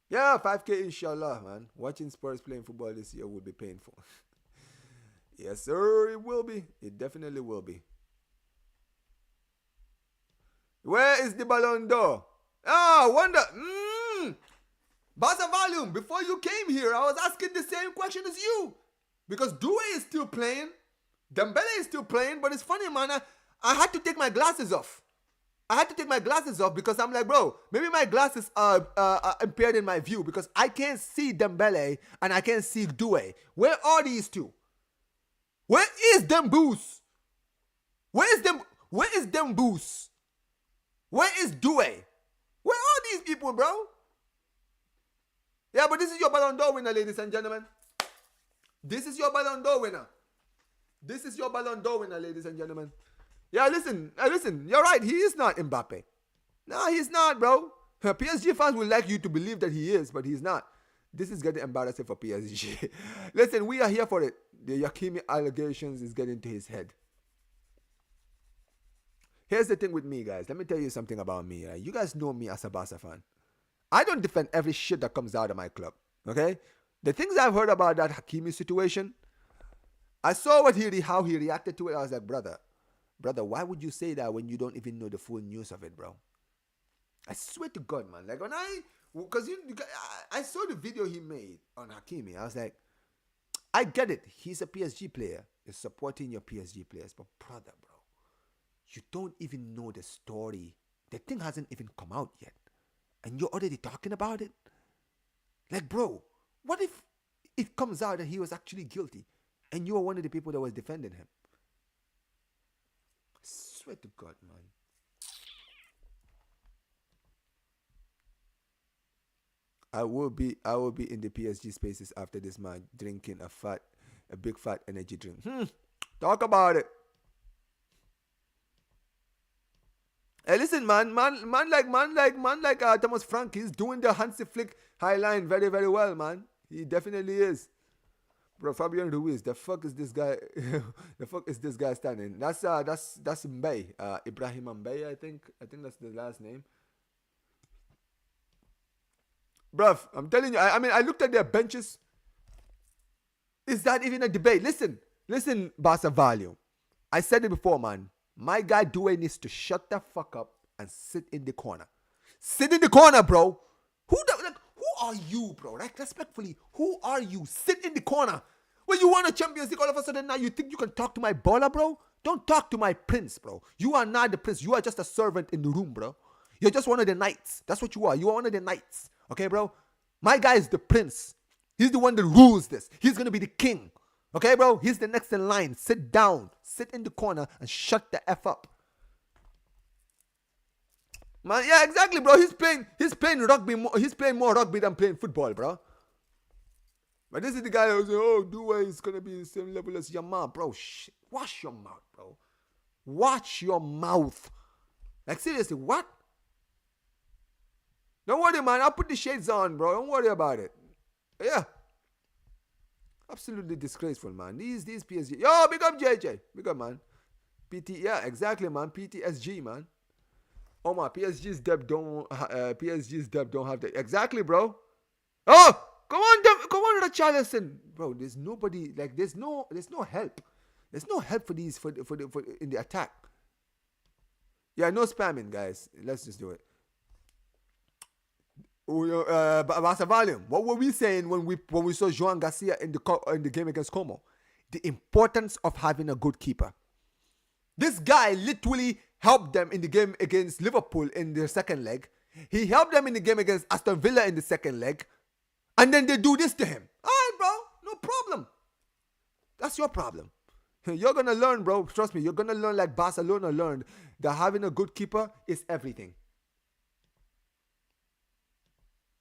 Yeah, 5K inshallah, man. Watching Spurs playing football this year would be painful. Yes, sir, it will be. It definitely will be. Where is the Ballon d'Or? Ah, wonder. Barca Volume, before you came here, I was asking the same question as you. Because Due is still playing. Dembele is still playing. But it's funny, man. I had to take my glasses off. I had to take my glasses off because I'm like, bro, maybe my glasses are impaired in my view because I can't see Dembele and I can't see Due. Where are these two? Where is Demboos? Where is them? Where is Demboos? Where is Due? Where are these people, bro? Yeah, but this is your Ballon d'Or winner, ladies and gentlemen. This is your Ballon d'Or winner. This is your Ballon d'Or winner, ladies and gentlemen. Yeah, listen. You're right. He is not Mbappe. No, he's not, bro. PSG fans will like you to believe that he is, but he's not. This is getting embarrassing for PSG. Listen, we are here for it. The Yakimi allegations is getting to his head. Here's the thing with me, guys. Let me tell you something about me. Right? You guys know me as a Barca fan. I don't defend every shit that comes out of my club. Okay? The things I've heard about that Hakimi situation, I saw how he reacted to it. I was like, brother, why would you say that when you don't even know the full news of it, bro? I swear to God, man. Like because I saw the video he made on Hakimi. I was like, I get it. He's a PSG player. You're supporting your PSG players. But brother, bro, you don't even know the story. The thing hasn't even come out yet. And you're already talking about it? Like, bro, what if it comes out that he was actually guilty and you are one of the people that was defending him? I swear to God, man. I will be in the PSG spaces after this, man, drinking a big fat energy drink. Talk about it. Hey, listen, man like Thomas Frank, he's doing the Hansi Flick high line very, very well, man. He definitely is. Bro, Fabian Ruiz, the fuck is this guy? The fuck is this guy standing? That's Mbaye, Ibrahim Mbaye, I think that's the last name. Bruv, I'm telling you, I looked at their benches. Is that even a debate? Listen, Barca Value. I said it before, man. My guy Due needs to shut the fuck up and sit in the corner. Sit in the corner, bro. Who are you, bro? Like, respectfully, who are you? Sit in the corner. When you won a Champions League, all of a sudden now you think you can talk to my baller, bro? Don't talk to my prince, bro. You are not the prince. You are just a servant in the room, bro. You're just one of the knights. That's what you are. You are one of the knights. Okay, bro? My guy is the prince. He's the one that rules this. He's going to be the king. Okay, bro? He's the next in line. Sit down. Sit in the corner and shut the F up. Man, yeah, exactly, bro. He's playing rugby. He's playing more rugby than playing football, bro. But this is the guy who's like, oh, Due is going to be the same level as your mom. Bro, wash your mouth, bro. Watch your mouth. Like, seriously, what? Don't worry, man. I'll put the shades on, bro. Don't worry about it. Yeah. Absolutely disgraceful, man. These PSG. Yo, big up JJ. Big up, man. PT, yeah, exactly, man. PTSG, man. Oh my, PSG's depth don't have that. Exactly, bro. Oh, come on, Richarlison. Bro, there's nobody, like, there's no help. There's no help for these for in the attack. Yeah, no spamming, guys. Let's just do it. Barca Volume. What were we saying when we saw Joan Garcia in the game against Como? The importance of having a good keeper. This guy literally helped them in the game against Liverpool in the second leg. He helped them in the game against Aston Villa in the second leg. And then they do this to him. All right, bro. No problem. That's your problem. You're going to learn, bro. Trust me. You're going to learn like Barcelona learned that having a good keeper is everything.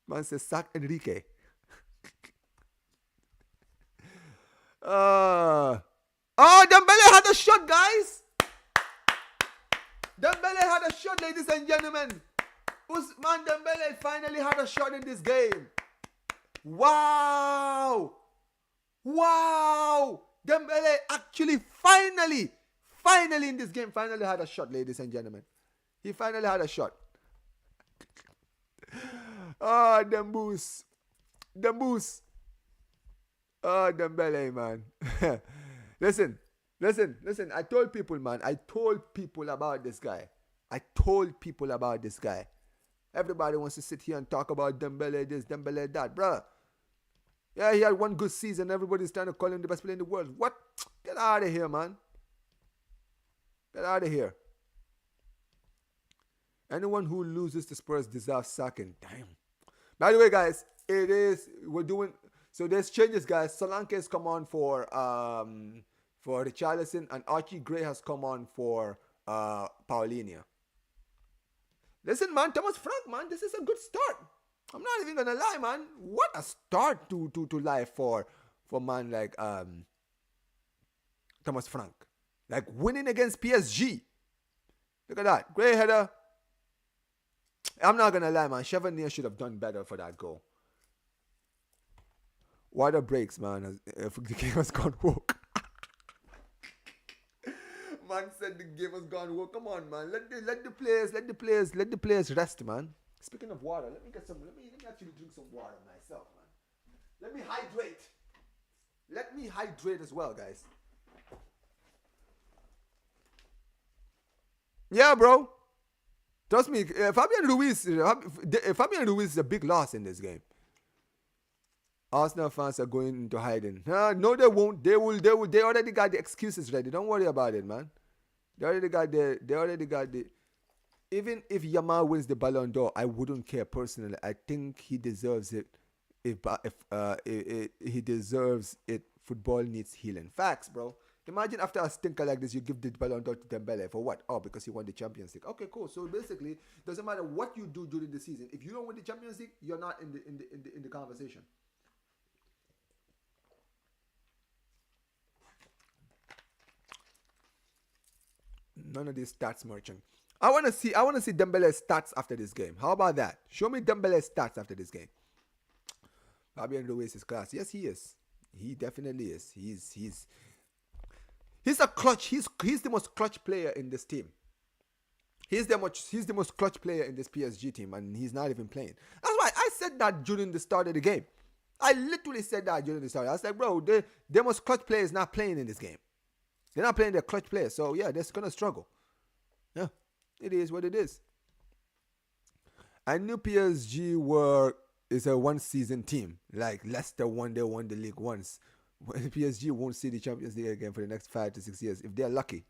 Man says, sack Enrique. Oh, Dembele had a shot, guys. Dembele had a shot, ladies and gentlemen. Usman Dembele finally had a shot in this game. Wow. Dembele actually finally in this game finally had a shot, ladies and gentlemen. He finally had a shot. Oh, Demboos. Oh, Dembele, man. Listen, listen. I told people, man. I told people about this guy. I told people about this guy. Everybody wants to sit here and talk about Dembele this, Dembele that, bruh. Yeah, he had one good season. Everybody's trying to call him the best player in the world. What? Get out of here, man. Get out of here. Anyone who loses to Spurs deserves sacking. Damn. By the way, guys, we're doing, so there's changes, guys. Solanke has come on for Richarlison, and Archie Gray has come on for Paulinho. Listen, man, Thomas Frank, man, this is a good start. I'm not even gonna lie, man. What a start to life for man like Thomas Frank. Like winning against PSG. Look at that. Great header. I'm not gonna lie, man. Chevalier should have done better for that goal. Water breaks, man. If the game has gone woke. Man said the game has gone woke. Come on, man. Let the players rest, man. Speaking of water, let me actually drink some water myself, man. Let me hydrate. Let me hydrate as well, guys. Yeah, bro. Trust me, Fabian Ruiz is a big loss in this game. Arsenal fans are going into hiding. No, they won't. They already got the excuses ready. Don't worry about it, man. They already got the. Even if Yamal wins the Ballon d'Or, I wouldn't care personally. I think he deserves it. If he deserves it, football needs healing. Facts, bro. Imagine after a stinker like this, you give the Ballon d'Or to Dembele for what? Oh, because he won the Champions League. Okay, cool. So basically, doesn't matter what you do during the season. If you don't win the Champions League, you're not in the conversation. None of these stats merchant. I want to see Dembele's stats after this game. How about that? Show me Dembele's stats after this game. Fabian Ruiz is class. Yes, he is. He definitely is. He's a clutch. He's the most clutch player in this team. He's the most clutch player in this PSG team, and he's not even playing. That's why I said that during the start of the game. I literally said that during the start. I was like, bro, the most clutch player is not playing in this game. They're not playing their clutch players, so yeah, they're gonna struggle. Yeah, it is what it is. I knew PSG is a one-season team. Like Leicester won the league once. PSG won't see the Champions League again for the next 5 to 6 years if they're lucky.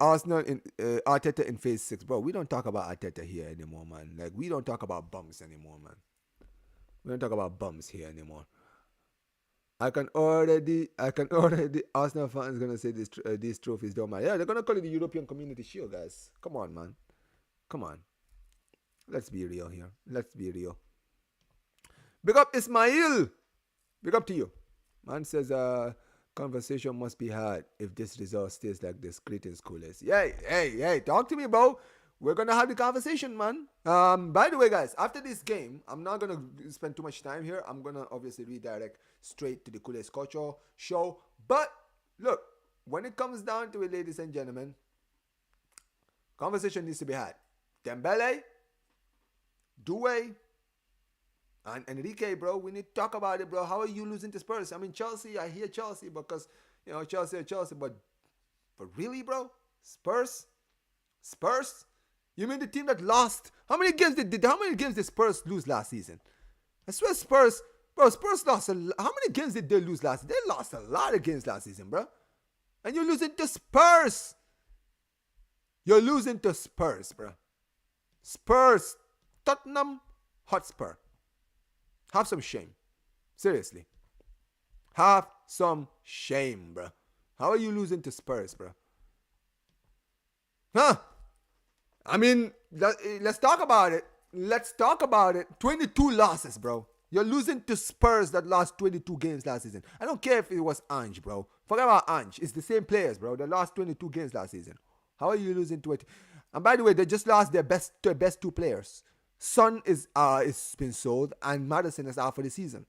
Arsenal in Arteta in phase 6, bro. We don't talk about Arteta here anymore, man. Like we don't talk about bums anymore, man. We don't talk about bums here anymore. I can already Arsenal fans gonna say these trophies don't matter. Yeah, they're gonna call it the European Community Shield, guys. Come on, man. Come on. Let's be real here. Let's be real. Big up Ismail. Big up to you. Man says conversation must be had if this result stays like this. Greetings, coolest. Yeah, hey, talk to me, bro. We're gonna have the conversation, man. By the way, guys, after this game, I'm not gonna spend too much time here. I'm gonna obviously redirect straight to the Coolest Culture show. But look, when it comes down to it, ladies and gentlemen, conversation needs to be had. Dembele, Doué, and Enrique, bro, we need to talk about it, bro. How are you losing to Spurs? I mean, Chelsea, I hear Chelsea because, you know, Chelsea, but really, bro? Spurs? You mean the team that lost? How many games did Spurs lose last season? I swear Spurs lost how many games did they lose last season? They lost a lot of games last season, bro. And you're losing to Spurs. You're losing to Spurs, bro. Spurs. Tottenham Hotspur. Have some shame. Seriously. Have some shame, bro. How are you losing to Spurs, bro? Huh? I mean, let's talk about it. 22 losses, bro. You're losing to Spurs that lost 22 games last season. I don't care if it was Ange, bro. Forget about Ange. It's the same players, bro. They lost 22 games last season. How are you losing to it? And by the way, they just lost their best two players. Son is been sold, and Madison is out for the season.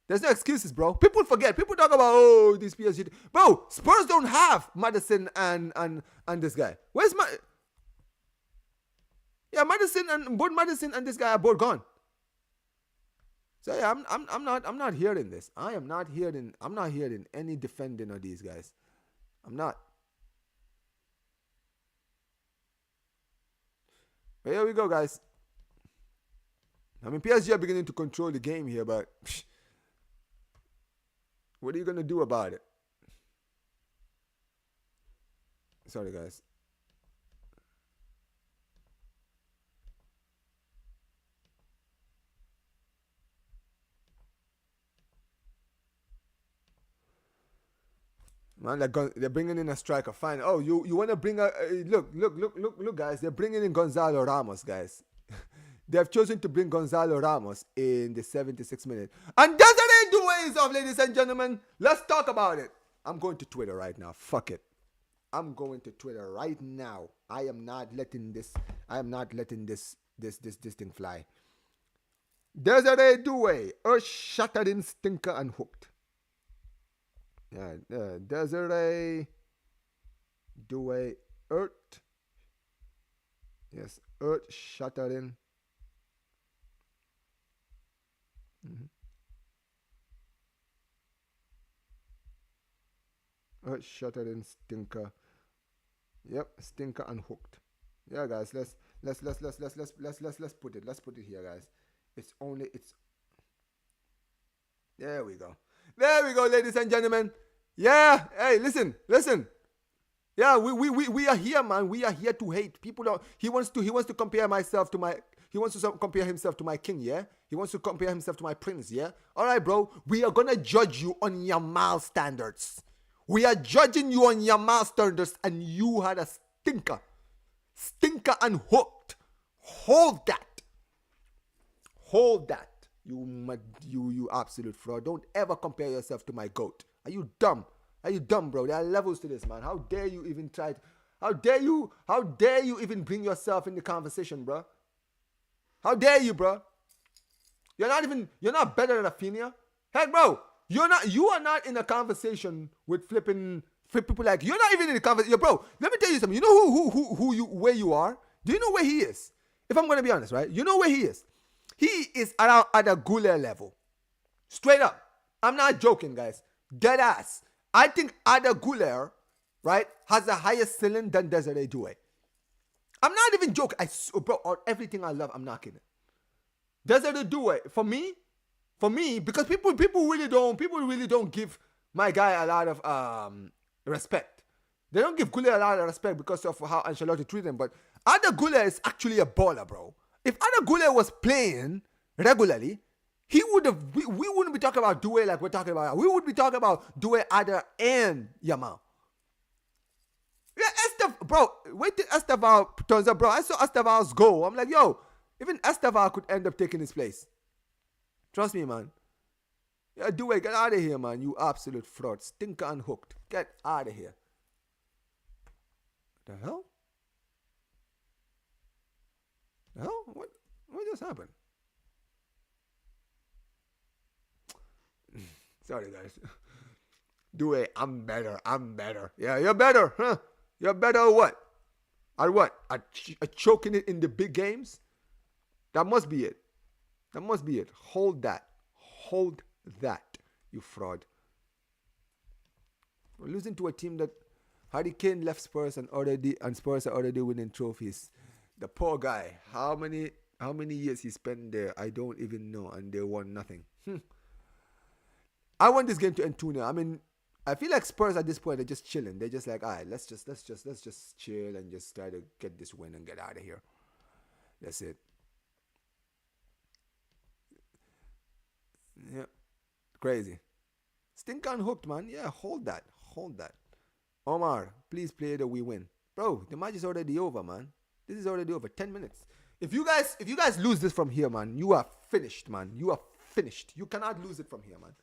There's no excuses, bro. People forget. People talk about this PSG. Bro, Spurs don't have Madison and this guy. Where's Madison and this guy are both gone. So yeah, I'm not hearing this. I'm not hearing any defending of these guys. I'm not. But here we go, guys. I mean, PSG are beginning to control the game here, but what are you gonna do about it? Sorry, guys. Man, they're bringing in a striker. Fine. Oh, you want to bring a look, guys. They're bringing in Gonzalo Ramos, guys. They have chosen to bring Gonzalo Ramos in the 76th minute. And Desiree Doué is off, ladies and gentlemen. Let's talk about it. I'm going to Twitter right now. Fuck it. I'm going to Twitter right now. I am not letting this thing fly. Desiree Doué, earth-shattering stinker and hooked. Yeah, Desiree Doué, earth. Yes, earth-shattering. Earth-shattering stinker. Yep, stinker and hooked. Yeah, guys, let's put it. Let's put it here, guys. It's there we go. There we go, ladies and gentlemen. Yeah, hey, listen. Yeah, we are here, man. We are here to hate. People don't. He wants to compare himself to my king, yeah? He wants to compare himself to my prince, yeah? All right, bro. We are gonna judge you on Yamal standards. We are judging you on Yamal standards, and you had a stinker and hooked. Hold that. You absolute fraud. Don't ever compare yourself to my goat. Are you dumb, bro? There are levels to this, man. How dare you even try how dare you even bring yourself in the conversation, bro? How dare you, bro? You're not better than Rafinha. Heck, bro, you are not in a conversation with people like, you're not even in the conversation. Bro, let me tell you something. You know where you are? Do you know where he is? If I'm going to be honest, right? You know where he is? He is around at a Goulet level. Straight up. I'm not joking, guys. Dead ass. I think Ada Goulet, right, has a higher ceiling than Desiree Doué. I'm not even joking. Bro, on everything I love, I'm not kidding. Desiree Doué, for me, because people really don't give my guy a lot of respect. They don't give Goulet a lot of respect because of how Ancelotti treated him. But Ada Goulet is actually a baller, bro. If Ada Goulet was playing regularly, we wouldn't be talking about Doué like we're talking about. We would be talking about Doué, Ada, and Yamal. Yeah, bro, wait till Esteval turns up, bro. I saw Esteval's goal. I'm like, yo, even Esteval could end up taking his place. Trust me, man. Yeah, Doué, get out of here, man. You absolute fraud. Stinker unhooked. Get out of here. The hell? The hell? What just happened? Sorry, guys. Doué, I'm better. Yeah, you're better, huh? You're better at what? At what? At choking it in the big games? That must be it. Hold that, you fraud. We're losing to a team that Harry Kane left Spurs and Spurs are already winning trophies. The poor guy. How many years he spent there? I don't even know, and they won nothing. I want this game to end 2-0. I mean, I feel like Spurs at this point are just chilling. They're just like, all right, let's just chill and just try to get this win and get out of here. That's it. Yeah, crazy. Stink unhooked, man. Yeah, hold that. Omar, please play the we win, bro. The match is already over, man. This is already over. 10 minutes. If you guys lose this from here, man, you are finished, man. You are finished. You cannot lose it from here, man.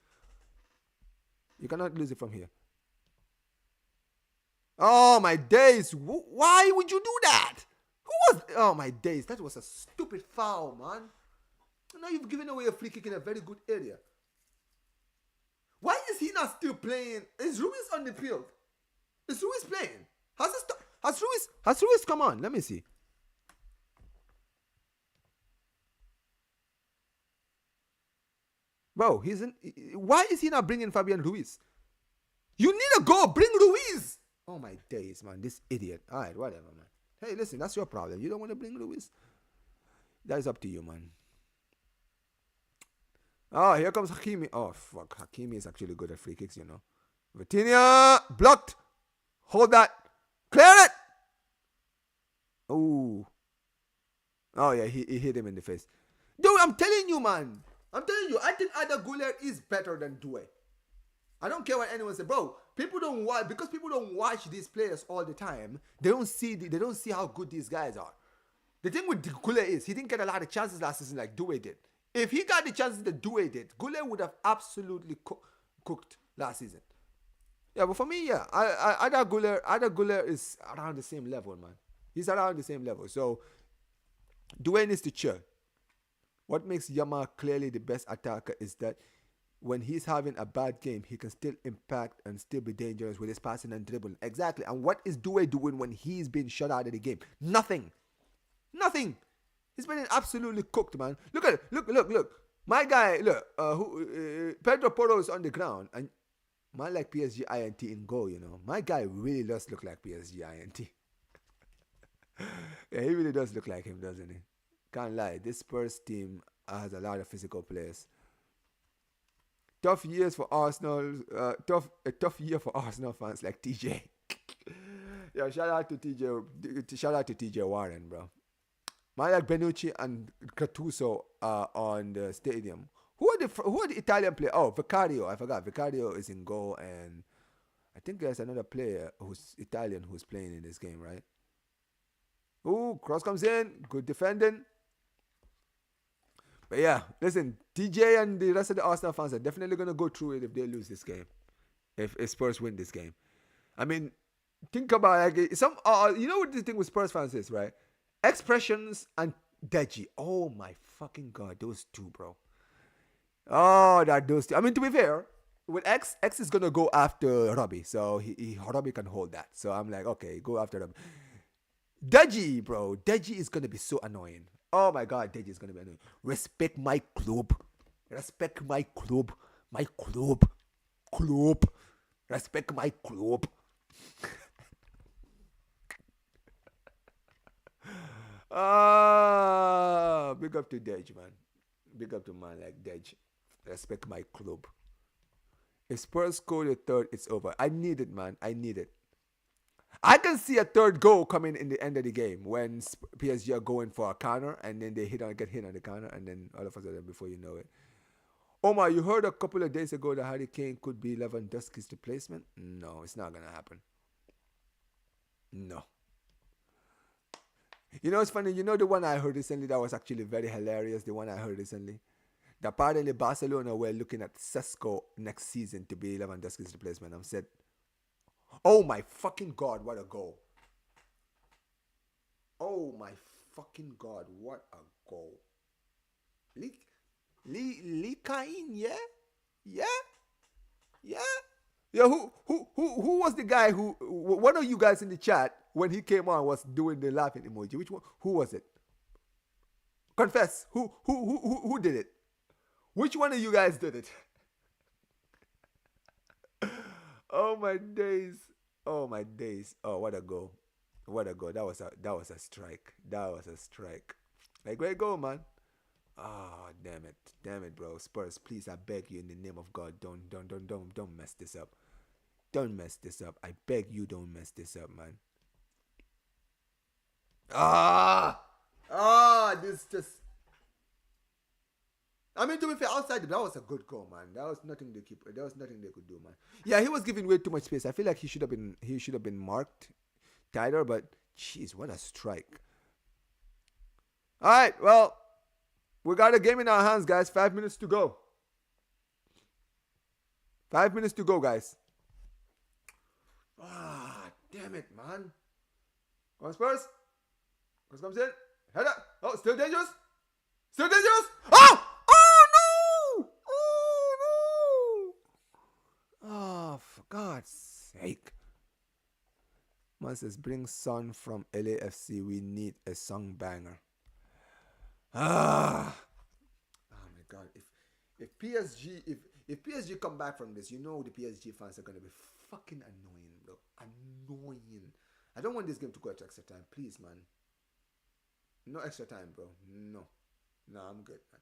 You cannot lose it from here. Oh, my days. Why would you do that? Oh, my days. That was a stupid foul, man. Now you've given away a free kick in a very good area. Why is he not still playing? Is Ruiz on the field? Is Ruiz playing? Has Ruiz come on? Let me see. Bro, why is he not bringing Fabian Ruiz? You need a goal. Bring Ruiz. Oh, my days, man. This idiot. All right, whatever, man. Hey, listen, that's your problem. You don't want to bring Ruiz? That is up to you, man. Oh, here comes Hakimi. Oh, fuck. Hakimi is actually good at free kicks, you know. Vitinha. Blocked. Hold that. Clear it. Ooh. Oh, yeah, he hit him in the face. Dude, I'm telling you, man. I'm telling you, I think Ada Guler is better than Doué. I don't care what anyone says, bro. People don't watch because people don't watch these players all the time. They don't see how good these guys are. The thing with Goulet is he didn't get a lot of chances last season like Doué did. If he got the chances that Doué did, Goulet would have absolutely cooked last season. Yeah, but for me, yeah, Ada Guler is around the same level, man. He's around the same level. So Doué needs to chill. What makes Yama clearly the best attacker is that when he's having a bad game, he can still impact and still be dangerous with his passing and dribbling. Exactly. And what is Doué doing when he's been shut out of the game? Nothing. He's been absolutely cooked, man. Look at it. Look. My guy, look. Pedro Porro is on the ground, and man like PSG INT in goal. You know, my guy really does look like PSG INT. Yeah, he really does look like him, doesn't he? Can't lie. This Spurs team has a lot of physical players. Tough years for Arsenal. Tough year for Arsenal fans like TJ. Yeah, shout out to TJ Warren, bro. Man like Benucci and Gattuso on the stadium. Who are the Italian players? Oh, Vicario. I forgot. Vicario is in goal, and I think there's another player who's Italian who's playing in this game, right? Ooh, cross comes in. Good defending. But yeah, listen, TJ and the rest of the Arsenal fans are definitely going to go through it if they lose this game. If Spurs win this game. I mean, think about like you know what the thing with Spurs fans is, right? Expressions and Deji. Oh my fucking god, those two, bro. Oh, those two. I mean, to be fair, with X is going to go after Robbie. So Robbie can hold that. So I'm like, okay, go after him. Deji, bro. Deji is going to be so annoying. Oh my god, Deji is going to be annoying. Respect my club. Respect my club. My club. Club. Respect my club. Big up to Dej, man. Big up to man like Dej. Respect my club. If Spurs score the third, it's over. I need it, man. I need it. I can see a third goal coming in the end of the game when PSG are going for a corner and then they get hit on the corner and then all of a sudden before you know it. Omar, you heard a couple of days ago that Harry Kane could be Lewandowski's replacement? No, it's not going to happen. No. You know, it's funny. You know the one I heard recently that was actually very hilarious? The one I heard recently? That apparently Barcelona were looking at Sesko next season to be Lewandowski's replacement. I said, oh my fucking god, what a goal. Oh my fucking god, what a goal. Lee Cain, yeah? Who was the guy who, one of you guys in the chat, when he came on, was doing the laughing emoji? Which one? Who was it? Confess. Who did it? Which one of you guys did it? Oh my days. Oh my days. Oh, what a goal. What a goal. That was a strike. That was a strike. Like, great goal, man. Oh, damn it, bro. Spurs, please, I beg you in the name of God, don't mess this up. Don't mess this up. I beg you, don't mess this up, man. This just. I mean, to be fair, outside that was a good goal, man. There was nothing they could do, man. Yeah, he was giving way too much space. I feel like he should have been marked tighter, but jeez, what a strike. All right, well, we got a game in our hands, guys. 5 minutes to go. 5 minutes to go, guys. Damn it, man. Come on, Spurs. Spurs comes in. Header. Oh, still dangerous. Still dangerous. Oh! Oh, for God's sake. Man says, bring Son from LAFC. We need a song banger. Oh my God. If PSG come back from this, you know the PSG fans are gonna be fucking annoying, bro. Annoying. I don't want this game to go to extra time, please, man. No extra time, bro. No, no, I'm good, man.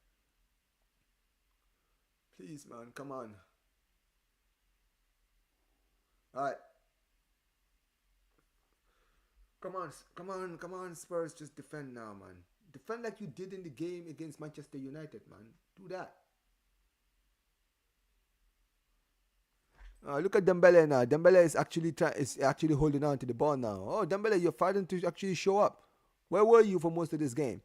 Please, man, come on. All right, come on, Spurs. Just defend now, man. Defend like you did in the game against Manchester United, man. Do that. Look at Dembele now. Dembele is actually holding on to the ball now. Oh, Dembele, you're fighting to actually show up. Where were you for most of this game?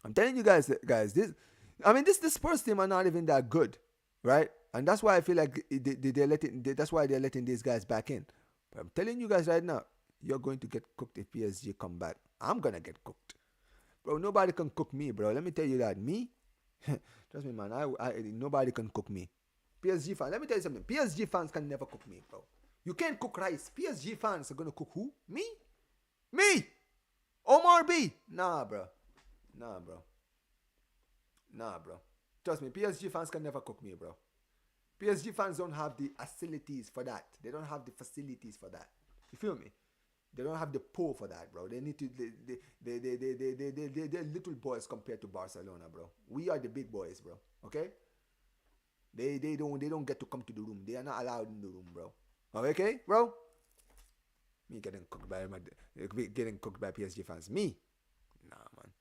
I'm telling you guys, this Spurs team are not even that good, right? And that's why I feel like that's why they're letting these guys back in. But I'm telling you guys right now, you're going to get cooked if PSG come back. I'm gonna get cooked, bro. Nobody can cook me, bro. Let me tell you that. Me, trust me, man. Nobody can cook me. PSG fans, let me tell you something. PSG fans can never cook me, bro. You can't cook rice. PSG fans are gonna cook who? Me? Me? Omar B? Nah, bro. Nah, bro. Nah, bro. Trust me, PSG fans can never cook me, bro. PSG fans don't have the facilities for that. They don't have the facilities for that. You feel me? They don't have the pull for that, bro. They need to. They're little boys compared to Barcelona, bro. We are the big boys, bro. Okay? They don't get to come to the room. They are not allowed in the room, bro. Okay, bro? Me getting cooked by PSG fans. Me? Nah, man.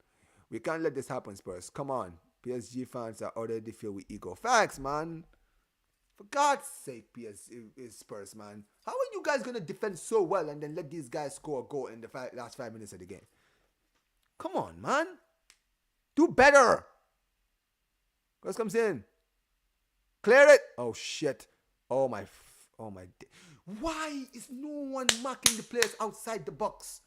We can't let this happen, Spurs. Come on. PSG fans are already filled with ego. Facts, man. For God's sake, Spurs, man. How are you guys going to defend so well and then let these guys score a goal in the last 5 minutes of the game? Come on, man. Do better. What comes in? Clear it. Oh, shit. Oh, my. Why is no one marking the players outside the box?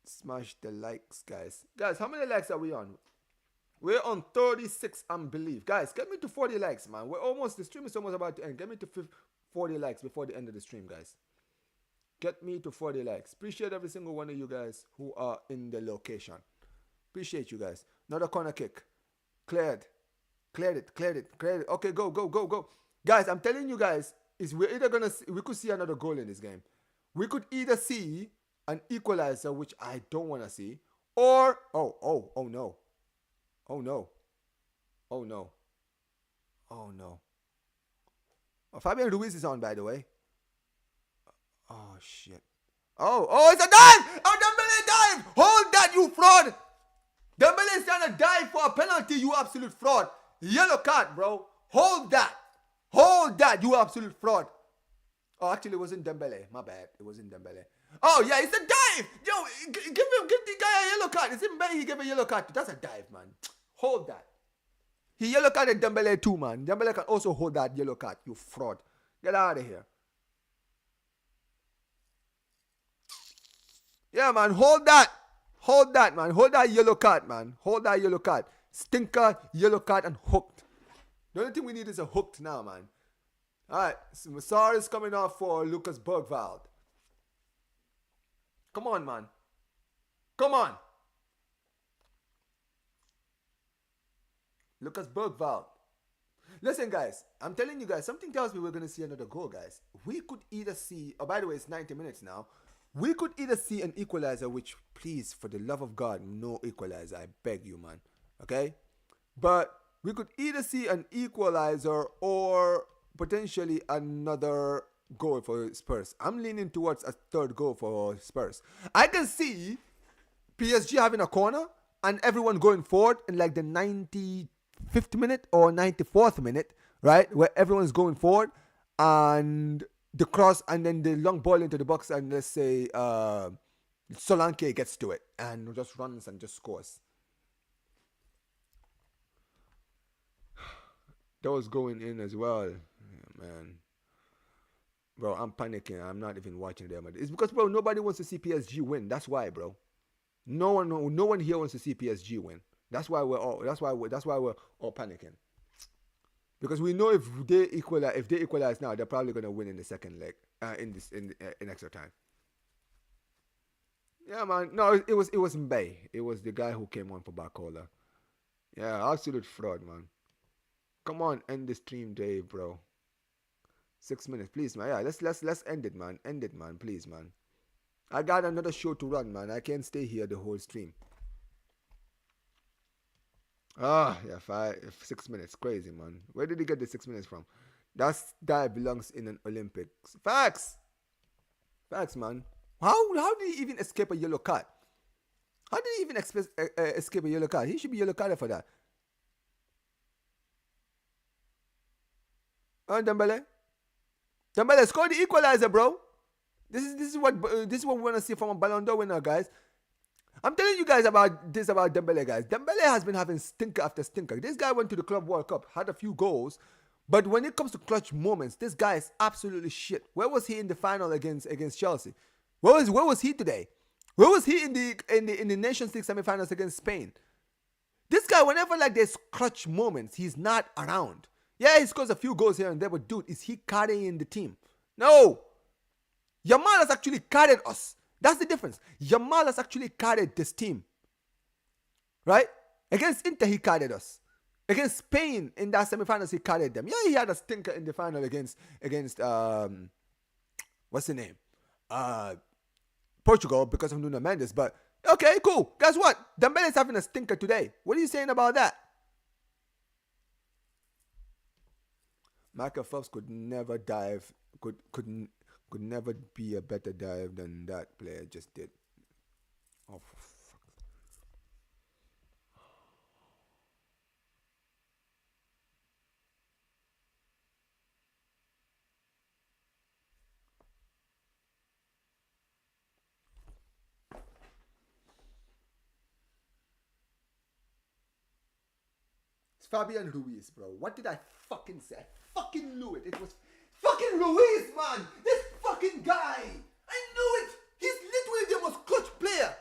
Smash the likes, guys. Guys, how many likes are we on? We're on 36, I believe. Guys, get me to 40 likes, man. The stream is almost about to end. Get me to 40 likes before the end of the stream, guys. Get me to 40 likes. Appreciate every single one of you guys who are in the location. Appreciate you guys. Another corner kick. Cleared it. Okay, go. Guys, I'm telling you guys, we could see another goal in this game. We could either see an equalizer, which I don't want to see, or oh no. Oh, Fabian Ruiz is on, by the way. Oh shit. Oh, it's a dive! Oh, Dembele dive! Hold that, you fraud! Dembele is trying to dive for a penalty, you absolute fraud. Yellow card, bro. Hold that, you absolute fraud. Oh, actually, it wasn't Dembele. My bad. It wasn't Dembele. Oh, yeah, it's a dive. Yo, give the guy a yellow card. It's him better he gave a yellow card. That's a dive, man. Hold that. He yellow carded Dembele too, man. Dembele can also hold that yellow card, you fraud. Get out of here. Yeah, man, hold that. Hold that, man. Hold that yellow card, man. Hold that yellow card. Stinker, yellow card, and hooked. The only thing we need is a hooked now, man. All right, so Massar is coming off for Lucas Bergwald. Come on, man. Come on. Lucas Bergwald. Listen, guys. I'm telling you guys, something tells me we're going to see another goal, guys. We could either see... Oh, by the way, it's 90 minutes now. We could either see an equalizer, which, please, for the love of God, no equalizer. I beg you, man. Okay? But we could either see an equalizer or potentially another goal for Spurs. I'm leaning towards a third goal for Spurs. I can see PSG having a corner and everyone going forward in like the 95th minute or 94th minute, right? Where everyone's going forward and the cross and then the long ball into the box and let's say Solanke gets to it and just runs and just scores. That was going in as well. Yeah, man. Bro, I'm panicking. I'm not even watching them. It's because, bro, nobody wants to see PSG win. That's why, bro. No one here wants to see PSG win. That's why we're all panicking. Because we know if they equalize now, they're probably gonna win in the second leg, in extra time. Yeah, man. No, it was Mbaye. It was the guy who came on for Bacola. Yeah, absolute fraud, man. Come on, end the stream, Dave, bro. 6 minutes, please, man. Yeah, let's end it, man. End it, man. Please, man. I got another show to run, man. I can't stay here the whole stream. Ah, yeah, 6 minutes. Crazy, man. Where did he get the 6 minutes from? That belongs in an Olympics. Facts! Facts, man. How did he even escape a yellow card? How did he even escape a yellow card? He should be yellow carded for that. Dembele? Dembele scored the equalizer, bro. This is what we want to see from a Ballon d'Or winner, guys. I'm telling you guys about Dembele, guys. Dembele has been having stinker after stinker. This guy went to the Club World Cup, had a few goals, but when it comes to clutch moments, this guy is absolutely shit. Where was he in the final against Chelsea? Where was he today? Where was he in the Nations League semifinals against Spain? This guy, whenever like there's clutch moments, he's not around. Yeah, he scores a few goals here and there, but dude, is he carrying the team? No. Yamal has actually carried us. That's the difference. Yamal has actually carried this team. Right? Against Inter, he carried us. Against Spain in that semifinals, he carried them. Yeah, he had a stinker in the final against what's the name? Portugal because of Nuno Mendes. But okay, cool. Guess what? Dembele is having a stinker today. What are you saying about that? Michael Phelps could never dive. Could never be a better dive than that player just did. Oh, fuck. It's Fabian Ruiz, bro. What did I fucking say? I fucking knew it. It was fucking Ruiz, man. This fucking guy. I knew it. He's literally the most clutch player.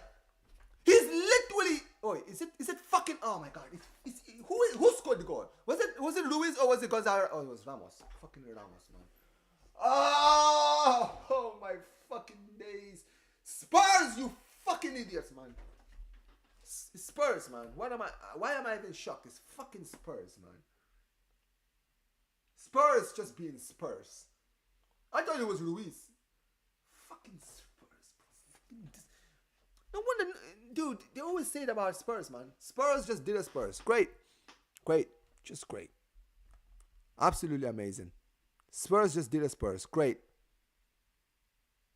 He's literally. Oh, is it fucking? Oh my god. Who scored the goal? Was it Ruiz or was it Gonzalo? Oh, it was Ramos. Fucking Ramos, man. Oh my fucking days. Spurs, you fucking idiots, man. Spurs, man. Why am I even shocked? It's fucking Spurs, man. Spurs just being Spurs. I thought it was Ruiz. Fucking Spurs, bro. No wonder, dude. They always say it about Spurs, man. Spurs just did a Spurs. Great, just great. Absolutely amazing. Spurs just did a Spurs. Great.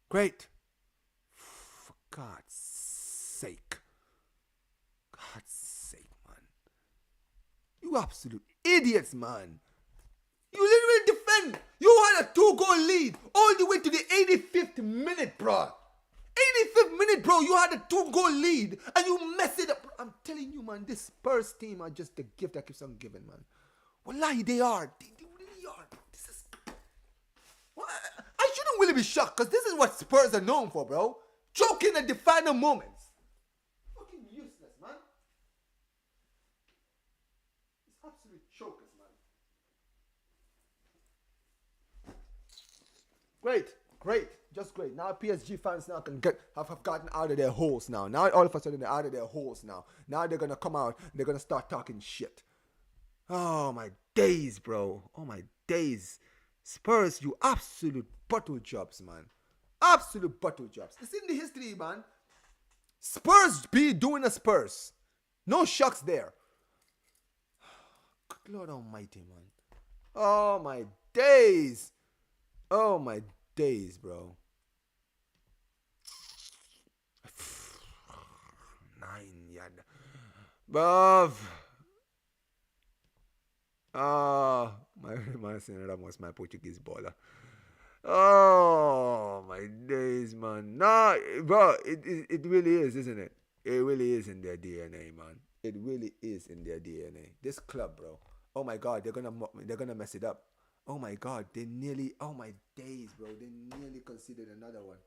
For God's sake. God's sake, man. You absolute idiots, man. You literally defend. You had a 2-goal lead all the way to the 85th minute, bro. 85th minute, bro. You had a 2-goal lead and you mess it up. I'm telling you, man, this Spurs team are just the gift that keeps on giving, man. Wallahi, they are. They really are. This is. Well, I shouldn't really be shocked because this is what Spurs are known for, bro. Choking at the final moments. Fucking useless, man. It's absolute chokers, man. Great, just great. Now PSG fans now can have gotten out of their holes now. Now all of a sudden they're out of their holes now. Now they're gonna come out. They're gonna start talking shit. Oh my days, bro. Oh my days. Spurs, you absolute bottle jobs, man. Absolute bottle jobs. It's in the history, man. Spurs be doing a Spurs. No shocks there. Good Lord Almighty, man. Oh my days. Oh my days, bro. 9 yard. Bruv. My senator was my Portuguese baller. Oh my days, man. Nah, bro, it really is, isn't it? It really is in their DNA, man. It really is in their DNA. This club, bro. Oh my God, they're gonna mess it up. Oh my God, oh my days, bro. They nearly considered another one.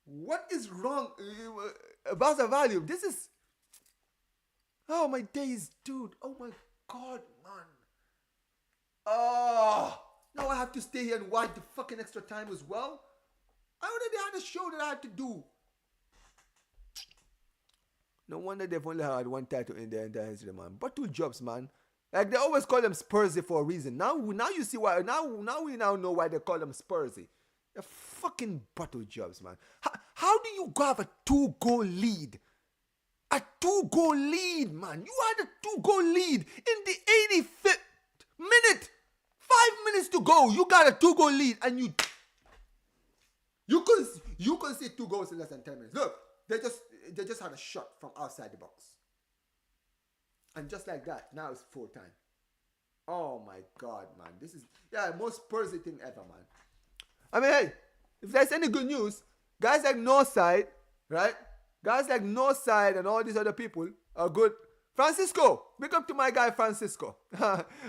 What is wrong about the value? This is. Oh my days, dude. Oh my God, man. Oh, now I have to to stay here and watch the fucking extra time as well? I already had a show that I had to do. No wonder they've only had one title in their entire history, man. But 2 jobs, man. Like, they always call them Spursy for a reason. Now you see why. Now we know why they call them Spursy. They're fucking bottle jobs, man. How do you have a 2-goal lead? A 2-goal lead, man. You had a 2-goal lead in the 85th minute. 5 minutes to go. You got a 2-goal lead, and you couldn't see 2 goals in less than 10 minutes. Look, they just had a shot from outside the box. And just like that, now it's full time. Oh my God, man. This is, most Spursy thing ever, man. I mean, hey, if there's any good news, guys like Northside, right? Guys like Northside and all these other people are good. Francisco, big up to my guy Francisco.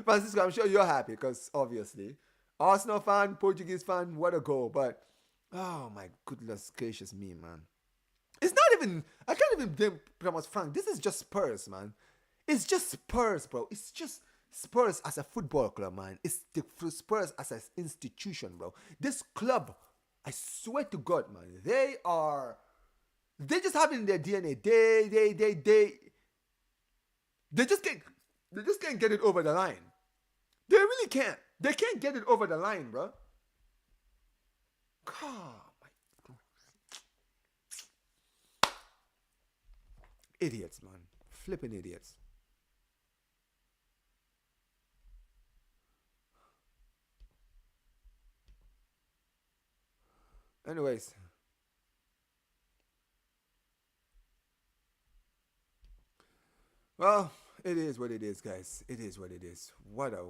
Francisco, I'm sure you're happy because obviously, Arsenal fan, Portuguese fan, what a goal. But, oh my goodness gracious me, man. It's not even, I can't even blame Thomas Frank. This is just Spurs, man. It's just Spurs, bro. It's just Spurs as a football club, man. It's the Spurs as an institution, bro. This club, I swear to God, man, they just have it in their DNA. They just can't get it over the line. They really can't. They can't get it over the line, bro. God, my God. Idiots, man. Flipping idiots. Anyways. Well, it is what it is, guys. It is what it is. What a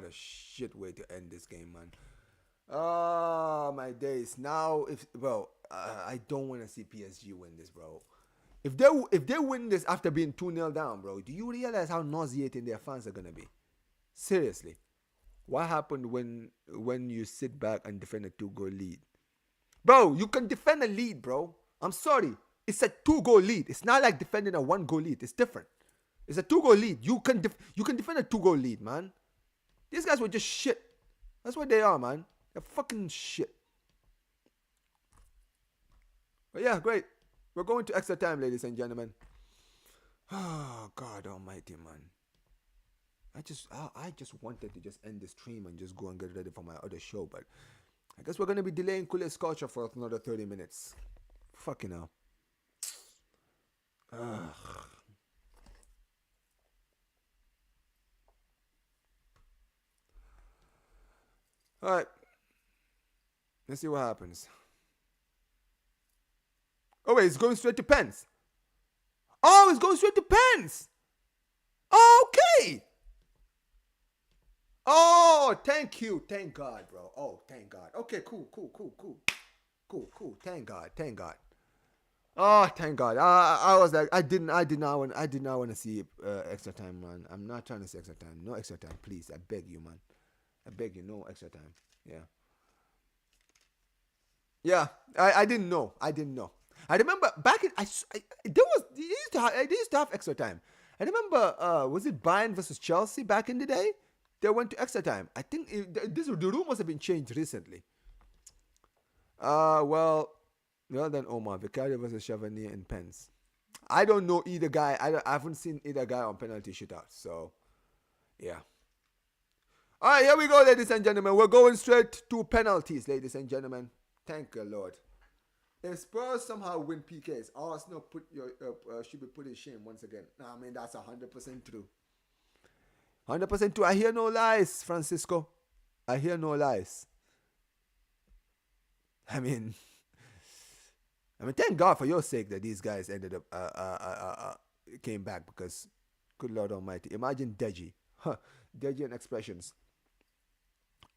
shit way to end this game, man. Oh, my days. Now, I don't want to see PSG win this, bro. If they win this after being 2-0 down, bro, do you realize how nauseating their fans are gonna be? Seriously. What happened when you sit back and defend a 2-goal lead? Bro, you can defend a lead, bro. I'm sorry. It's a 2-goal lead. It's not like defending a 1-goal lead. It's different. It's a 2-goal lead. You can defend a 2-goal lead, man. These guys were just shit. That's what they are, man. They're fucking shit. But yeah, great. We're going to extra time, ladies and gentlemen. Oh, God almighty, man. I just wanted to just end the stream and just go and get ready for my other show, but I guess we're going to be delaying Coolest Culture for another 30 minutes. Fucking hell. Ugh. Alright. Let's see what happens. Oh wait, it's going straight to pens. Oh, it's going straight to pens. Okay. Oh, thank you. Thank God, bro. Oh, thank God. Okay, cool. Thank God. Oh, thank God. I was like, I did not want to see extra time, man. I'm not trying to see extra time. No extra time, please. I beg you, man. I beg you, no extra time. Yeah. Yeah, I didn't know. I remember back in they used to have extra time. I remember was it Bayern versus Chelsea back in the day? They went to extra time. I think the rule must have been changed recently. Well then Omar, Vicario versus Chevalier in pens. I don't know either guy. I haven't seen either guy on penalty shootout. So, yeah. All right, here we go, ladies and gentlemen. We're going straight to penalties, ladies and gentlemen. Thank you, Lord. If Spurs somehow win PKs, Arsenal should be put in shame once again. I mean, that's 100% true. 100% true. I hear no lies, Francisco. I hear no lies. I mean, thank God for your sake that these guys ended up came back, because, good Lord Almighty, imagine Deji, Deji and expressions.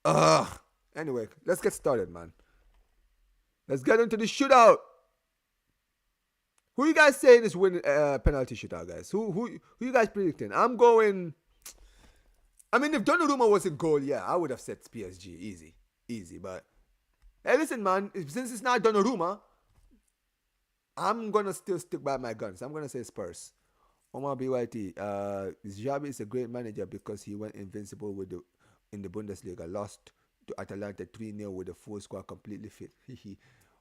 Anyway, let's get started, man. Let's get into the shootout. Who you guys saying is winning penalty shootout, guys? Who you guys predicting? I'm going. I mean, if Donnarumma was in goal, yeah, I would have said PSG, easy. But hey, listen, man, since it's not Donnarumma, I'm gonna still stick by my guns. I'm gonna say Spurs. Omar BYT. Xabi is a great manager because he went invincible in the Bundesliga. Lost to Atalanta 3-0 with the full squad completely fit.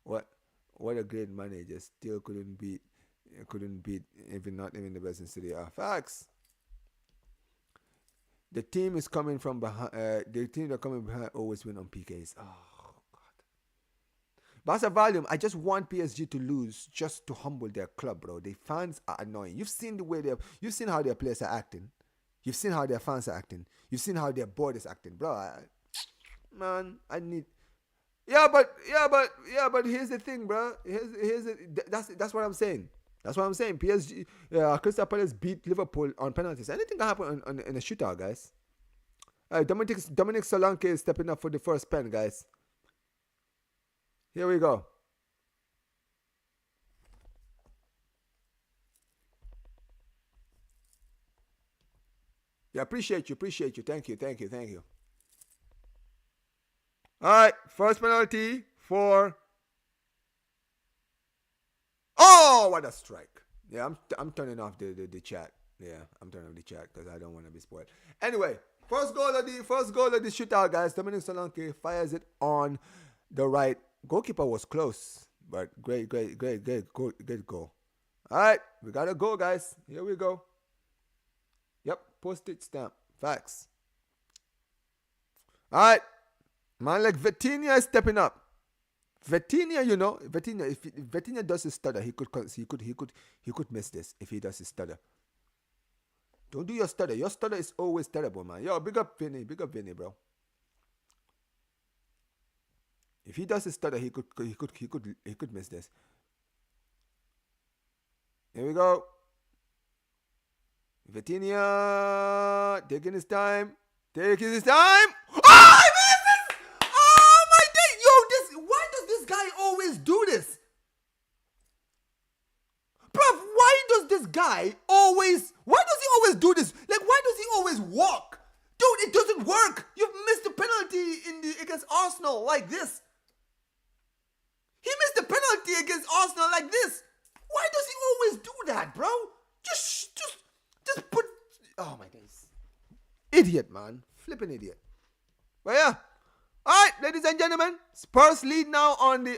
what what a great manager. Still couldn't beat even not even the best in Serie A. Facts. The team is coming from behind. The team that coming behind always win on PKs. Oh God. Barca volume. I just want PSG to lose just to humble their club, bro. The fans are annoying. You've seen the way you've seen how their players are acting. You've seen how their fans are acting. You've seen how their board is acting, bro. Man, I need. Yeah, but here's the thing, bro. That's what I'm saying. That's what I'm saying. PSG, Crystal Palace beat Liverpool on penalties. Anything can happen in a shootout, guys. Dominic Solanke is stepping up for the first pen, guys. Here we go. Yeah, appreciate you. Thank you. All right, first penalty for. Oh, what a strike! Yeah, I'm turning off the chat. Yeah, I'm turning off the chat because I don't want to be spoiled. Anyway, first goal of the shootout, guys. Dominic Solanke fires it on the right. Goalkeeper was close, but great goal. All right, we got a goal, guys. Here we go. Yep, postage stamp. Facts. All right, man, like Vitinha is stepping up. Vitinha, if Vitinha does his stutter, he could miss this if he does his stutter. Don't do your stutter. Your stutter is always terrible, man. Yo, big up Vinny, bro. If he does his stutter, he could miss this. Here we go. Vitinha taking his time. Oh, he misses! Oh my day! Yo, why does this guy always do this? Bruv, why does he always do this? Like, why does he always walk? Dude, it doesn't work. You've missed the penalty against Arsenal like this. He missed the penalty against Arsenal like this. Why does he always do that, bro? Just put. Oh my days. Idiot, man. Flipping idiot. But yeah. Alright, ladies and gentlemen. Spurs lead now in the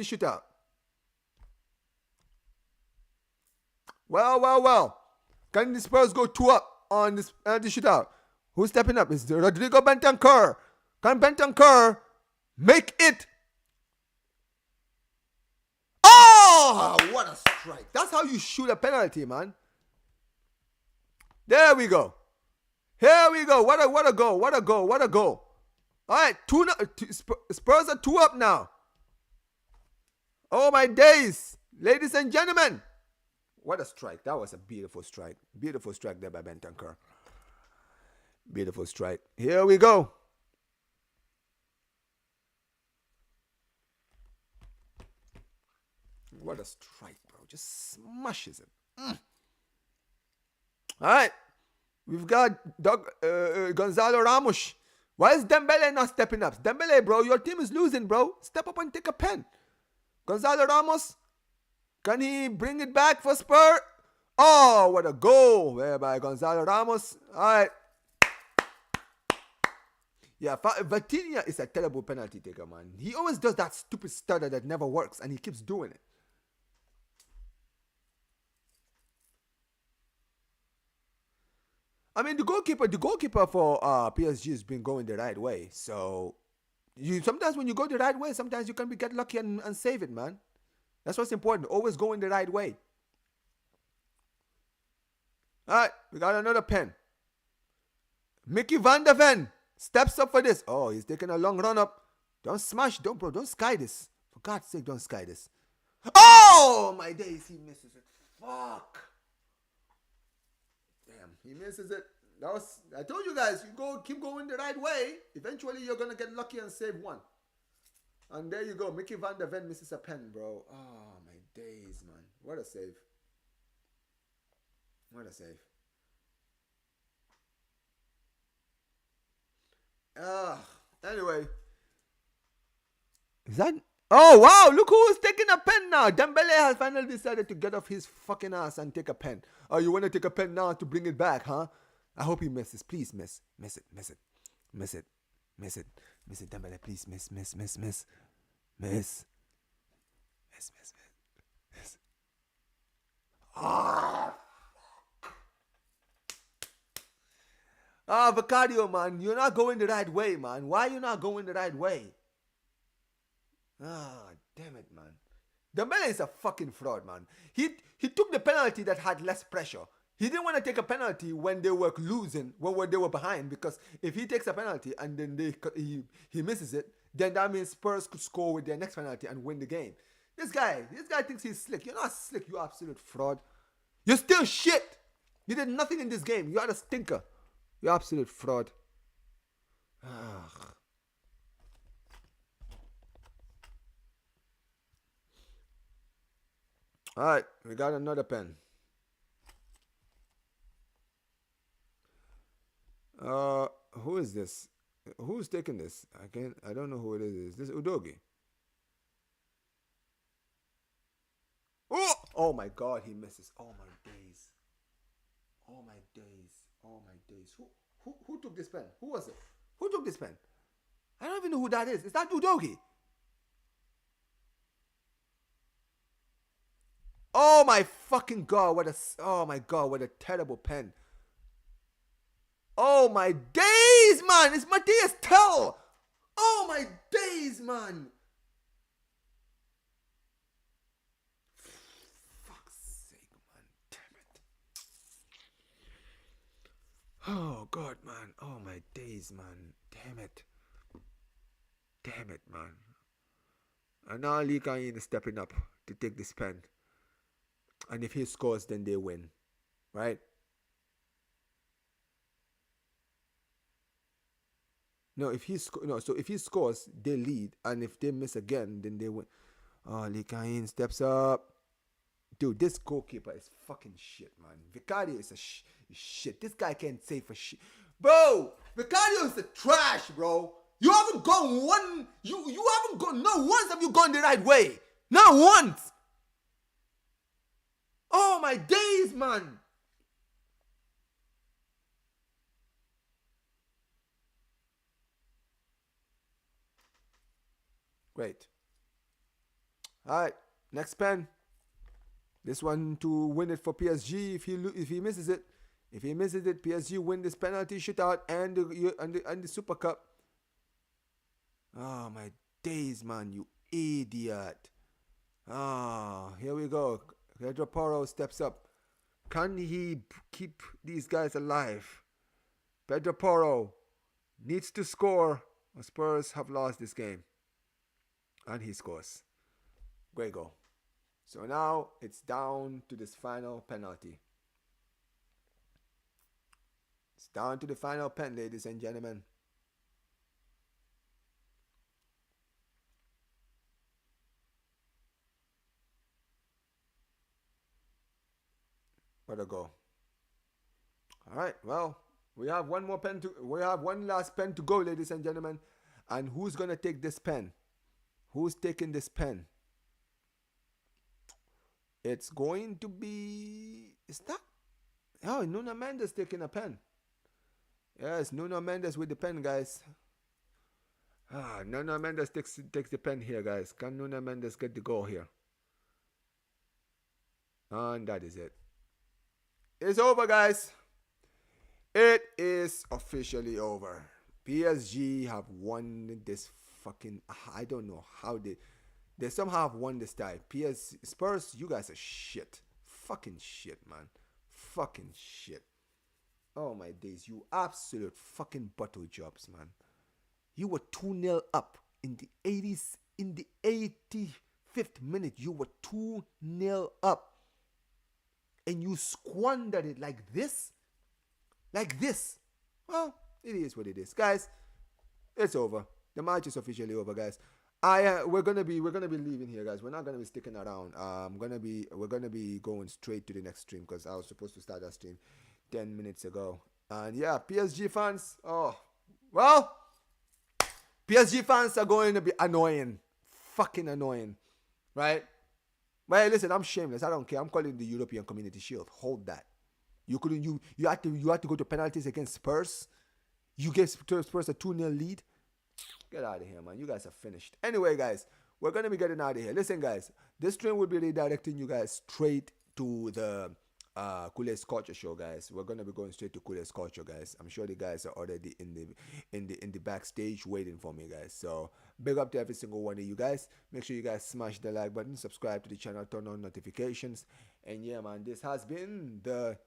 shootout. Well. Can the Spurs go 2-up on the shootout? Who's stepping up? It's Rodrigo Bentancur. Can Bentancur make it? Oh, what a strike. That's how you shoot a penalty, man. There we go. Here we go. What a goal. All right, Spurs are 2-up now. Oh, my days. Ladies and gentlemen. What a strike. That was a beautiful strike. Beautiful strike there by Bentancur. Beautiful strike. Here we go. What a strike, bro. Just smashes it. All right. We've got Gonzalo Ramos. Why is Dembele not stepping up? Dembele, bro, your team is losing, bro. Step up and take a pen. Gonzalo Ramos. Can he bring it back for Spurs? Oh, what a goal by Gonzalo Ramos. All right. Yeah, Vitinha is a terrible penalty taker, man. He always does that stupid stutter that never works, and he keeps doing it. I mean, the goalkeeper for PSG has been going the right way. So, sometimes when you go the right way, sometimes you can get lucky and save it, man. That's what's important. Always going the right way. All right, we got another pen. Mickey van der Ven steps up for this. Oh, he's taking a long run up. Don't sky this. For God's sake, don't sky this. Oh, my days, he misses it. Fuck. Damn, he misses it. I told you guys, keep going the right way. Eventually, you're going to get lucky and save one. And there you go. Mickey van der Ven misses a pen, bro. Oh, my days, man. What a save. Anyway. Is that... Oh, wow. Look who's taking a pen now. Dembele has finally decided to get off his fucking ass and take a pen. Oh, you want to take a pen now to bring it back, huh? I hope he misses. Please miss it. Miss it. Miss it, Dembele, please. Miss. Miss. Miss. Miss. Ah! Ah, Vicario, man. You're not going the right way, man. Why are you not going the right way? Ah, damn it, man. Dembele is a fucking fraud, man. He took the penalty that had less pressure. He didn't want to take a penalty when they were losing, when they were behind, because if he takes a penalty and then he misses it, then that means Spurs could score with their next penalty and win the game. This guy thinks he's slick. You're not slick, you absolute fraud. You're still shit. You did nothing in this game. You are a stinker. You absolute fraud. Ugh. All right, we got another pen. Who is this? Who's taking this? I don't know who it is. Is this Udogi? Oh my God, he misses. Oh my days. Oh my days. Oh my days. Who took this pen? Who was it? Who took this pen? I don't even know who that is. Is that Udogi? Oh my fucking God, what a terrible pen. Oh my days, man! It's Matthias Tell! Oh my days, man! Fuck's sake, man. Damn it. Oh God, man. Oh my days, man. Damn it. Damn it, man. And now Lee Kane is stepping up to take this pen. And if he scores, then they win. Right? No, if he scores, they lead, and if they miss again, then they win. Oh, Lee Kane steps up. Dude, this goalkeeper is fucking shit, man. Vicario is a shit. This guy can't save for shit. Bro, Vicario is a trash, bro. You haven't gone one. You haven't gone. Not once have you gone the right way. Not once. Oh my days, man. Great. All right, next pen. This one to win it for PSG. If he misses it, PSG win this penalty shootout and the Super Cup. Oh my days, man! You idiot! Ah, here we go. Pedro Porro steps up. Can he keep these guys alive? Pedro Porro needs to score. Spurs have lost this game. And he scores. Great goal. So now it's down to this final penalty. It's down to the final pen, ladies and gentlemen. What a goal. All right, well, we have one last pen to go, ladies and gentlemen. And who's going to take this pen? Who's taking this pen? It's going to be... Is that... Oh, Nuno Mendes taking a pen. Yes, Nuno Mendes with the pen, guys. Nuno Mendes takes the pen here, guys. Can Nuno Mendes get the goal here? And that is it. It's over, guys. It is officially over. PSG have won this fucking... I don't know how they somehow have won this tie. Spurs, you guys are shit. Fucking shit, man. Fucking shit. Oh my days, you absolute fucking bottle jobs, man. You were 2-0 up in the 85th minute. You were 2-0 up. And you squandered it like this? Like this? Well, it is what it is. Guys, it's over. The match is officially over, guys. We're gonna be leaving here, guys. We're not gonna be sticking around. We're gonna be going straight to the next stream because I was supposed to start that stream 10 minutes ago. And yeah, PSG fans. Oh, well, PSG fans are going to be annoying, fucking annoying, right? But hey, listen, I'm shameless. I don't care. I'm calling the European Community Shield. Hold that. You had to go to penalties against Spurs. You gave Spurs a 2-0 lead. Get out of here, man. You guys are finished. Anyway, guys, we're gonna be getting out of here. Listen, guys, this stream will be redirecting you guys straight to the Kule's Culture Show, guys. We're gonna be going straight to Kule's Culture, guys. I'm sure the guys are already in the backstage waiting for me, guys. So big up to every single one of you guys. Make sure you guys smash the like button, subscribe to the channel, turn on notifications, and yeah, man, this has been the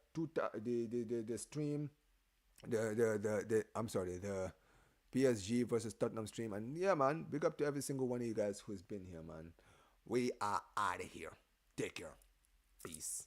stream, the I'm sorry, the PSG versus Tottenham stream, and yeah, man, big up to every single one of you guys who's been here, man. We are out of here. Take care. Peace.